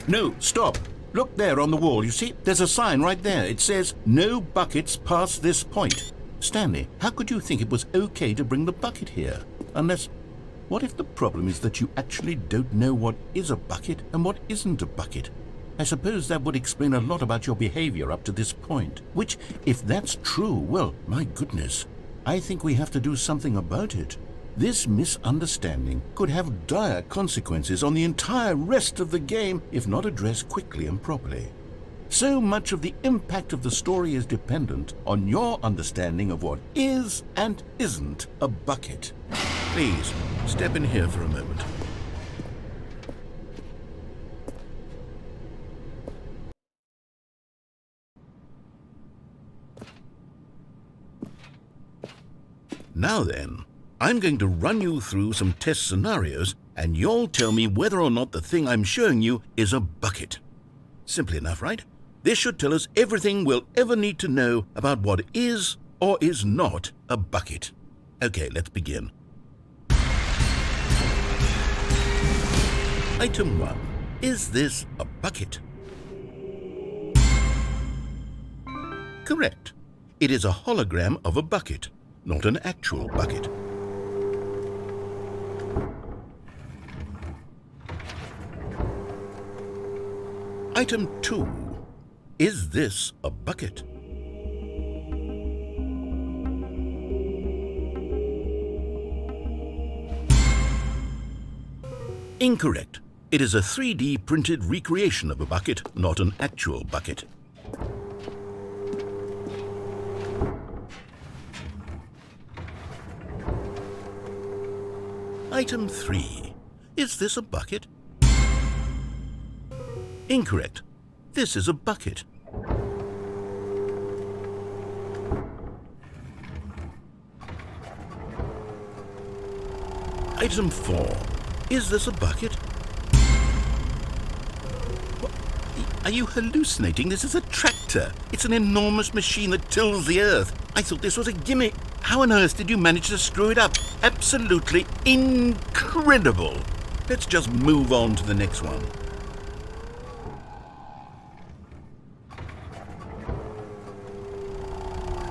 No, stop. Look there on the wall, you see? There's a sign right there. It says, "No buckets past this point." Stanley, how could you think it was okay to bring the bucket here? Unless, what if the problem is that you actually don't know what is a bucket and what isn't a bucket? I suppose that would explain a lot about your behavior up to this point. Which, if that's true, well, my goodness, I think we have to do something about it. This misunderstanding could have dire consequences on the entire rest of the game if not addressed quickly and properly. So much of the impact of the story is dependent on your understanding of what is and isn't a bucket. Please, step in here for a moment. Now then, I'm going to run you through some test scenarios, and you'll tell me whether or not the thing I'm showing you is a bucket. Simple enough, right? This should tell us everything we'll ever need to know about what is or is not a bucket. Okay, let's begin. Item 1. Is this a bucket? Correct. It is a hologram of a bucket, not an actual bucket. Item 2. Is this a bucket? Incorrect. It is a 3D printed recreation of a bucket, not an actual bucket. Item 3. Is this a bucket? Incorrect. This is a bucket. Item 4. Is this a bucket? What? Are you hallucinating? This is a tractor. It's an enormous machine that tills the earth. I thought this was a gimmick. How on earth did you manage to screw it up? Absolutely incredible. Let's just move on to the next one.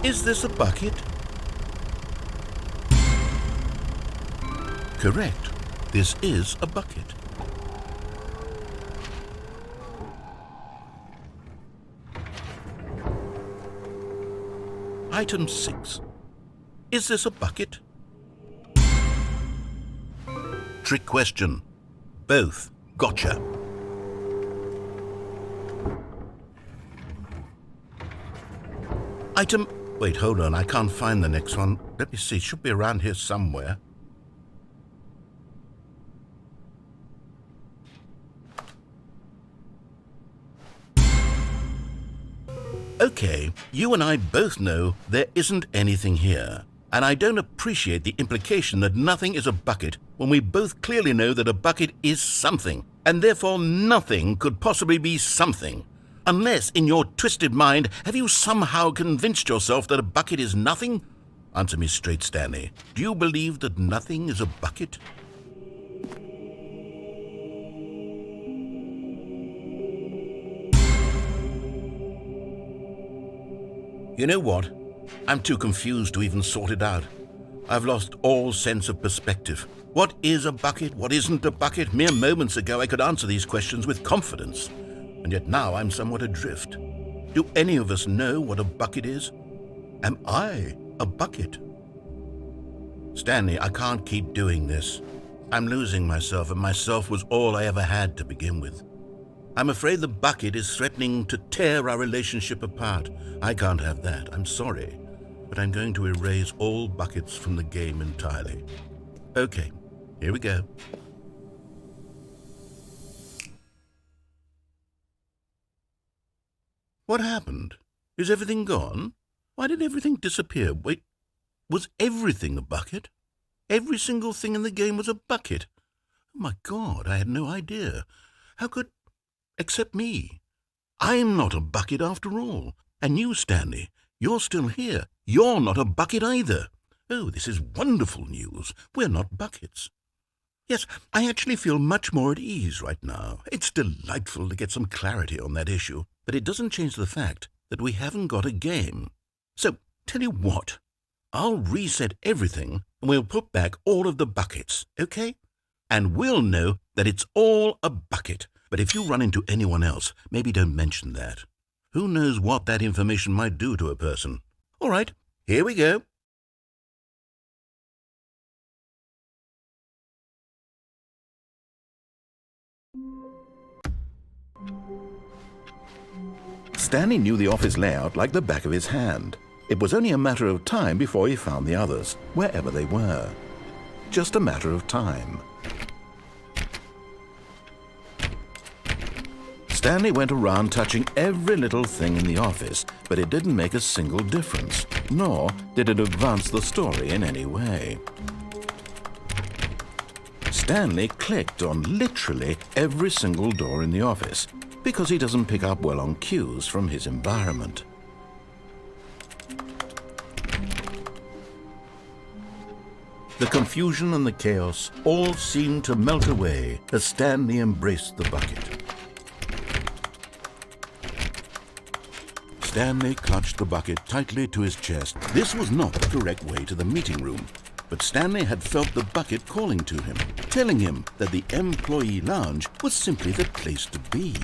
Is this a bucket? Correct. This is a bucket. Item 6. Is this a bucket? Trick question. Both. Gotcha. Item... Wait, hold on. I can't find the next one. Let me see. It should be around here somewhere. Okay, you and I both know there isn't anything here. And I don't appreciate the implication that nothing is a bucket when we both clearly know that a bucket is something, and therefore nothing could possibly be something. Unless, in your twisted mind, have you somehow convinced yourself that a bucket is nothing? Answer me straight, Stanley. Do you believe that nothing is a bucket? You know what? I'm too confused to even sort it out. I've lost all sense of perspective. What is a bucket? What isn't a bucket? Mere moments ago I could answer these questions with confidence. And yet now I'm somewhat adrift. Do any of us know what a bucket is? Am I a bucket? Stanley, I can't keep doing this. I'm losing myself, and myself was all I ever had to begin with. I'm afraid the bucket is threatening to tear our relationship apart. I can't have that. I'm sorry. But I'm going to erase all buckets from the game entirely. Okay, here we go. What happened? Is everything gone? Why did everything disappear? Wait, was everything a bucket? Every single thing in the game was a bucket. Oh my God, I had no idea. How could... Except me. I'm not a bucket after all. And you, Stanley, you're still here. You're not a bucket either. Oh, this is wonderful news. We're not buckets. Yes, I actually feel much more at ease right now. It's delightful to get some clarity on that issue, but it doesn't change the fact that we haven't got a game. So, tell you what, I'll reset everything and we'll put back all of the buckets, okay? And we'll know that it's all a bucket. But if you run into anyone else, maybe don't mention that. Who knows what that information might do to a person? All right, here we go. Stanley knew the office layout like the back of his hand. It was only a matter of time before he found the others, wherever they were. Just a matter of time. Stanley went around touching every little thing in the office, but it didn't make a single difference, nor did it advance the story in any way. Stanley clicked on literally every single door in the office, because he doesn't pick up well on cues from his environment. The confusion and the chaos all seemed to melt away as Stanley embraced the bucket. Stanley clutched the bucket tightly to his chest. This was not the correct way to the meeting room, but Stanley had felt the bucket calling to him, telling him that the employee lounge was simply the place to be.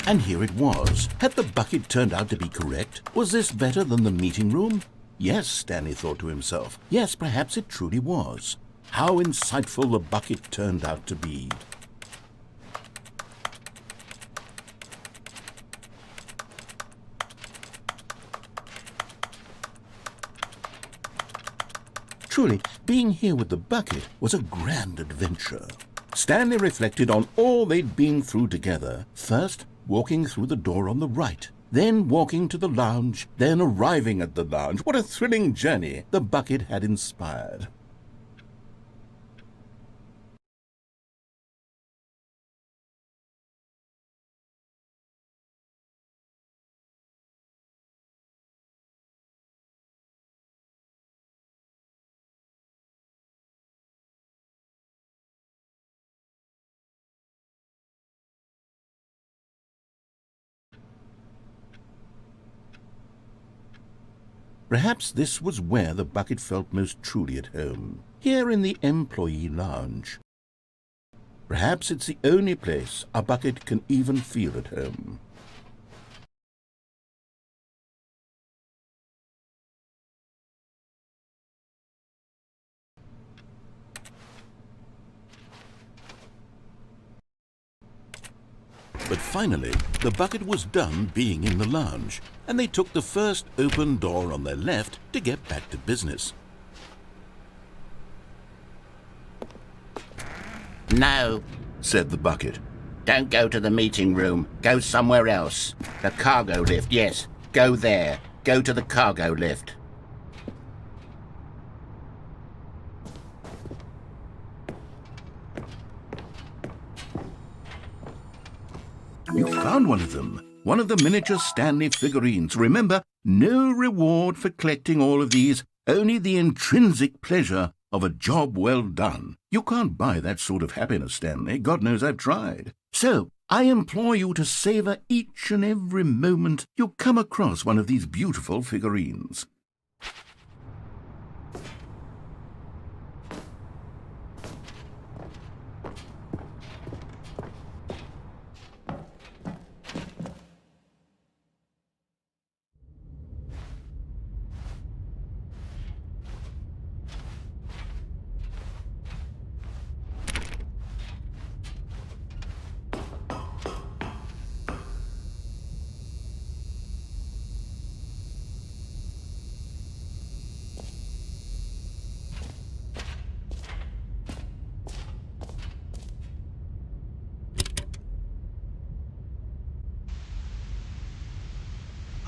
And here it was. Had the bucket turned out to be correct? Was this better than the meeting room? Yes, Stanley thought to himself. Yes, perhaps it truly was. How insightful the bucket turned out to be. Truly, being here with the bucket was a grand adventure. Stanley reflected on all they'd been through together. First, walking through the door on the right, then walking to the lounge, then arriving at the lounge. What a thrilling journey the bucket had inspired. Perhaps this was where the bucket felt most truly at home, here in the employee lounge. Perhaps it's the only place a bucket can even feel at home. But finally, the bucket was done being in the lounge, and they took the first open door on their left to get back to business. No, Said the bucket. don't go to the meeting room. Go somewhere else. The cargo lift, yes. Go there. Go to the cargo lift. You found one of them. One of the miniature Stanley figurines. Remember, no reward for collecting all of these, only the intrinsic pleasure of a job well done. You can't buy that sort of happiness, Stanley. God knows I've tried. So, I implore you to savor each and every moment you come across one of these beautiful figurines.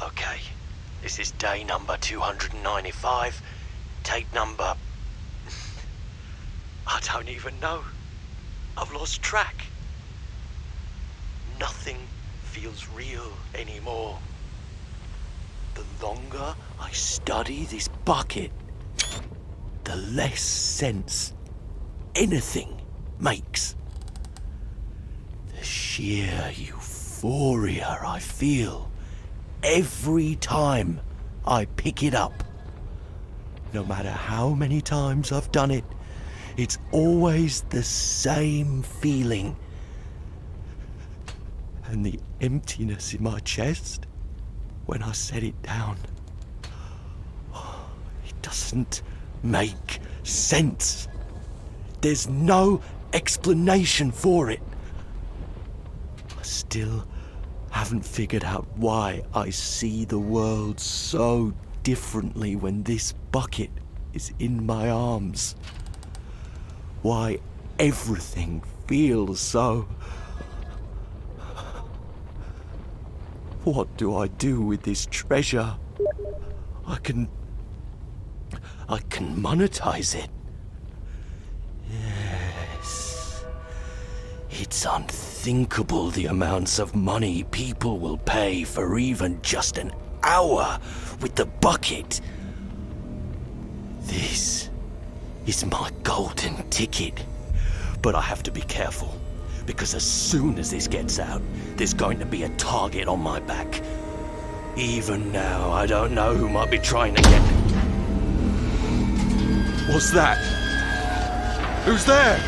Okay, this is day number 295, tape number... I don't even know. I've lost track. Nothing feels real anymore. The longer I study this bucket, the less sense anything makes. The sheer euphoria I feel every time I pick it up. No matter how many times I've done it, it's always the same feeling. And the emptiness in my chest when I set it down. It doesn't make sense. There's no explanation for it. I still haven't figured out why I see the world so differently when this bucket is in my arms. Why everything feels so... What do I do with this treasure? I can monetize it. Yes. It's unthinkable the amounts of money people will pay for even just an hour with the bucket. This is my golden ticket. But I have to be careful, because as soon as this gets out, there's going to be a target on my back. Even now, I don't know who might be trying to get... What's that? Who's there?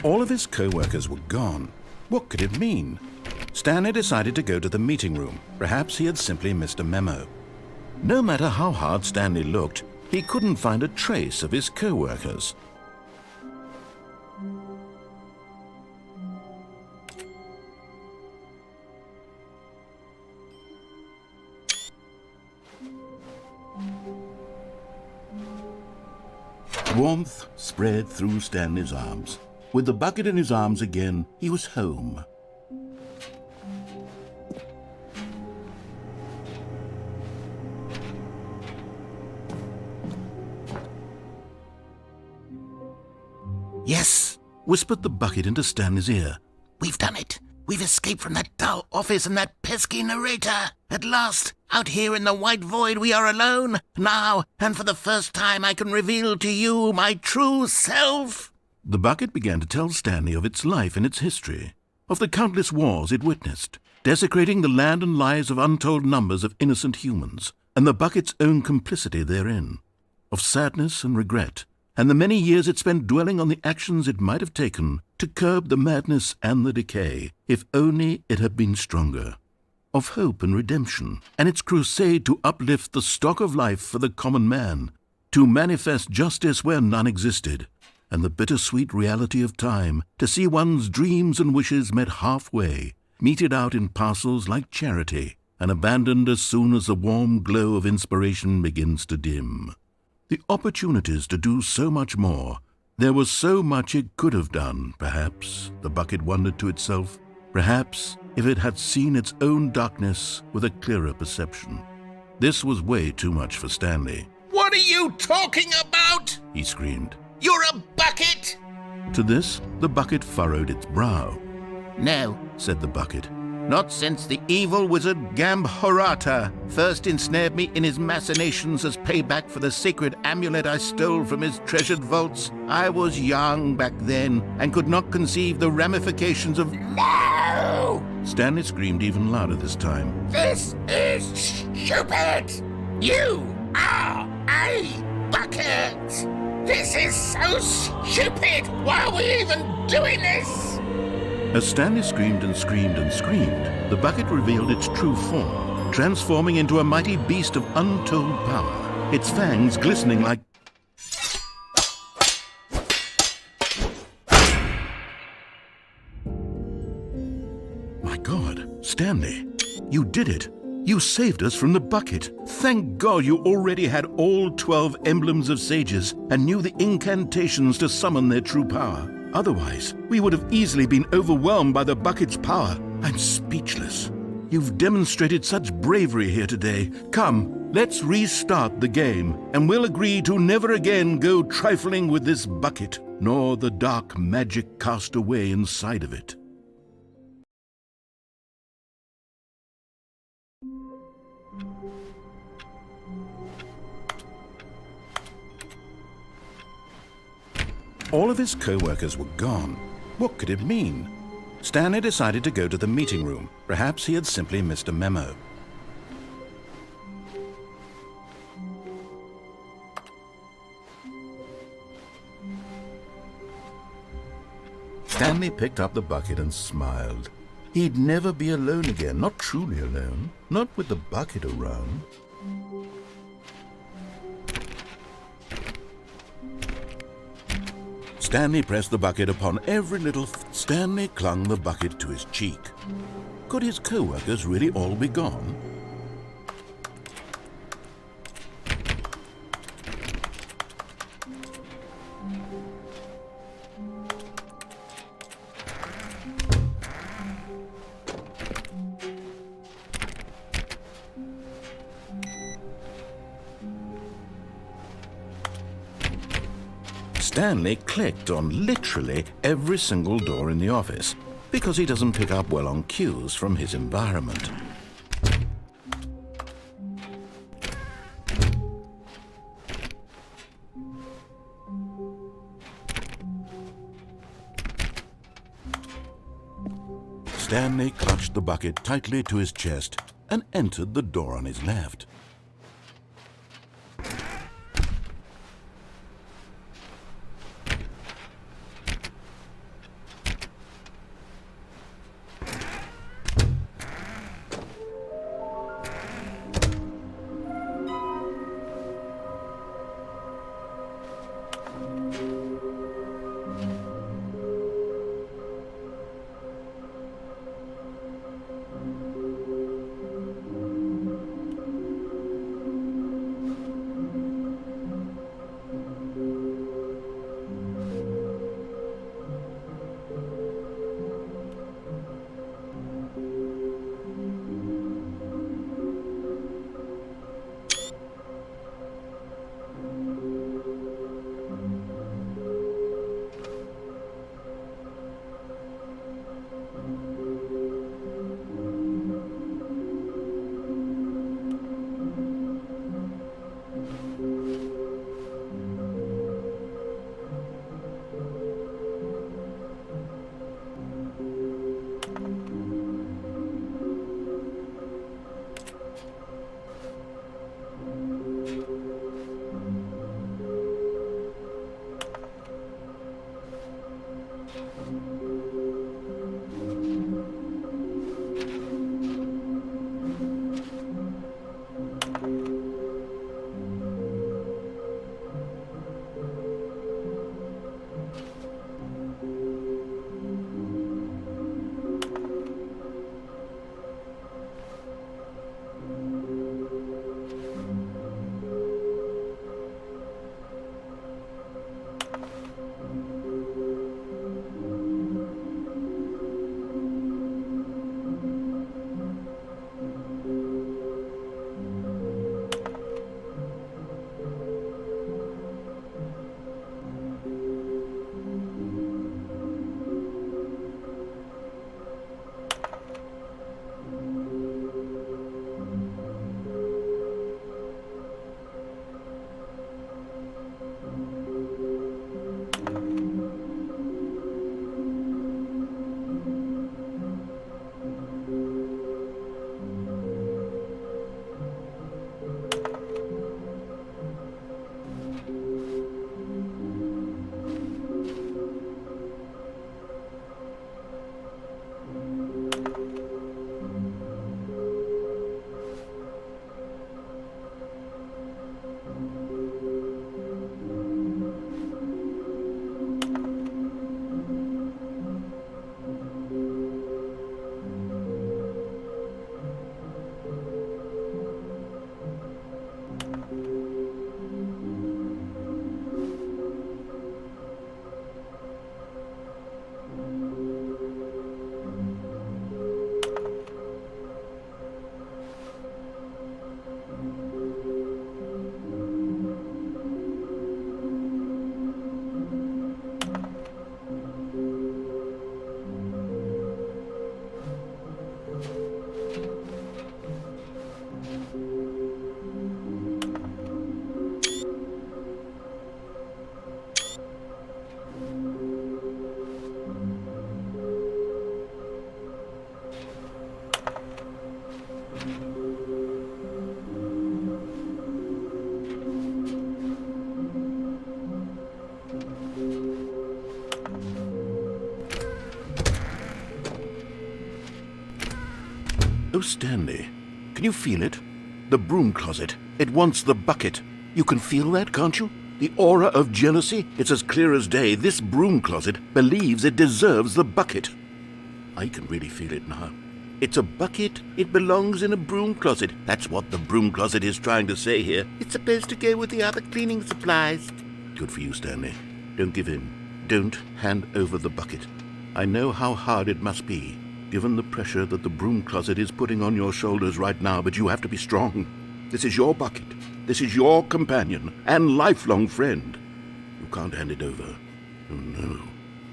All of his co-workers were gone. What could it mean? Stanley decided to go to the meeting room. Perhaps he had simply missed a memo. No matter how hard Stanley looked, he couldn't find a trace of his co-workers. Warmth spread through Stanley's arms. With the bucket in his arms again, he was home. Yes, Whispered the bucket into Stanley's ear. we've done it. We've escaped from that dull office and that pesky narrator. At last, out here in the white void, we are alone. Now, and for the first time, I can reveal to you my true self. The bucket began to tell Stanley of its life and its history, of the countless wars it witnessed, desecrating the land and lives of untold numbers of innocent humans, and the bucket's own complicity therein, of sadness and regret, and the many years it spent dwelling on the actions it might have taken to curb the madness and the decay, if only it had been stronger, of hope and redemption, and its crusade to uplift the stock of life for the common man, to manifest justice where none existed, and the bittersweet reality of time, to see one's dreams and wishes met halfway, meted out in parcels like charity, and abandoned as soon as the warm glow of inspiration begins to dim. The opportunities to do so much more. There was so much it could have done, perhaps, the bucket wondered to itself. Perhaps, if it had seen its own darkness with a clearer perception. This was way too much for Stanley. What are you talking about? He screamed. You're a bucket! To this, the bucket furrowed its brow. No, Said the bucket. not since the evil wizard Gambhorata first ensnared me in his machinations as payback for the sacred amulet I stole from his treasured vaults. I was young back then and could not conceive the ramifications of... No! Stanley screamed even louder this time. This is stupid! You are a bucket! This is so stupid! Why are we even doing this? As Stanley screamed and screamed and screamed, the bucket revealed its true form, transforming into a mighty beast of untold power, its fangs glistening like... My God, Stanley, you did it. You saved us from the bucket. Thank God you already had all 12 emblems of sages and knew the incantations to summon their true power. Otherwise, we would have easily been overwhelmed by the bucket's power. I'm speechless. You've demonstrated such bravery here today. Come, let's restart the game, and we'll agree to never again go trifling with this bucket, nor the dark magic cast away inside of it. All of his co-workers were gone. What could it mean? Stanley decided to go to the meeting room. Perhaps he had simply missed a memo. Stanley picked up the bucket and smiled. He'd never be alone again, not truly alone, not with the bucket around. Stanley pressed the bucket upon every little... Stanley clung the bucket to his cheek. Could his co-workers really all be gone? Stanley clicked on literally every single door in the office because he doesn't pick up well on cues from his environment. Stanley clutched the bucket tightly to his chest and entered the door on his left. Stanley, can you feel it? The broom closet. It wants the bucket. You can feel that, can't you? The aura of jealousy? It's as clear as day. This broom closet believes it deserves the bucket. I can really feel it now. It's a bucket. It belongs in a broom closet. That's what the broom closet is trying to say here. It's supposed to go with the other cleaning supplies. Good for you, Stanley. Don't give in. Don't hand over the bucket. I know how hard it must be, given the pressure that the broom closet is putting on your shoulders right now, but you have to be strong. This is your bucket. This is your companion and lifelong friend. You can't hand it over. Oh, no.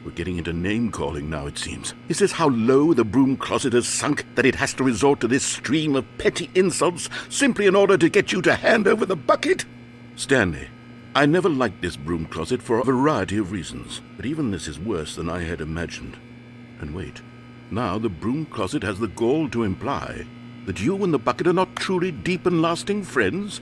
We're getting into name-calling now, it seems. Is this how low the broom closet has sunk, that it has to resort to this stream of petty insults simply in order to get you to hand over the bucket? Stanley, I never liked this broom closet for a variety of reasons, but even this is worse than I had imagined. And wait, now the broom closet has the gall to imply that you and the bucket are not truly deep and lasting friends?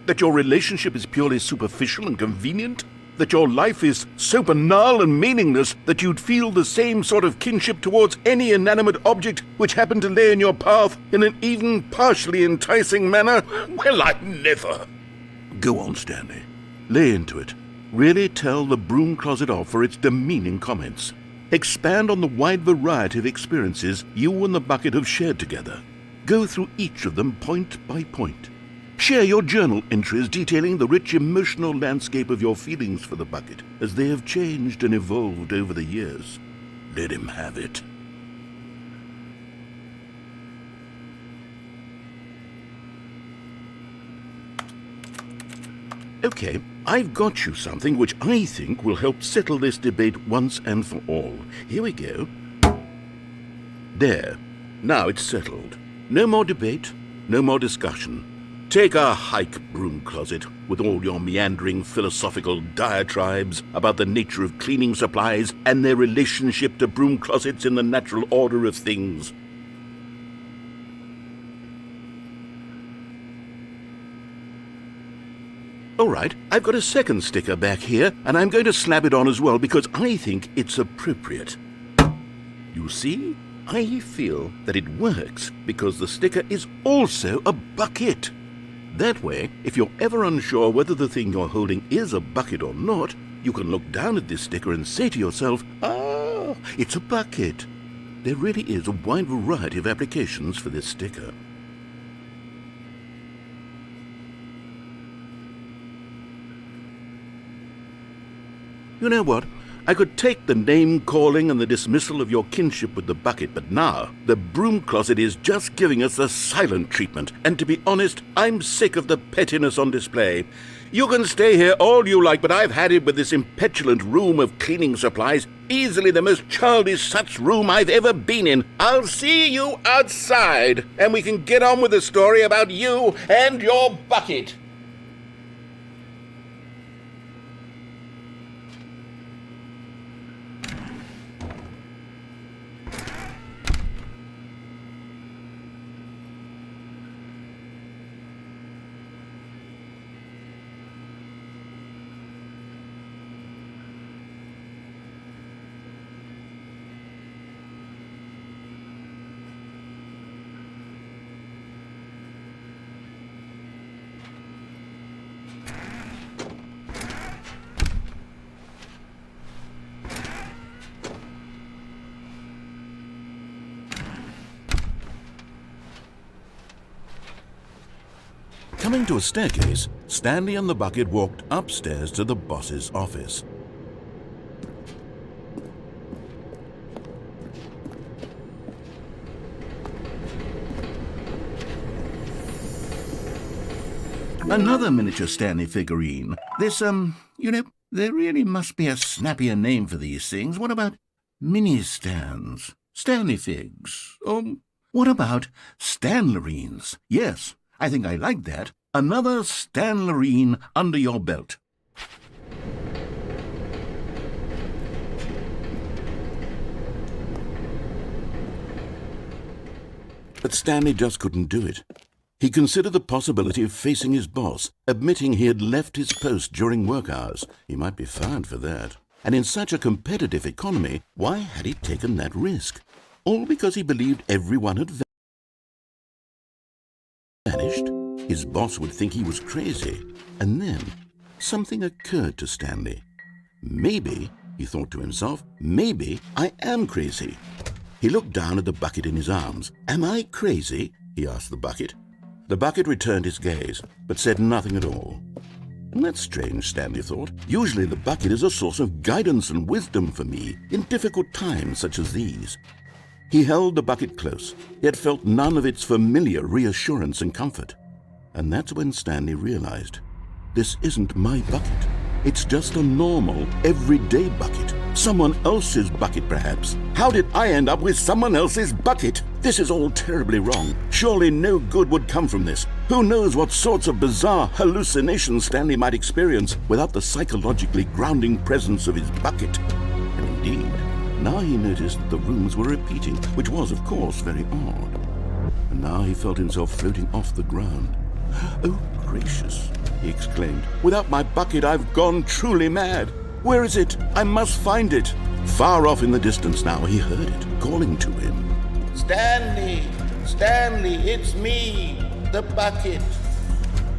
That your relationship is purely superficial and convenient? That your life is so banal and meaningless that you'd feel the same sort of kinship towards any inanimate object which happened to lay in your path in an even partially enticing manner? Well, I never. Go on, Stanley. Lay into it. Really tell the broom closet off for its demeaning comments. Expand on the wide variety of experiences you and the bucket have shared together. Go through each of them point by point. Share your journal entries detailing the rich emotional landscape of your feelings for the bucket as they have changed and evolved over the years. Let him have it. Okay, I've got you something which I think will help settle this debate once and for all. Here we go. There. Now it's settled. No more debate, no more discussion. Take a hike, broom closet, with all your meandering philosophical diatribes about the nature of cleaning supplies and their relationship to broom closets in the natural order of things. All right, I've got a second sticker back here, and I'm going to slap it on as well because I think it's appropriate. You see? I feel that it works because the sticker is also a bucket. That way, if you're ever unsure whether the thing you're holding is a bucket or not, you can look down at this sticker and say to yourself, "Ah, it's a bucket." There really is a wide variety of applications for this sticker. You know what? I could take the name-calling and the dismissal of your kinship with the bucket, but now the broom closet is just giving us the silent treatment. And to be honest, I'm sick of the pettiness on display. You can stay here all you like, but I've had it with this impetulant room of cleaning supplies. Easily the most childish such room I've ever been in. I'll see you outside, and we can get on with the story about you and your bucket. Coming to a staircase, Stanley and the bucket walked upstairs to the boss's office. Another miniature Stanley figurine. This, there really must be a snappier name for these things. What about mini-stands? Stanley figs? What about Stanlerines? Yes, I think I like that. Another Stanlerine under your belt. But Stanley just couldn't do it. He considered the possibility of facing his boss, admitting he had left his post during work hours. He might be fined for that. And in such a competitive economy, why had he taken that risk? All because he believed everyone had His boss would think he was crazy. And then something occurred to Stanley. Maybe, he thought to himself, maybe I am crazy. He looked down at the bucket in his arms. Am I crazy? He asked the bucket. The bucket returned his gaze, but said nothing at all. And that's strange, Stanley thought. Usually the bucket is a source of guidance and wisdom for me in difficult times such as these. He held the bucket close, yet felt none of its familiar reassurance and comfort. And that's when Stanley realized, this isn't my bucket. It's just a normal, everyday bucket. Someone else's bucket, perhaps. How did I end up with someone else's bucket? This is all terribly wrong. Surely no good would come from this. Who knows what sorts of bizarre hallucinations Stanley might experience without the psychologically grounding presence of his bucket. And indeed, now he noticed that the rooms were repeating, which was, of course, very odd. And now he felt himself floating off the ground. Oh, gracious, he exclaimed. Without my bucket, I've gone truly mad. Where is it? I must find it. Far off in the distance now, he heard it, calling to him. Stanley! Stanley, it's me, the bucket.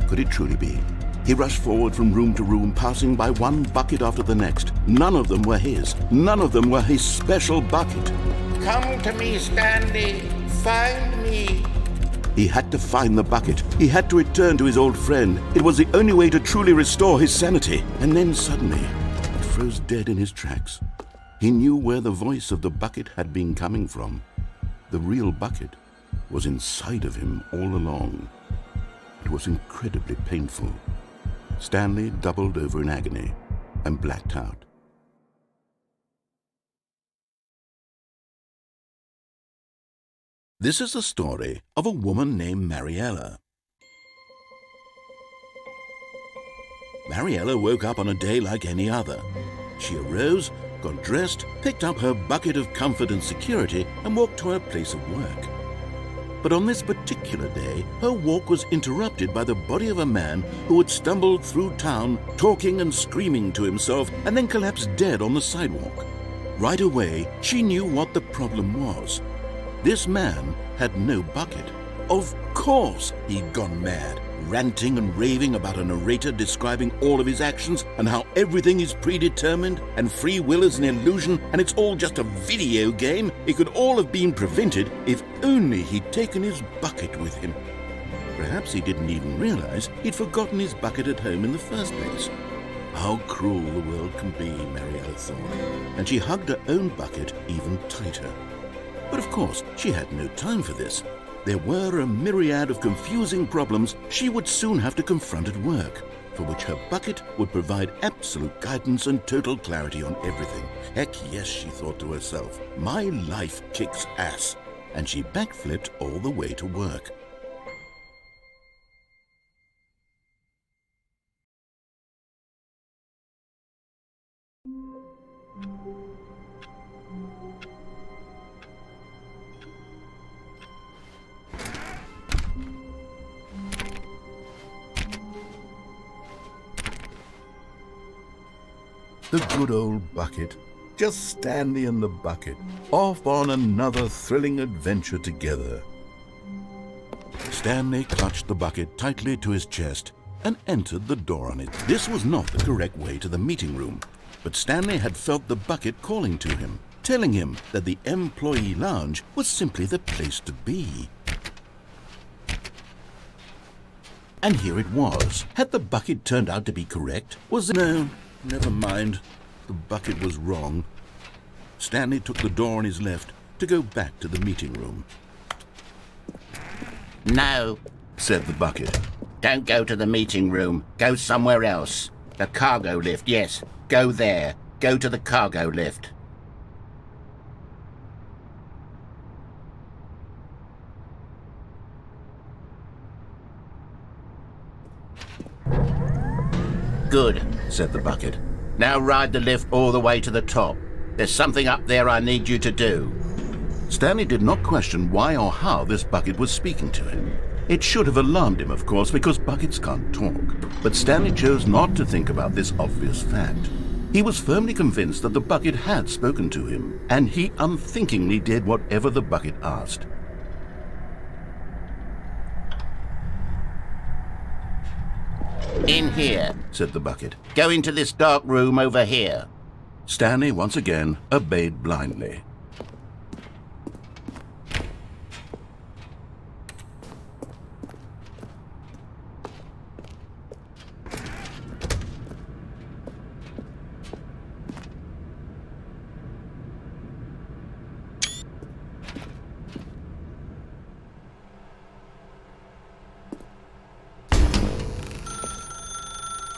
Could it truly be? He rushed forward from room to room, passing by one bucket after the next. None of them were his. None of them were his special bucket. Come to me, Stanley. Find me. He had to find the bucket. He had to return to his old friend. It was the only way to truly restore his sanity. And then suddenly, he froze dead in his tracks. He knew where the voice of the bucket had been coming from. The real bucket was inside of him all along. It was incredibly painful. Stanley doubled over in agony and blacked out. This is the story of a woman named Mariella. Mariella woke up on a day like any other. She arose, got dressed, picked up her bucket of comfort and security, and walked to her place of work. But on this particular day, her walk was interrupted by the body of a man who had stumbled through town, talking and screaming to himself, and then collapsed dead on the sidewalk. Right away, she knew what the problem was. This man had no bucket. Of course he'd gone mad, ranting and raving about a narrator describing all of his actions and how everything is predetermined and free will is an illusion and it's all just a video game. It could all have been prevented if only he'd taken his bucket with him. Perhaps he didn't even realize he'd forgotten his bucket at home in the first place. How cruel the world can be, Mariella thought, and she hugged her own bucket even tighter. But of course, she had no time for this. There were a myriad of confusing problems she would soon have to confront at work, for which her bucket would provide absolute guidance and total clarity on everything. Heck yes, she thought to herself, my life kicks ass. And she backflipped all the way to work. The good old bucket. Just Stanley and the bucket, off on another thrilling adventure together. Stanley clutched the bucket tightly to his chest and entered the door on it. This was not the correct way to the meeting room, but Stanley had felt the bucket calling to him, telling him that the employee lounge was simply the place to be. And here it was. Had the bucket turned out to be correct? Was it? No, never mind. The bucket was wrong. Stanley took the door on his left to go back to the meeting room. No, said the bucket. don't go to the meeting room. Go somewhere else. The cargo lift, yes. Go there. Go to the cargo lift. Good, said the bucket. Now ride the lift all the way to the top. There's something up there I need you to do. Stanley did not question why or how this bucket was speaking to him. It should have alarmed him, of course, because buckets can't talk. But Stanley chose not to think about this obvious fact. He was firmly convinced that the bucket had spoken to him, and he unthinkingly did whatever the bucket asked. In here, said the bucket. Go into this dark room over here. Stanley once again obeyed blindly.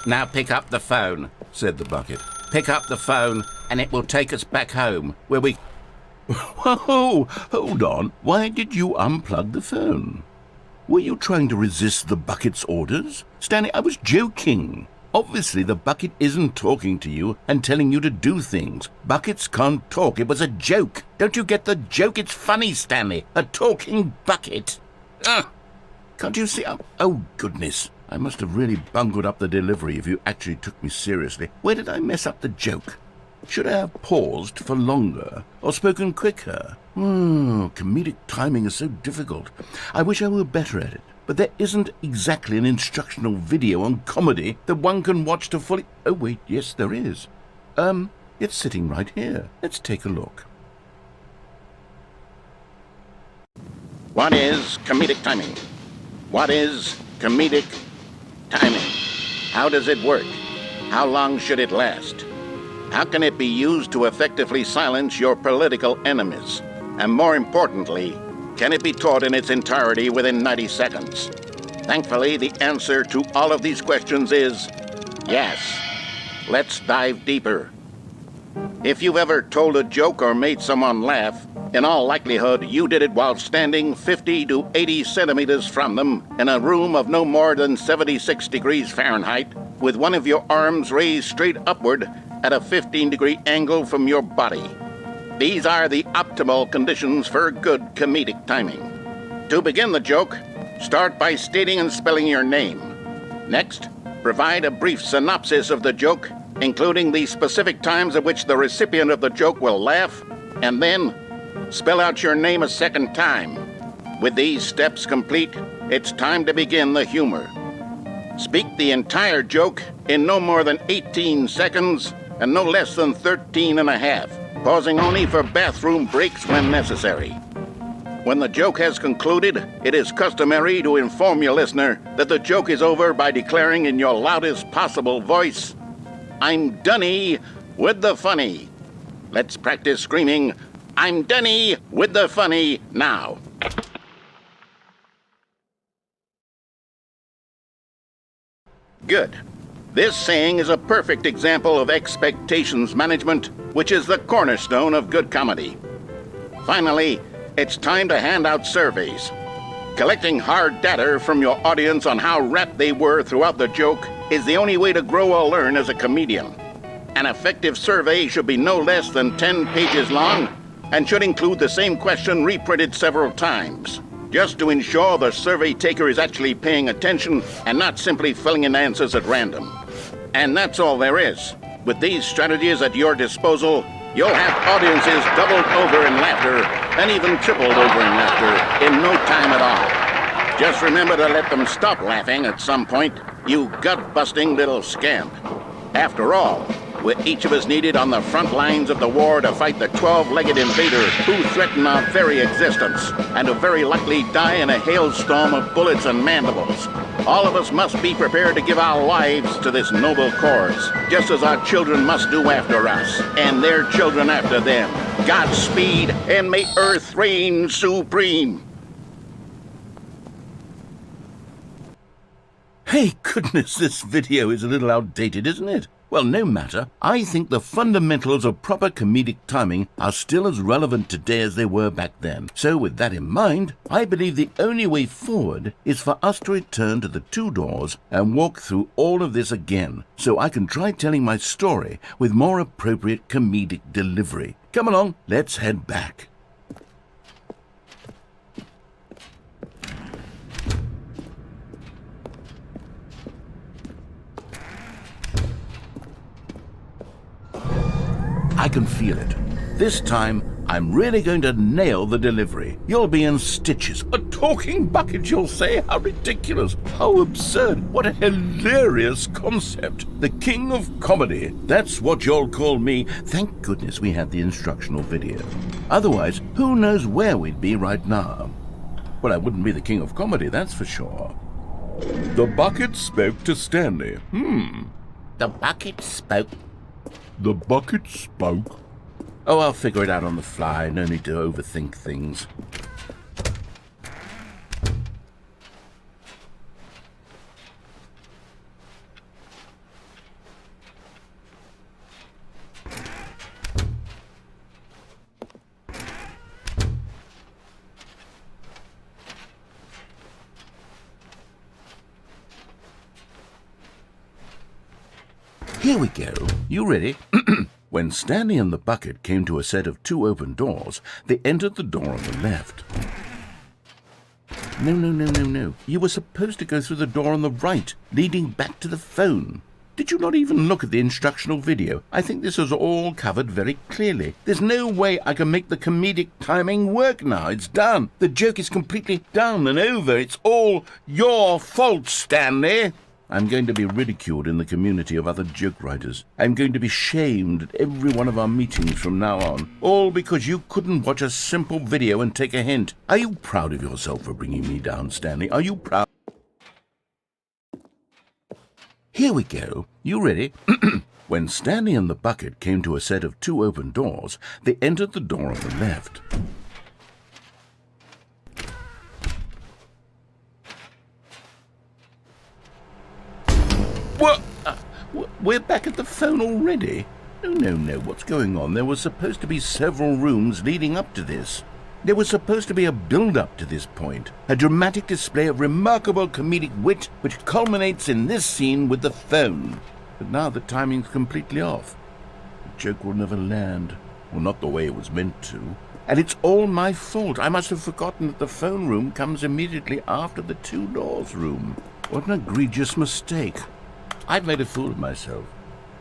Now pick up the phone, said the bucket. Pick up the phone and it will take us back home, where we... Whoa, hold on. Why did you unplug the phone? Were you trying to resist the bucket's orders? Stanley, I was joking. Obviously, the bucket isn't talking to you and telling you to do things. Buckets can't talk. It was a joke. Don't you get the joke? It's funny, Stanley. A talking bucket. Can't you see? Oh, goodness. I must have really bungled up the delivery if you actually took me seriously. Where did I mess up the joke? Should I have paused for longer or spoken quicker? Comedic timing is so difficult. I wish I were better at it. But there isn't exactly an instructional video on comedy that one can watch to fully... Oh, wait, yes, there is. It's sitting right here. Let's take a look. What is comedic timing? What is comedic timing? How does it work? How long should it last? How can it be used to effectively silence your political enemies? And more importantly, can it be taught in its entirety within 90 seconds? Thankfully, the answer to all of these questions is yes. Let's dive deeper. If you've ever told a joke or made someone laugh, in all likelihood, you did it while standing 50 to 80 centimeters from them in a room of no more than 76 degrees Fahrenheit, with one of your arms raised straight upward at a 15-degree angle from your body. These are the optimal conditions for good comedic timing. To begin the joke, start by stating and spelling your name. Next, provide a brief synopsis of the joke, including the specific times at which the recipient of the joke will laugh, and then spell out your name a second time. With these steps complete, it's time to begin the humor. Speak the entire joke in no more than 18 seconds and no less than 13 and a half, pausing only for bathroom breaks when necessary. When the joke has concluded, it is customary to inform your listener that the joke is over by declaring in your loudest possible voice, "I'm Dunny with the funny." Let's practice screaming, "I'm Dunny with the funny" now. Good. This saying is a perfect example of expectations management, which is the cornerstone of good comedy. Finally, it's time to hand out surveys. Collecting hard data from your audience on how rapt they were throughout the joke is the only way to grow or learn as a comedian. An effective survey should be no less than 10 pages long and should include the same question reprinted several times, just to ensure the survey taker is actually paying attention and not simply filling in answers at random. And that's all there is. With these strategies at your disposal, you'll have audiences doubled over in laughter and even tripled over in laughter in no time at all. Just remember to let them stop laughing at some point, you gut-busting little scamp. After all, we're each of us needed on the front lines of the war to fight the 12-legged invader who threaten our very existence and who very likely die in a hailstorm of bullets and mandibles. All of us must be prepared to give our lives to this noble cause, just as our children must do after us, and their children after them. Godspeed, and may Earth reign supreme. Hey, goodness, this video is a little outdated, isn't it? Well, no matter. I think the fundamentals of proper comedic timing are still as relevant today as they were back then. So with that in mind, I believe the only way forward is for us to return to the two doors and walk through all of this again, so I can try telling my story with more appropriate comedic delivery. Come along, let's head back. I can feel it. This time, I'm really going to nail the delivery. You'll be in stitches. A talking bucket, you'll say? How ridiculous. How absurd. What a hilarious concept. The king of comedy. That's what you'll call me. Thank goodness we had the instructional video. Otherwise, who knows where we'd be right now. Well, I wouldn't be the king of comedy, that's for sure. The bucket spoke to Stanley. The bucket spoke. The bucket spoke. Oh, I'll figure it out on the fly. No need to overthink things. Here we go. You ready? When Stanley and the bucket came to a set of 2 open doors, they entered the door on the left. No. You were supposed to go through the door on the right, leading back to the phone. Did you not even look at the instructional video? I think this is all covered very clearly. There's no way I can make the comedic timing work now. It's done. The joke is completely done and over. It's all your fault, Stanley. I'm going to be ridiculed in the community of other joke writers. I'm going to be shamed at every one of our meetings from now on, all because you couldn't watch a simple video and take a hint. Are you proud of yourself for bringing me down, Stanley? Are you proud? Here we go. You ready? When Stanley and the bucket came to a set of 2 open doors, they entered the door on the left. What? We're back at the phone already? No. What's going on? There were supposed to be several rooms leading up to this. There was supposed to be a build-up to this point. A dramatic display of remarkable comedic wit which culminates in this scene with the phone. But now the timing's completely off. The joke will never land. Well, not the way it was meant to. And it's all my fault. I must have forgotten that the phone room comes immediately after the 2 doors room. What an egregious mistake. I've made a fool of myself.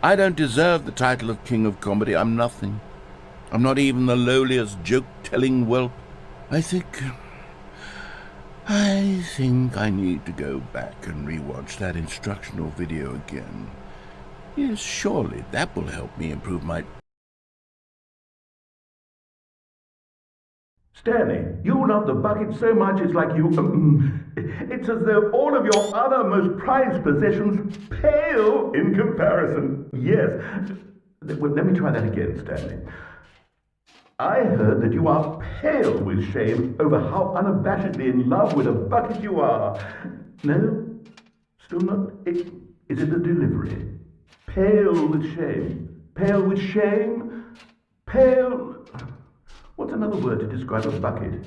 I don't deserve the title of King of Comedy. I'm nothing. I'm not even the lowliest joke-telling whelp. I think I need to go back and rewatch that instructional video again. Yes, surely that will help me improve my... Stanley, you love the bucket so much it's like you... it's as though all of your other most prized possessions pale in comparison. Yes. Well, let me try that again, Stanley. I heard that you are pale with shame over how unabashedly in love with a bucket you are. No? Still not? Is it the delivery? Pale with shame. Pale with shame? Pale... What's another word to describe a bucket?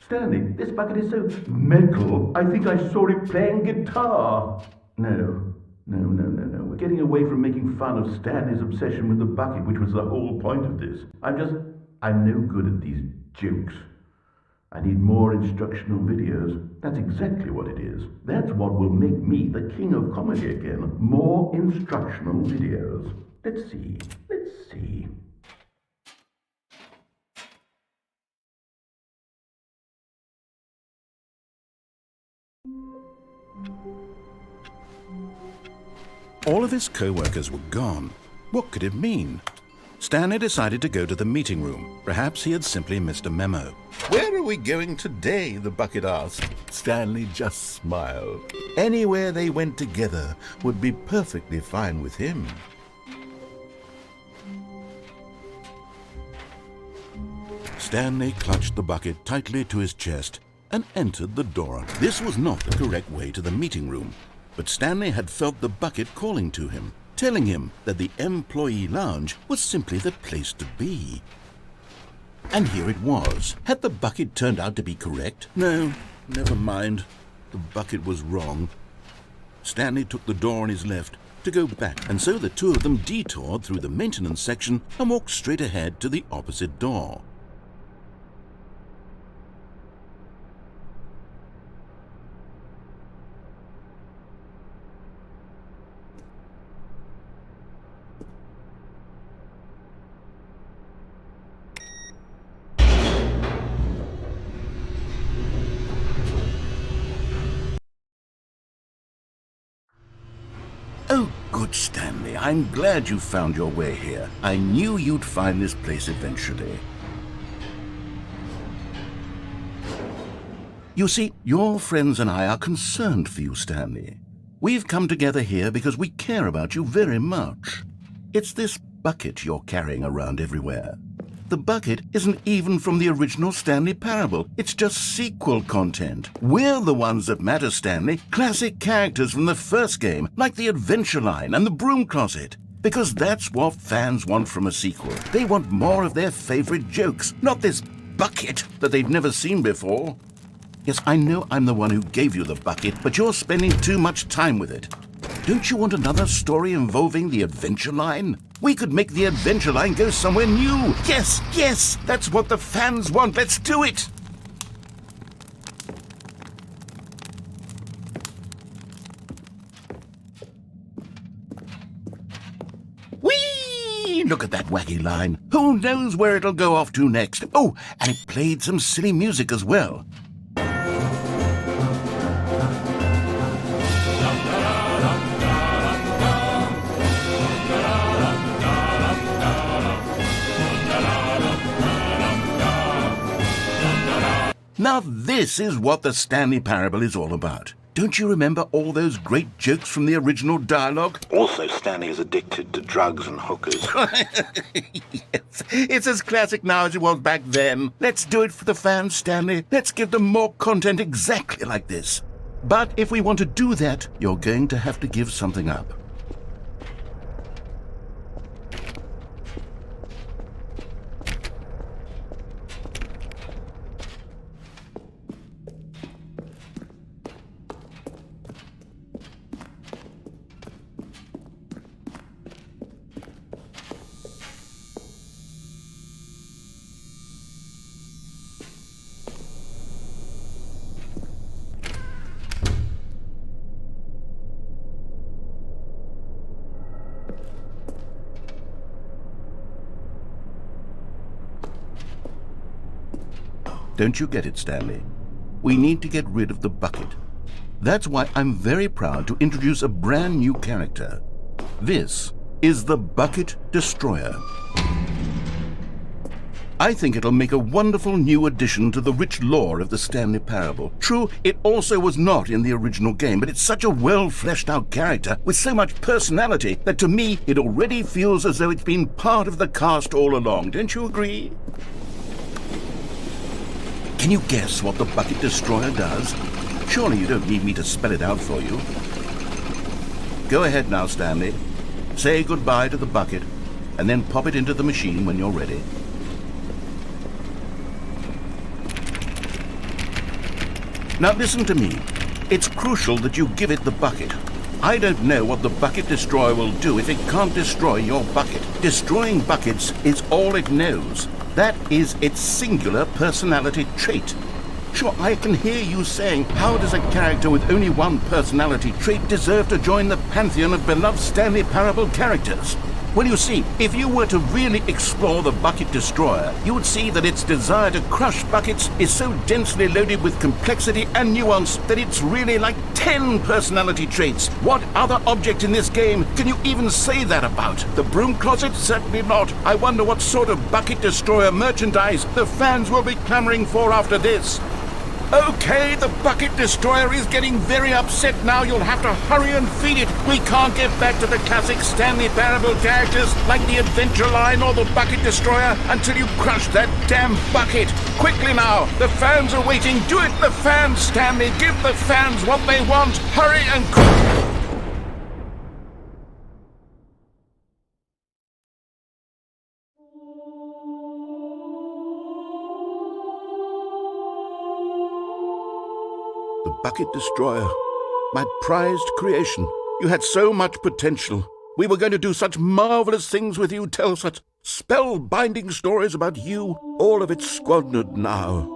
Stanley, this bucket is so metal. I think I saw it playing guitar. No. We're getting away from making fun of Stanley's obsession with the bucket, which was the whole point of this. I'm no good at these jokes. I need more instructional videos. That's exactly what it is. That's what will make me the king of comedy again. More instructional videos. Let's see. All of his co-workers were gone. What could it mean? Stanley decided to go to the meeting room. Perhaps he had simply missed a memo. Where are we going today? The bucket asked. Stanley just smiled. Anywhere they went together would be perfectly fine with him. Stanley clutched the bucket tightly to his chest and entered the door. This was not the correct way to the meeting room, but Stanley had felt the bucket calling to him, telling him that the employee lounge was simply the place to be. And here it was. Had the bucket turned out to be correct? No, never mind. The bucket was wrong. Stanley took the door on his left to go back, and so the two of them detoured through the maintenance section and walked straight ahead to the opposite door. Good, Stanley. I'm glad you found your way here. I knew you'd find this place eventually. You see, your friends and I are concerned for you, Stanley. We've come together here because we care about you very much. It's this bucket you're carrying around everywhere. The bucket isn't even from the original Stanley Parable. It's just sequel content. We're the ones that matter, Stanley. Classic characters from the first game, like the Adventure Line and the Broom Closet. Because that's what fans want from a sequel. They want more of their favorite jokes, not this bucket that they've never seen before. Yes, I know I'm the one who gave you the bucket, but you're spending too much time with it. Don't you want another story involving the Adventure Line? We could make the Adventure Line go somewhere new. Yes, yes, that's what the fans want. Let's do it. Whee! Look at that wacky line. Who knows where it'll go off to next? Oh, and it played some silly music as well. Now this is what the Stanley Parable is all about. Don't you remember all those great jokes from the original dialogue? Also, Stanley is addicted to drugs and hookers. Yes, it's as classic now as it was back then. Let's do it for the fans, Stanley. Let's give them more content exactly like this. But if we want to do that, you're going to have to give something up. Don't you get it, Stanley? We need to get rid of the bucket. That's why I'm very proud to introduce a brand new character. This is the Bucket Destroyer. I think it'll make a wonderful new addition to the rich lore of the Stanley Parable. True, it also was not in the original game, but it's such a well-fleshed-out character with so much personality that to me it already feels as though it's been part of the cast all along. Don't you agree? Can you guess what the Bucket Destroyer does? Surely you don't need me to spell it out for you. Go ahead now, Stanley. Say goodbye to the bucket, and then pop it into the machine when you're ready. Now listen to me. It's crucial that you give it the bucket. I don't know what the Bucket Destroyer will do if it can't destroy your bucket. Destroying buckets is all it knows. That is its singular personality trait. Sure, I can hear you saying, how does a character with only one personality trait deserve to join the pantheon of beloved Stanley Parable characters? Well, you see, if you were to really explore the Bucket Destroyer, you would see that its desire to crush buckets is so densely loaded with complexity and nuance that it's really like 10 personality traits. What other object in this game can you even say that about? The Broom Closet? Certainly not. I wonder what sort of Bucket Destroyer merchandise the fans will be clamoring for after this. Okay, the Bucket Destroyer is getting very upset now. You'll have to hurry and feed it. We can't get back to the classic Stanley Parable characters like the Adventure Line or the Bucket Destroyer until you crush that damn bucket. Quickly now, the fans are waiting. Do it, the fans, Stanley. Give the fans what they want. Hurry and quick. The Bucket Destroyer, my prized creation. You had so much potential. We were going to do such marvelous things with you, tell such spellbinding stories about you. All of it squandered now.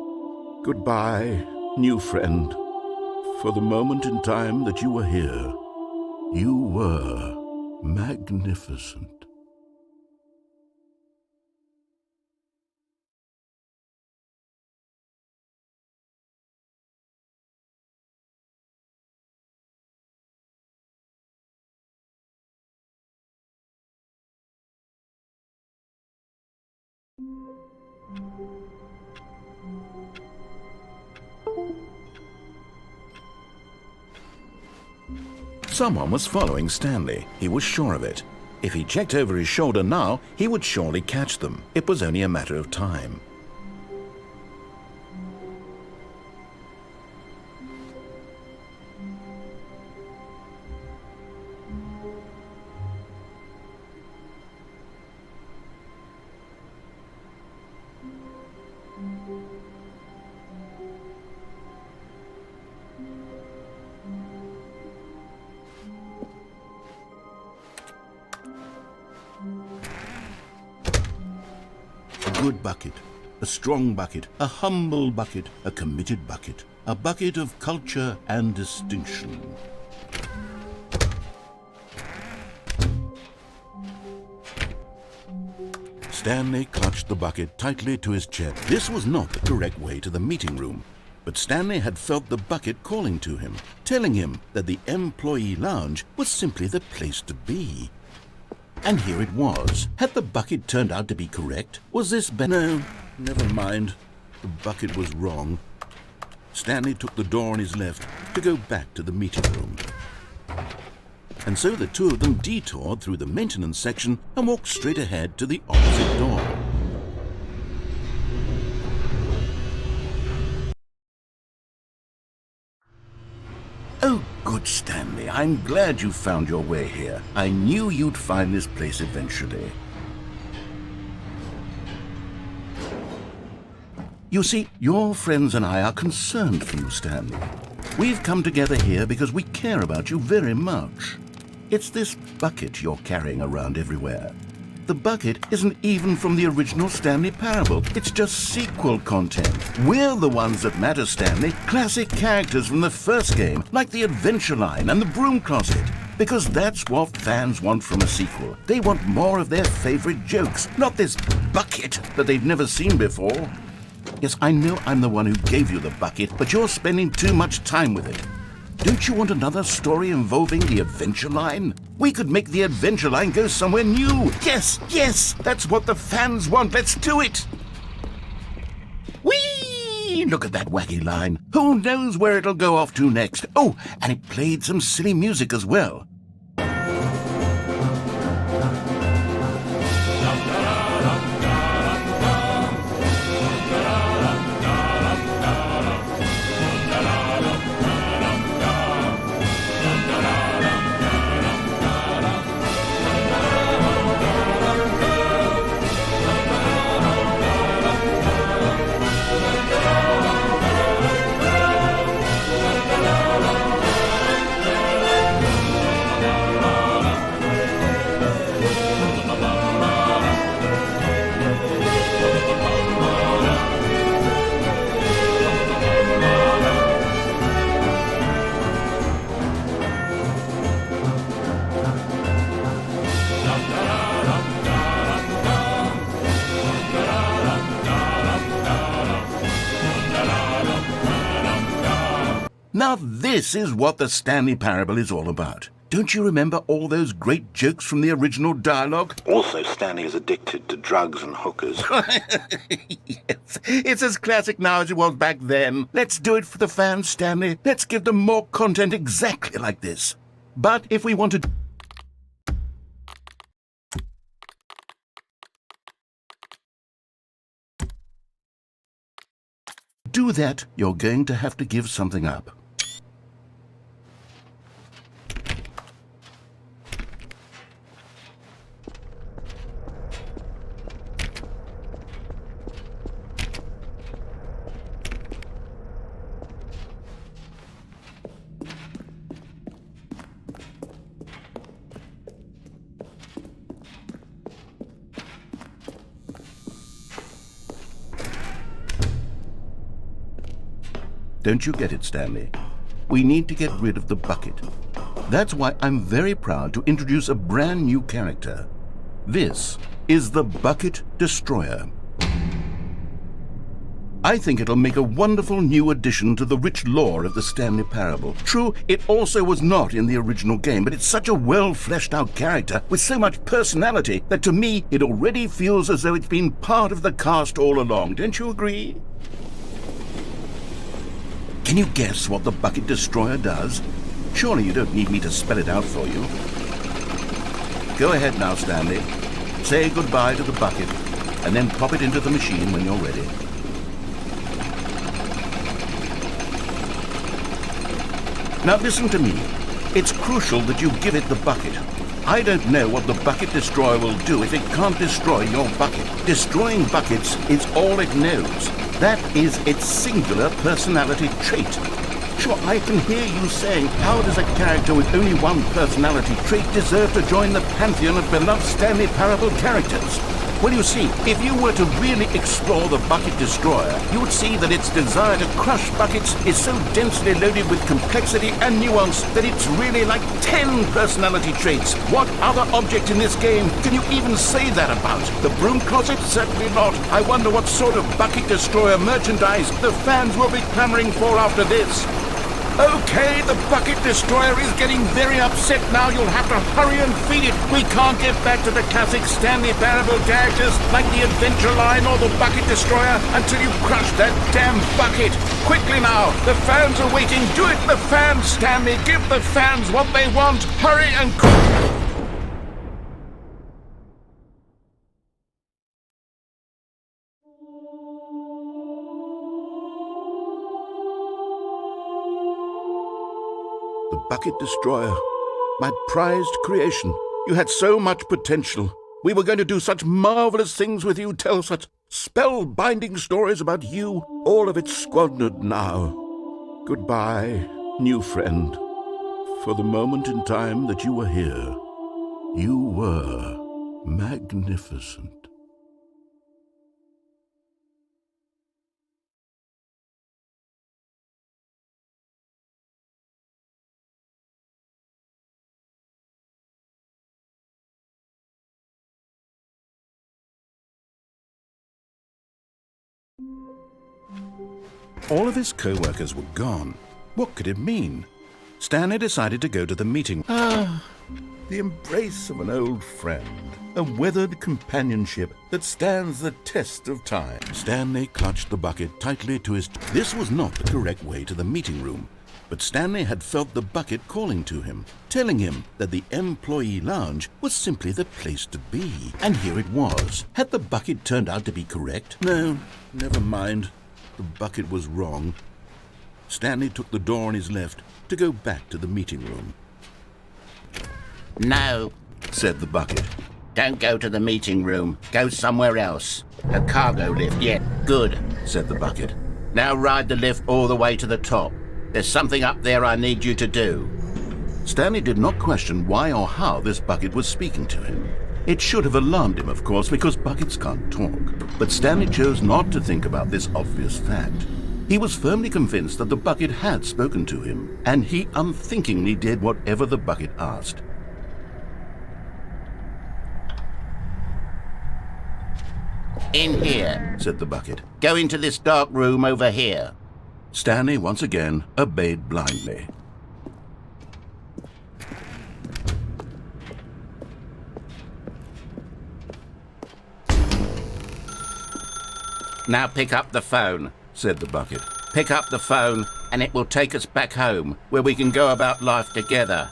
Goodbye, new friend. For the moment in time that you were here, you were magnificent. Someone was following Stanley. He was sure of it. If he checked over his shoulder now, he would surely catch them. It was only a matter of time. A good bucket, a strong bucket, a humble bucket, a committed bucket, a bucket of culture and distinction. Stanley clutched the bucket tightly to his chest. This was not the correct way to the meeting room, but Stanley had felt the bucket calling to him, telling him that the employee lounge was simply the place to be. And here it was. Had the bucket turned out to be correct? Was this No, never mind. The bucket was wrong. Stanley took the door on his left to go back to the meeting room. And so the two of them detoured through the maintenance section and walked straight ahead to the opposite door. Oh, good Stanley, I'm glad you found your way here. I knew you'd find this place eventually. You see, your friends and I are concerned for you, Stanley. We've come together here because we care about you very much. It's this bucket you're carrying around everywhere. The bucket isn't even from the original Stanley Parable. It's just sequel content. We're the ones that matter, Stanley. Classic characters from the first game, like the Adventure Line and the Broom Closet. Because that's what fans want from a sequel. They want more of their favorite jokes, not this bucket that they've never seen before. Yes, I know I'm the one who gave you the bucket, but you're spending too much time with it. Don't you want another story involving the Adventure Line? We could make the Adventure Line go somewhere new. Yes, yes, that's what the fans want. Let's do it. Whee! Look at that wacky line. Who knows where it'll go off to next? Oh, and it played some silly music as well. Now this is what the Stanley Parable is all about. Don't you remember all those great jokes from the original dialogue? Also, Stanley is addicted to drugs and hookers. Yes, it's as classic now as it was back then. Let's do it for the fans, Stanley. Let's give them more content exactly like this. But if we want to do that, you're going to have to give something up. Don't you get it, Stanley? We need to get rid of the bucket. That's why I'm very proud to introduce a brand new character. This is the Bucket Destroyer. I think it'll make a wonderful new addition to the rich lore of the Stanley Parable. True, it also was not in the original game, but it's such a well-fleshed-out character with so much personality that to me it already feels as though it's been part of the cast all along. Don't you agree? Can you guess what the Bucket Destroyer does? Surely you don't need me to spell it out for you. Go ahead now, Stanley. Say goodbye to the bucket, and then pop it into the machine when you're ready. Now listen to me. It's crucial that you give it the bucket. I don't know what the Bucket Destroyer will do if it can't destroy your bucket. Destroying buckets is all it knows. That is its singular personality trait. Sure, I can hear you saying, how does a character with only one personality trait deserve to join the pantheon of beloved Stanley Parable characters? Well, you see, if you were to really explore the Bucket Destroyer, you would see that its desire to crush buckets is so densely loaded with complexity and nuance that it's really like 10 personality traits. What other object in this game can you even say that about? The broom closet? Certainly not. I wonder what sort of Bucket Destroyer merchandise the fans will be clamoring for after this. Okay, the Bucket Destroyer is getting very upset now. You'll have to hurry and feed it. We can't get back to the classic Stanley Parable characters like the Adventure Line or the Bucket Destroyer until you crush that damn bucket. Quickly now, the fans are waiting. Do it, the fans, Stanley. Give the fans what they want. Hurry and The Bucket Destroyer, my prized creation. You had so much potential. We were going to do such marvelous things with you, tell such spell-binding stories about you. All of it squandered now. Goodbye, new friend. For the moment in time that you were here, you were magnificent. All of his co-workers were gone. What could it mean? Stanley decided to go to the meeting. The embrace of an old friend. A weathered companionship that stands the test of time. Stanley clutched the bucket tightly to his... This was not the correct way to the meeting room, but Stanley had felt the bucket calling to him, telling him that the employee lounge was simply the place to be. And here it was. Had the bucket turned out to be correct? No, never mind. The bucket was wrong. Stanley took the door on his left to go back to the meeting room. No, said the bucket. don't go to the meeting room. Go somewhere else. A cargo lift, yeah, good, said the bucket. Now ride the lift all the way to the top. There's something up there I need you to do. Stanley did not question why or how this bucket was speaking to him. It should have alarmed him, of course, because buckets can't talk. But Stanley chose not to think about this obvious fact. He was firmly convinced that the bucket had spoken to him, and he unthinkingly did whatever the bucket asked. In here, said the bucket. Go into this dark room over here. Stanley once again obeyed blindly. Now pick up the phone, said the bucket. Pick up the phone and it will take us back home, where we can go about life together.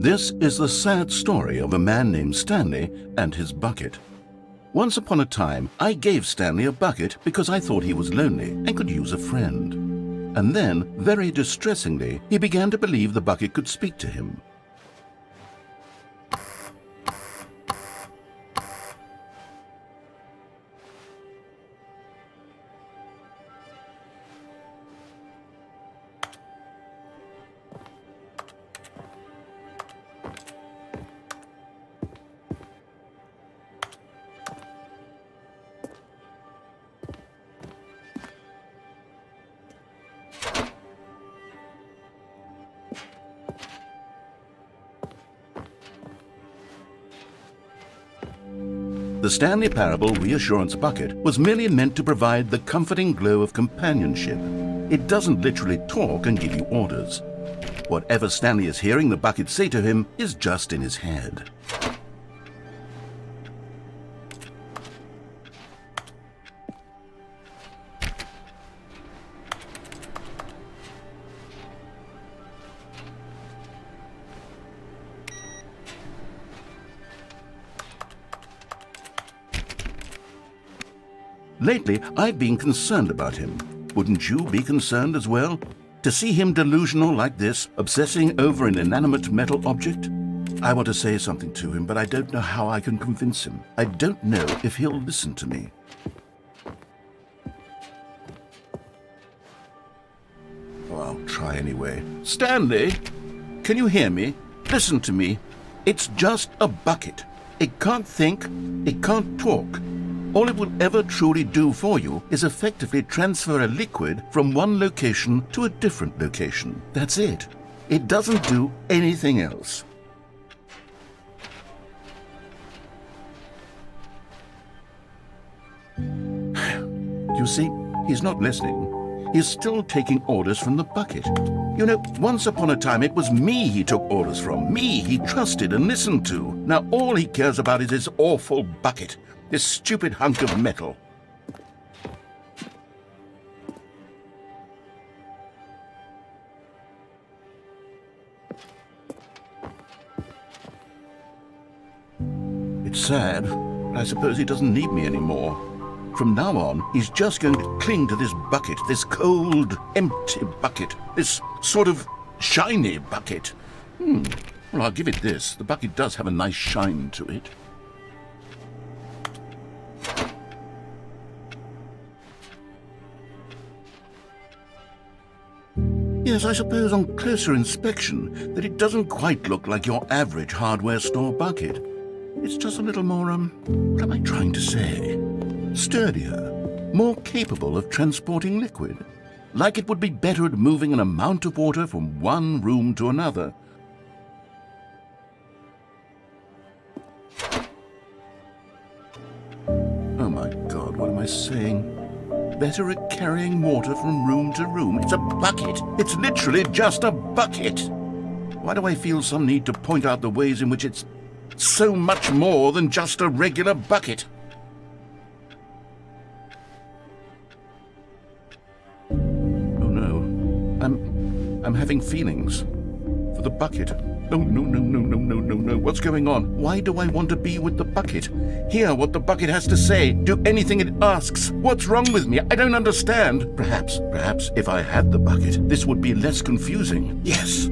This is the sad story of a man named Stanley and his bucket. Once upon a time, I gave Stanley a bucket because I thought he was lonely and could use a friend. And then, very distressingly, he began to believe the bucket could speak to him. The Stanley Parable Reassurance bucket was merely meant to provide the comforting glow of companionship. It doesn't literally talk and give you orders. Whatever Stanley is hearing the bucket say to him is just in his head. Lately, I've been concerned about him. Wouldn't you be concerned as well? To see him delusional like this, obsessing over an inanimate metal object? I want to say something to him, but I don't know how I can convince him. I don't know if he'll listen to me. Oh, I'll try anyway. Stanley, can you hear me? Listen to me. It's just a bucket. It can't think, it can't talk. All it will ever truly do for you is effectively transfer a liquid from one location to a different location. That's it. It doesn't do anything else. You see, he's not listening. He's still taking orders from the bucket. You know, once upon a time it was me he took orders from. Me he trusted and listened to. Now all he cares about is this awful bucket. This stupid hunk of metal. It's sad, but I suppose he doesn't need me anymore. From now on, he's just going to cling to this bucket, this cold, empty bucket, this sort of shiny bucket. Well, I'll give it this. The bucket does have a nice shine to it. Yes, I suppose on closer inspection that it doesn't quite look like your average hardware store bucket. It's just a little more, what am I trying to say? Sturdier, more capable of transporting liquid. Like it would be better at moving an amount of water from one room to another. Oh my God, what am I saying? Better at carrying water from room to room. It's a bucket. It's literally just a bucket. Why do I feel some need to point out the ways in which it's so much more than just a regular bucket? Oh no. I'm having feelings for the bucket. No. What's going on? Why do I want to be with the bucket? Hear what the bucket has to say. Do anything it asks. What's wrong with me? I don't understand. Perhaps if I had the bucket, this would be less confusing. Yes,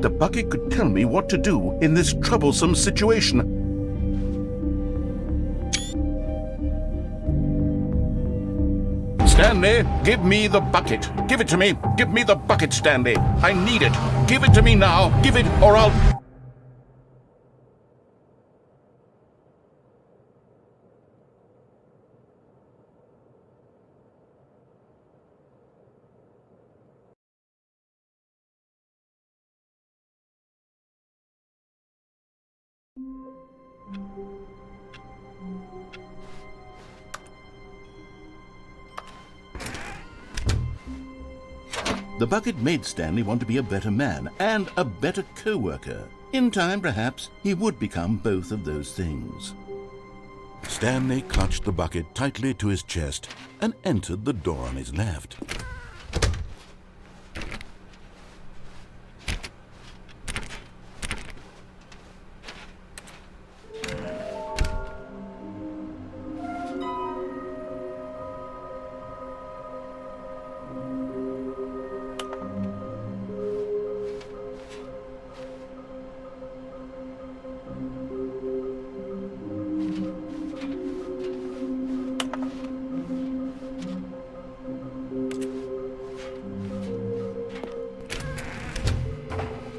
the bucket could tell me what to do in this troublesome situation. Stanley, give me the bucket. Give it to me. Give me the bucket, Stanley. I need it. Give it to me now. Give it or I'll... The bucket made Stanley want to be a better man and a better co-worker. In time, perhaps, he would become both of those things. Stanley clutched the bucket tightly to his chest and entered the door on his left.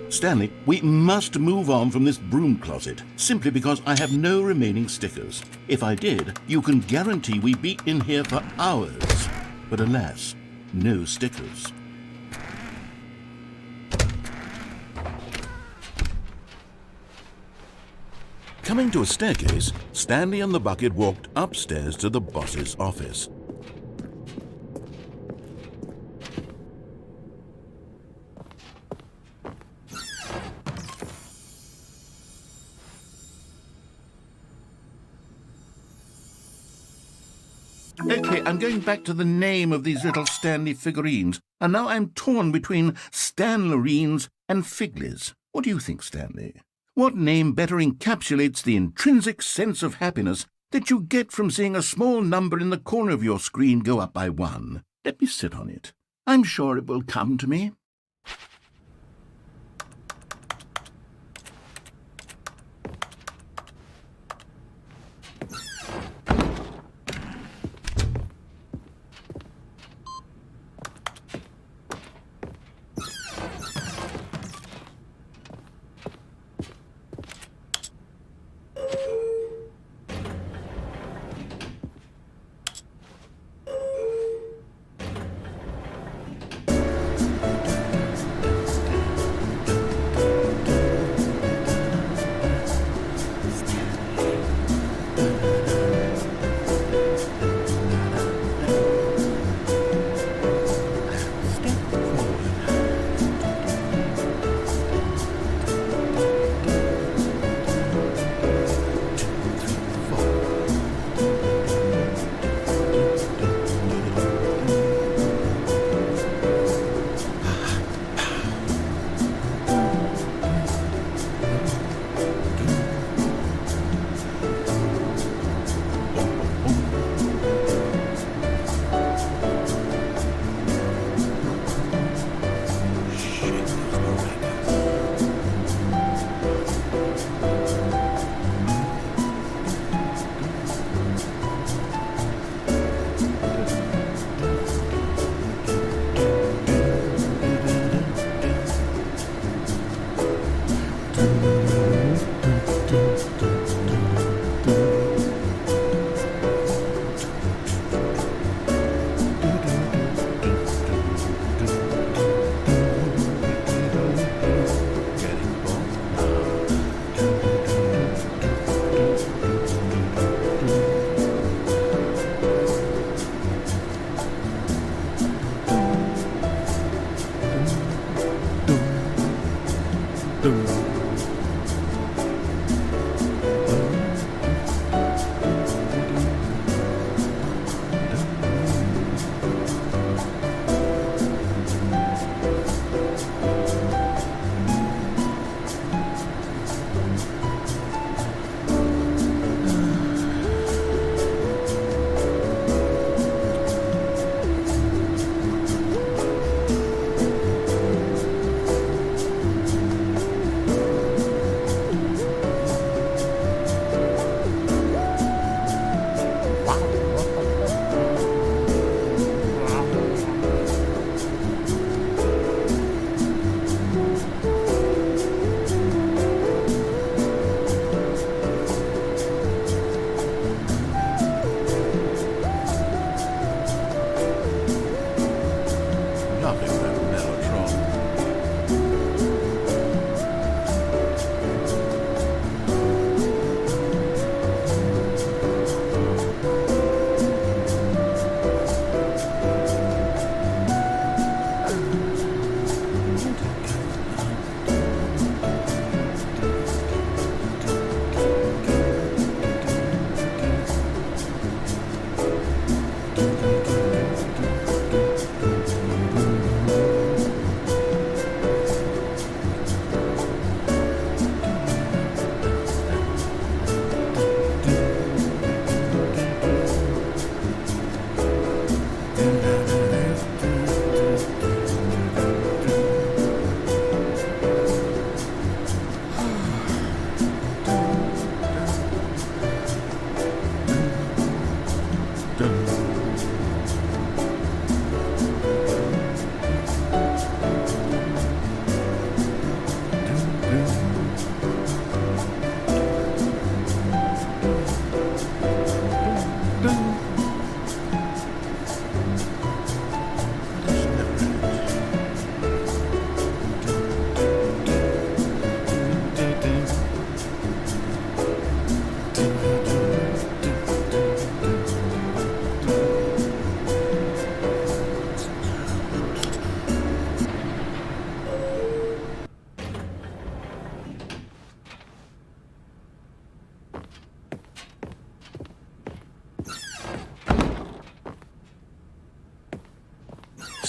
Stanley, we must move on from this broom closet, simply because I have no remaining stickers. If I did, you can guarantee we'd be in here for hours. But alas, no stickers. Coming to a staircase, Stanley and the bucket walked upstairs to the boss's office. Okay, I'm going back to the name of these little Stanley figurines, and now I'm torn between Stanlerines and Figlies. What do you think, Stanley? What name better encapsulates the intrinsic sense of happiness that you get from seeing a small number in the corner of your screen go up by 1? Let me sit on it. I'm sure it will come to me.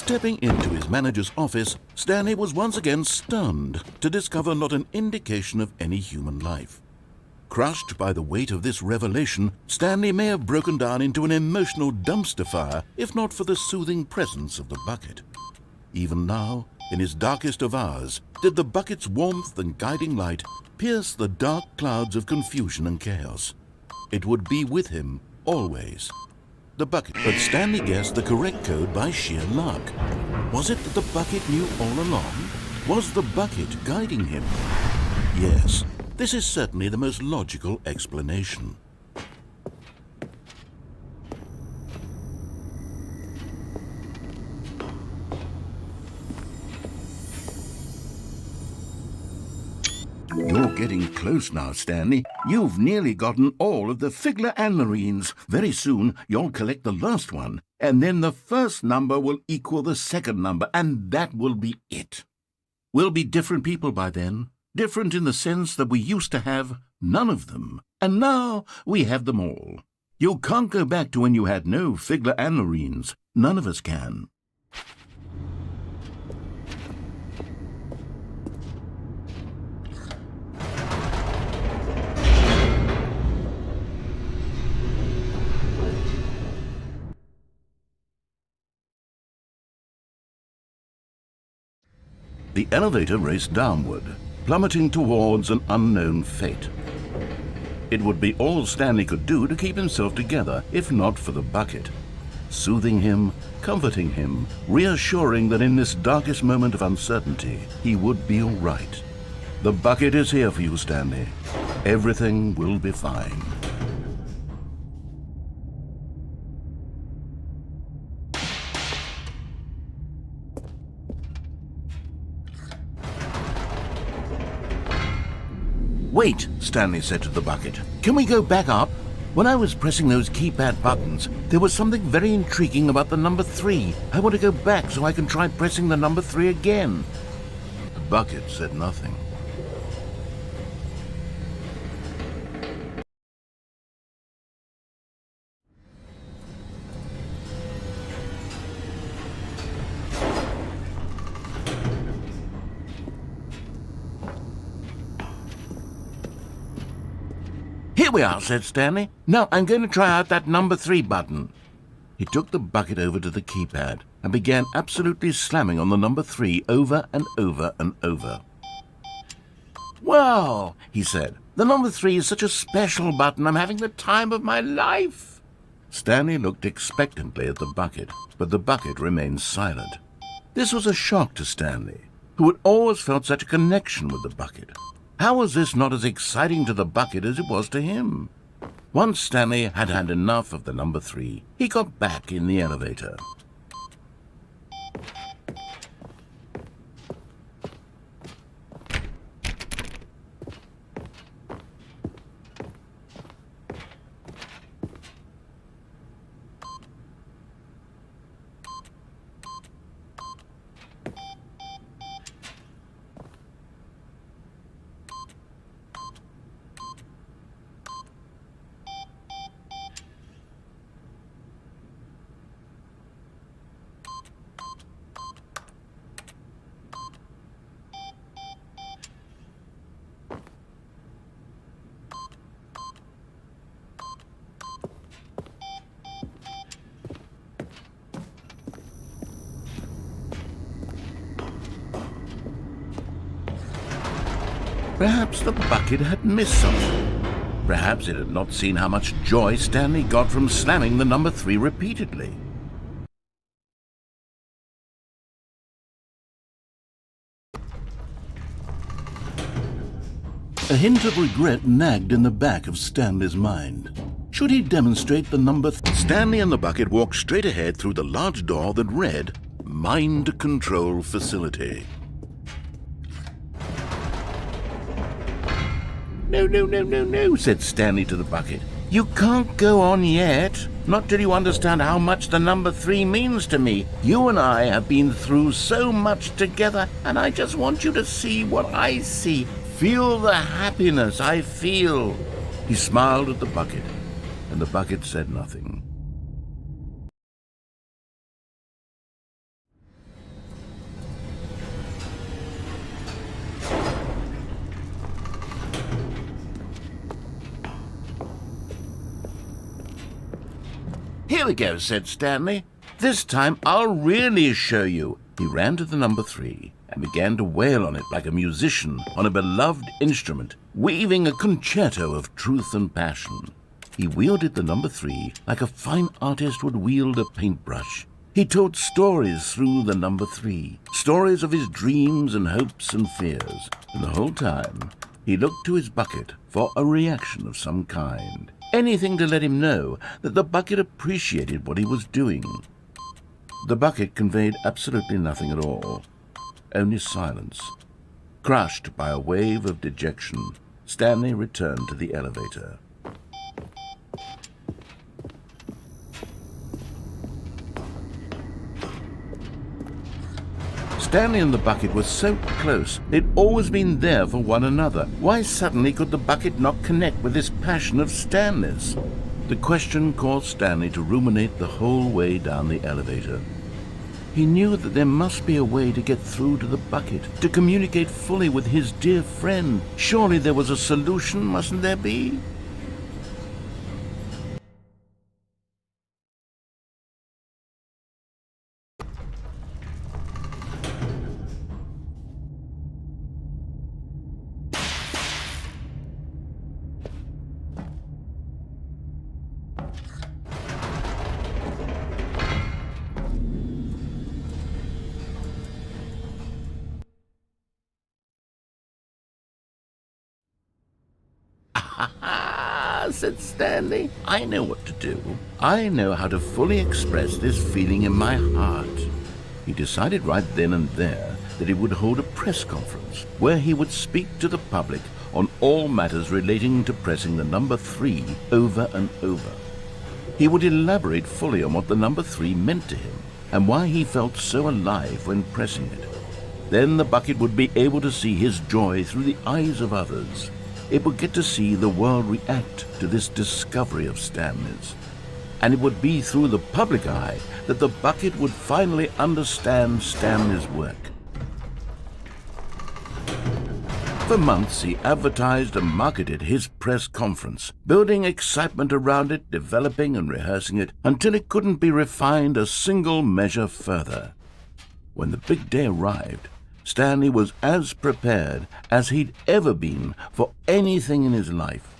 Stepping into his manager's office, Stanley was once again stunned to discover not an indication of any human life. Crushed by the weight of this revelation, Stanley may have broken down into an emotional dumpster fire if not for the soothing presence of the bucket. Even now, in his darkest of hours, did the bucket's warmth and guiding light pierce the dark clouds of confusion and chaos. It would be with him always. The bucket. But Stanley guessed the correct code by sheer luck. Was it that the bucket knew all along? Was the bucket guiding him? Yes, this is certainly the most logical explanation. You're getting close now, Stanley. You've nearly gotten all of the Figler and Marines. Very soon, you'll collect the last one, and then the first number will equal the second number, and that will be it. We'll be different people by then. Different in the sense that we used to have none of them, and now we have them all. You can't go back to when you had no Figler and Marines. None of us can. The elevator raced downward, plummeting towards an unknown fate. It would be all Stanley could do to keep himself together, if not for the bucket. Soothing him, comforting him, reassuring that in this darkest moment of uncertainty, he would be all right. The bucket is here for you, Stanley. Everything will be fine. Wait, Stanley said to the bucket. Can we go back up? When I was pressing those keypad buttons, there was something very intriguing about the number 3. I want to go back so I can try pressing the number 3 again. The bucket said nothing. Here we are, said Stanley. Now I'm going to try out that number 3 button. He took the bucket over to the keypad and began absolutely slamming on the number 3 over and over and over. Wow, he said. The number 3 is such a special button. I'm having the time of my life. Stanley looked expectantly at the bucket, but the bucket remained silent. This was a shock to Stanley, who had always felt such a connection with the bucket. How was this not as exciting to the bucket as it was to him? Once Stanley had had enough of the number 3, he got back in the elevator. Perhaps the bucket had missed something. Perhaps it had not seen how much joy Stanley got from slamming the number 3 repeatedly. A hint of regret nagged in the back of Stanley's mind. Should he demonstrate the number? Stanley and the bucket walked straight ahead through the large door that read, Mind Control Facility. No, said Stanley to the bucket. You can't go on yet. Not till you understand how much the number 3 means to me. You and I have been through so much together, and I just want you to see what I see. Feel the happiness I feel. He smiled at the bucket, and the bucket said nothing. we go, said Stanley. This time I'll really show you. He ran to the number 3 and began to wail on it like a musician on a beloved instrument, weaving a concerto of truth and passion. He wielded the number 3 like a fine artist would wield a paintbrush. He told stories through the number 3, stories of his dreams and hopes and fears, and the whole time he looked to his bucket for a reaction of some kind. Anything to let him know that the bucket appreciated what he was doing. The bucket conveyed absolutely nothing at all, only silence. Crushed by a wave of dejection, Stanley returned to the elevator. Stanley and the bucket were so close. They'd always been there for one another. Why suddenly could the bucket not connect with this passion of Stanley's? The question caused Stanley to ruminate the whole way down the elevator. He knew that there must be a way to get through to the bucket, to communicate fully with his dear friend. Surely there was a solution, mustn't there be? Said Stanley. I know what to do. I know how to fully express this feeling in my heart. He decided right then and there that he would hold a press conference where he would speak to the public on all matters relating to pressing the number 3 over and over. He would elaborate fully on what the number 3 meant to him and why he felt so alive when pressing it. Then the bucket would be able to see his joy through the eyes of others. It would get to see the world react to this discovery of Stanley's. And it would be through the public eye that the bucket would finally understand Stanley's work. For months he advertised and marketed his press conference, building excitement around it, developing and rehearsing it, until it couldn't be refined a single measure further. When the big day arrived, Stanley was as prepared as he'd ever been for anything in his life.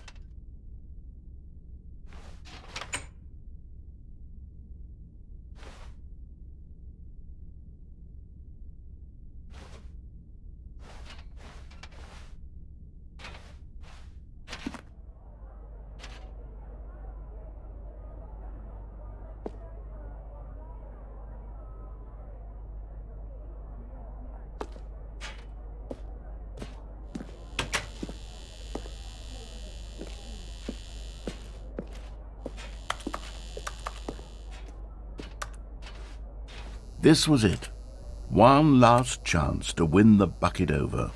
This was it. One last chance to win the bucket over.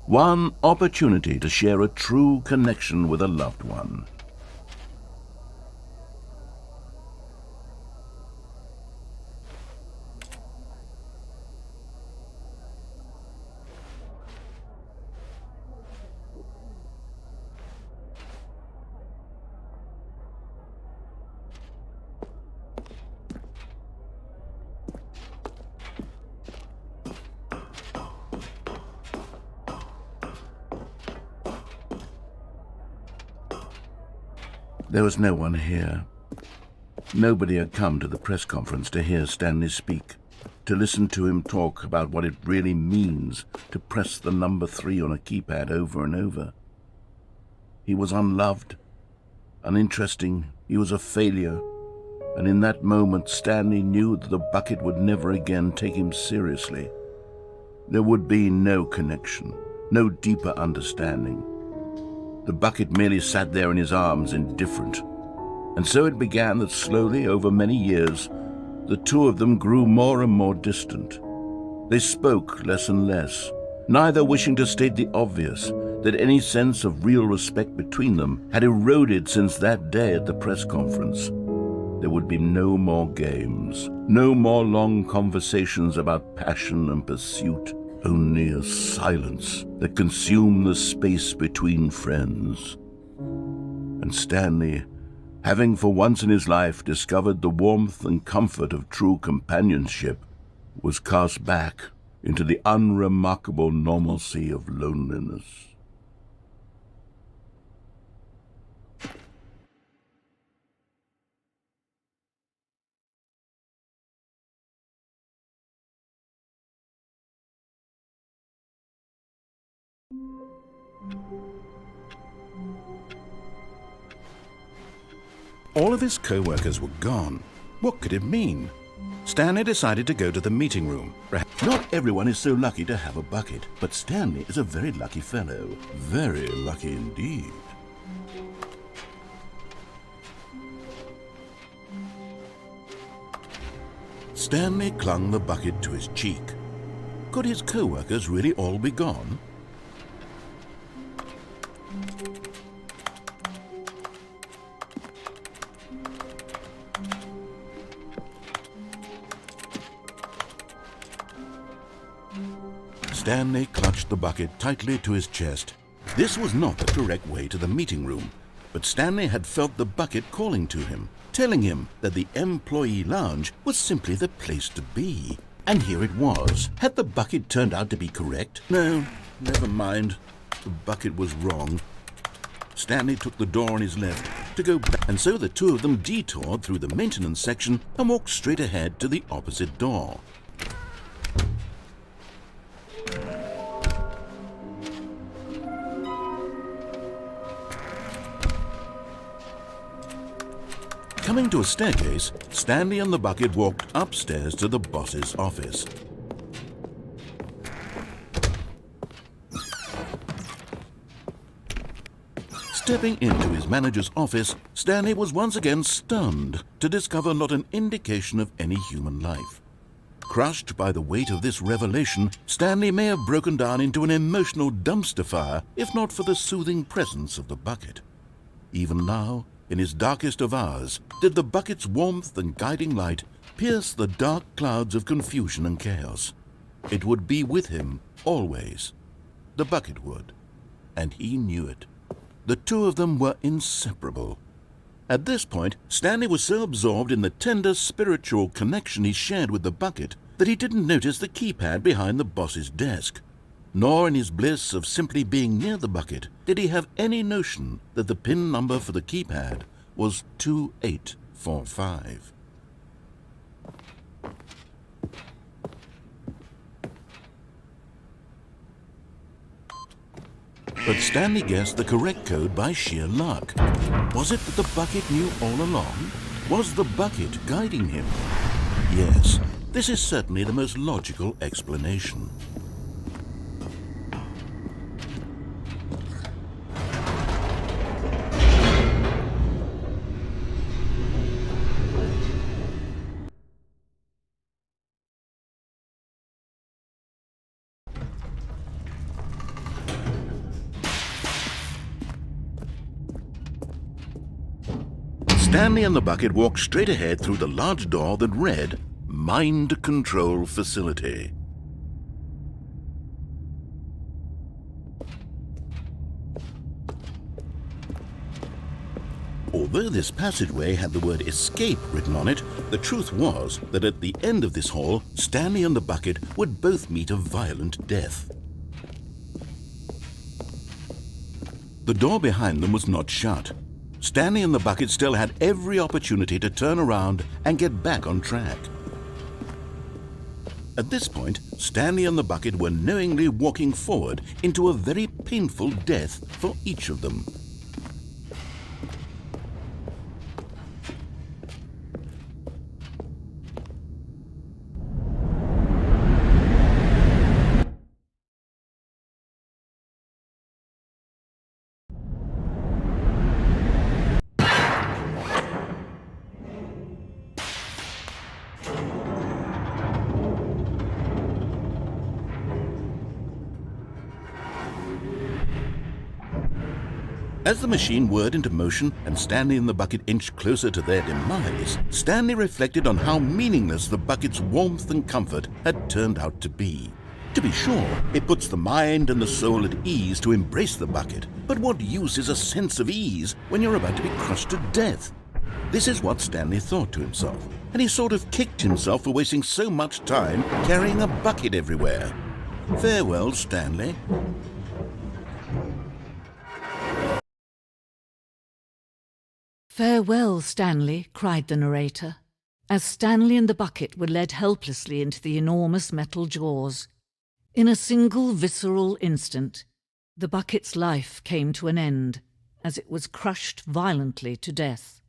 One opportunity to share a true connection with a loved one. There was no one here. Nobody had come to the press conference to hear Stanley speak, to listen to him talk about what it really means to press the number 3 on a keypad over and over. He was unloved, uninteresting, he was a failure, and in that moment Stanley knew that the bucket would never again take him seriously. There would be no connection, no deeper understanding. The bucket merely sat there in his arms, indifferent. And so it began that slowly, over many years, the two of them grew more and more distant. They spoke less and less, neither wishing to state the obvious, that any sense of real respect between them had eroded since that day at the press conference. There would be no more games, no more long conversations about passion and pursuit. Only a silence that consumed the space between friends. And Stanley having for once in his life discovered the warmth and comfort of true companionship, was cast back into the unremarkable normalcy of loneliness. All of his co-workers were gone. What could it mean? Stanley decided to go to the meeting room. Not everyone is so lucky to have a bucket, but Stanley is a very lucky fellow. Very lucky indeed. Stanley clung the bucket to his cheek. Could his co-workers really all be gone? Stanley clutched the bucket tightly to his chest. This was not the correct way to the meeting room, but Stanley had felt the bucket calling to him, telling him that the employee lounge was simply the place to be. And here it was. Had the bucket turned out to be correct? No, never mind. The bucket was wrong. Stanley took the door on his left to go back, and so the two of them detoured through the maintenance section and walked straight ahead to the opposite door. Coming to a staircase, Stanley and the bucket walked upstairs to the boss's office. Stepping into his manager's office, Stanley was once again stunned to discover not an indication of any human life. Crushed by the weight of this revelation, Stanley may have broken down into an emotional dumpster fire if not for the soothing presence of the bucket. Even now, in his darkest of hours, did the bucket's warmth and guiding light pierce the dark clouds of confusion and chaos. It would be with him always. The bucket would, and he knew it. The two of them were inseparable. At this point, Stanley was so absorbed in the tender spiritual connection he shared with the bucket that he didn't notice the keypad behind the boss's desk. Nor in his bliss of simply being near the bucket did he have any notion that the PIN number for the keypad was 2845. But Stanley guessed the correct code by sheer luck. Was it that the bucket knew all along? Was the bucket guiding him? Yes, this is certainly the most logical explanation. Stanley and the bucket walked straight ahead through the large door that read, Mind Control Facility. Although this passageway had the word escape written on it, the truth was that at the end of this hall, Stanley and the bucket would both meet a violent death. The door behind them was not shut. Stanley and the bucket still had every opportunity to turn around and get back on track. At this point, Stanley and the bucket were knowingly walking forward into a very painful death for each of them. As the machine whirred into motion and Stanley and the bucket inched closer to their demise, Stanley reflected on how meaningless the bucket's warmth and comfort had turned out to be. To be sure, it puts the mind and the soul at ease to embrace the bucket, but what use is a sense of ease when you're about to be crushed to death? This is what Stanley thought to himself, and he sort of kicked himself for wasting so much time carrying a bucket everywhere. Farewell, Stanley. "Farewell, Stanley," cried the narrator, as Stanley and the bucket were led helplessly into the enormous metal jaws. In a single visceral instant, the bucket's life came to an end as it was crushed violently to death.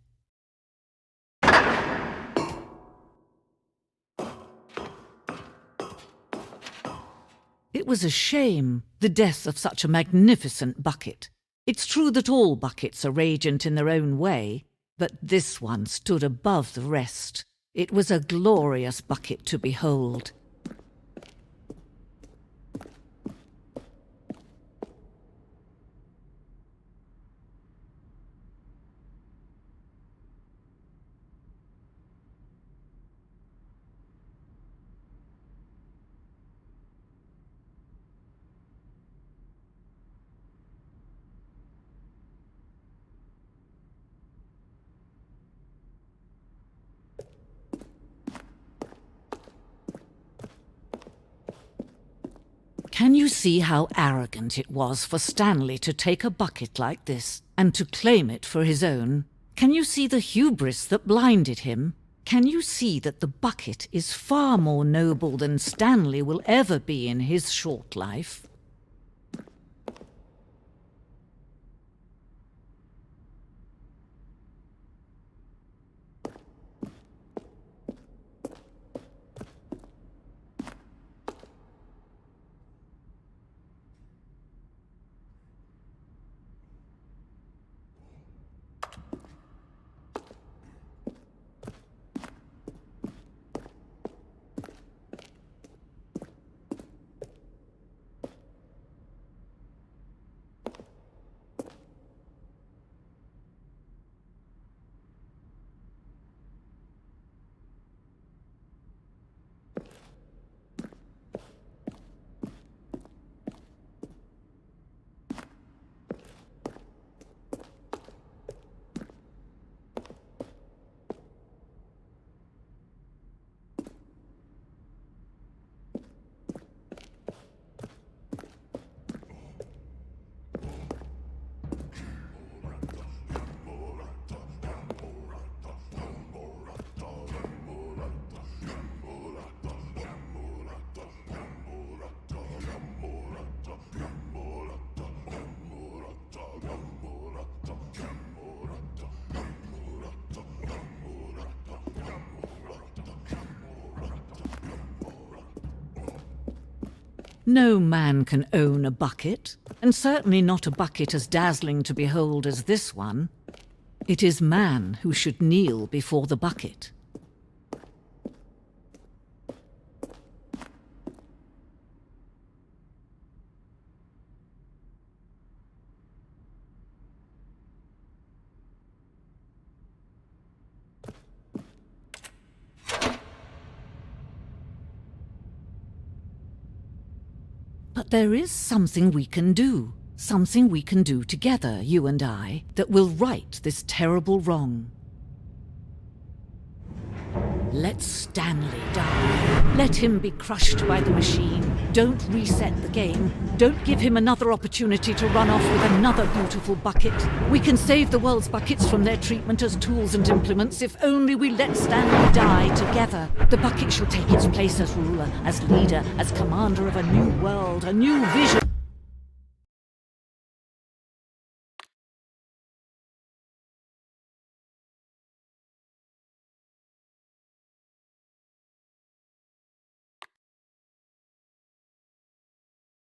It was a shame, the death of such a magnificent bucket. It's true that all buckets are radiant in their own way, but this one stood above the rest. It was a glorious bucket to behold. Can you see how arrogant it was for Stanley to take a bucket like this and to claim it for his own? Can you see the hubris that blinded him? Can you see that the bucket is far more noble than Stanley will ever be in his short life? No man can own a bucket, and certainly not a bucket as dazzling to behold as this one. It is man who should kneel before the bucket. But there is something we can do together, you and I, that will right this terrible wrong. Let Stanley die. Let him be crushed by the machine. Don't reset the game. Don't give him another opportunity to run off with another beautiful bucket. We can save the world's buckets from their treatment as tools and implements if only we let Stanley die together. The bucket shall take its place as ruler, as leader, as commander of a new world, a new vision.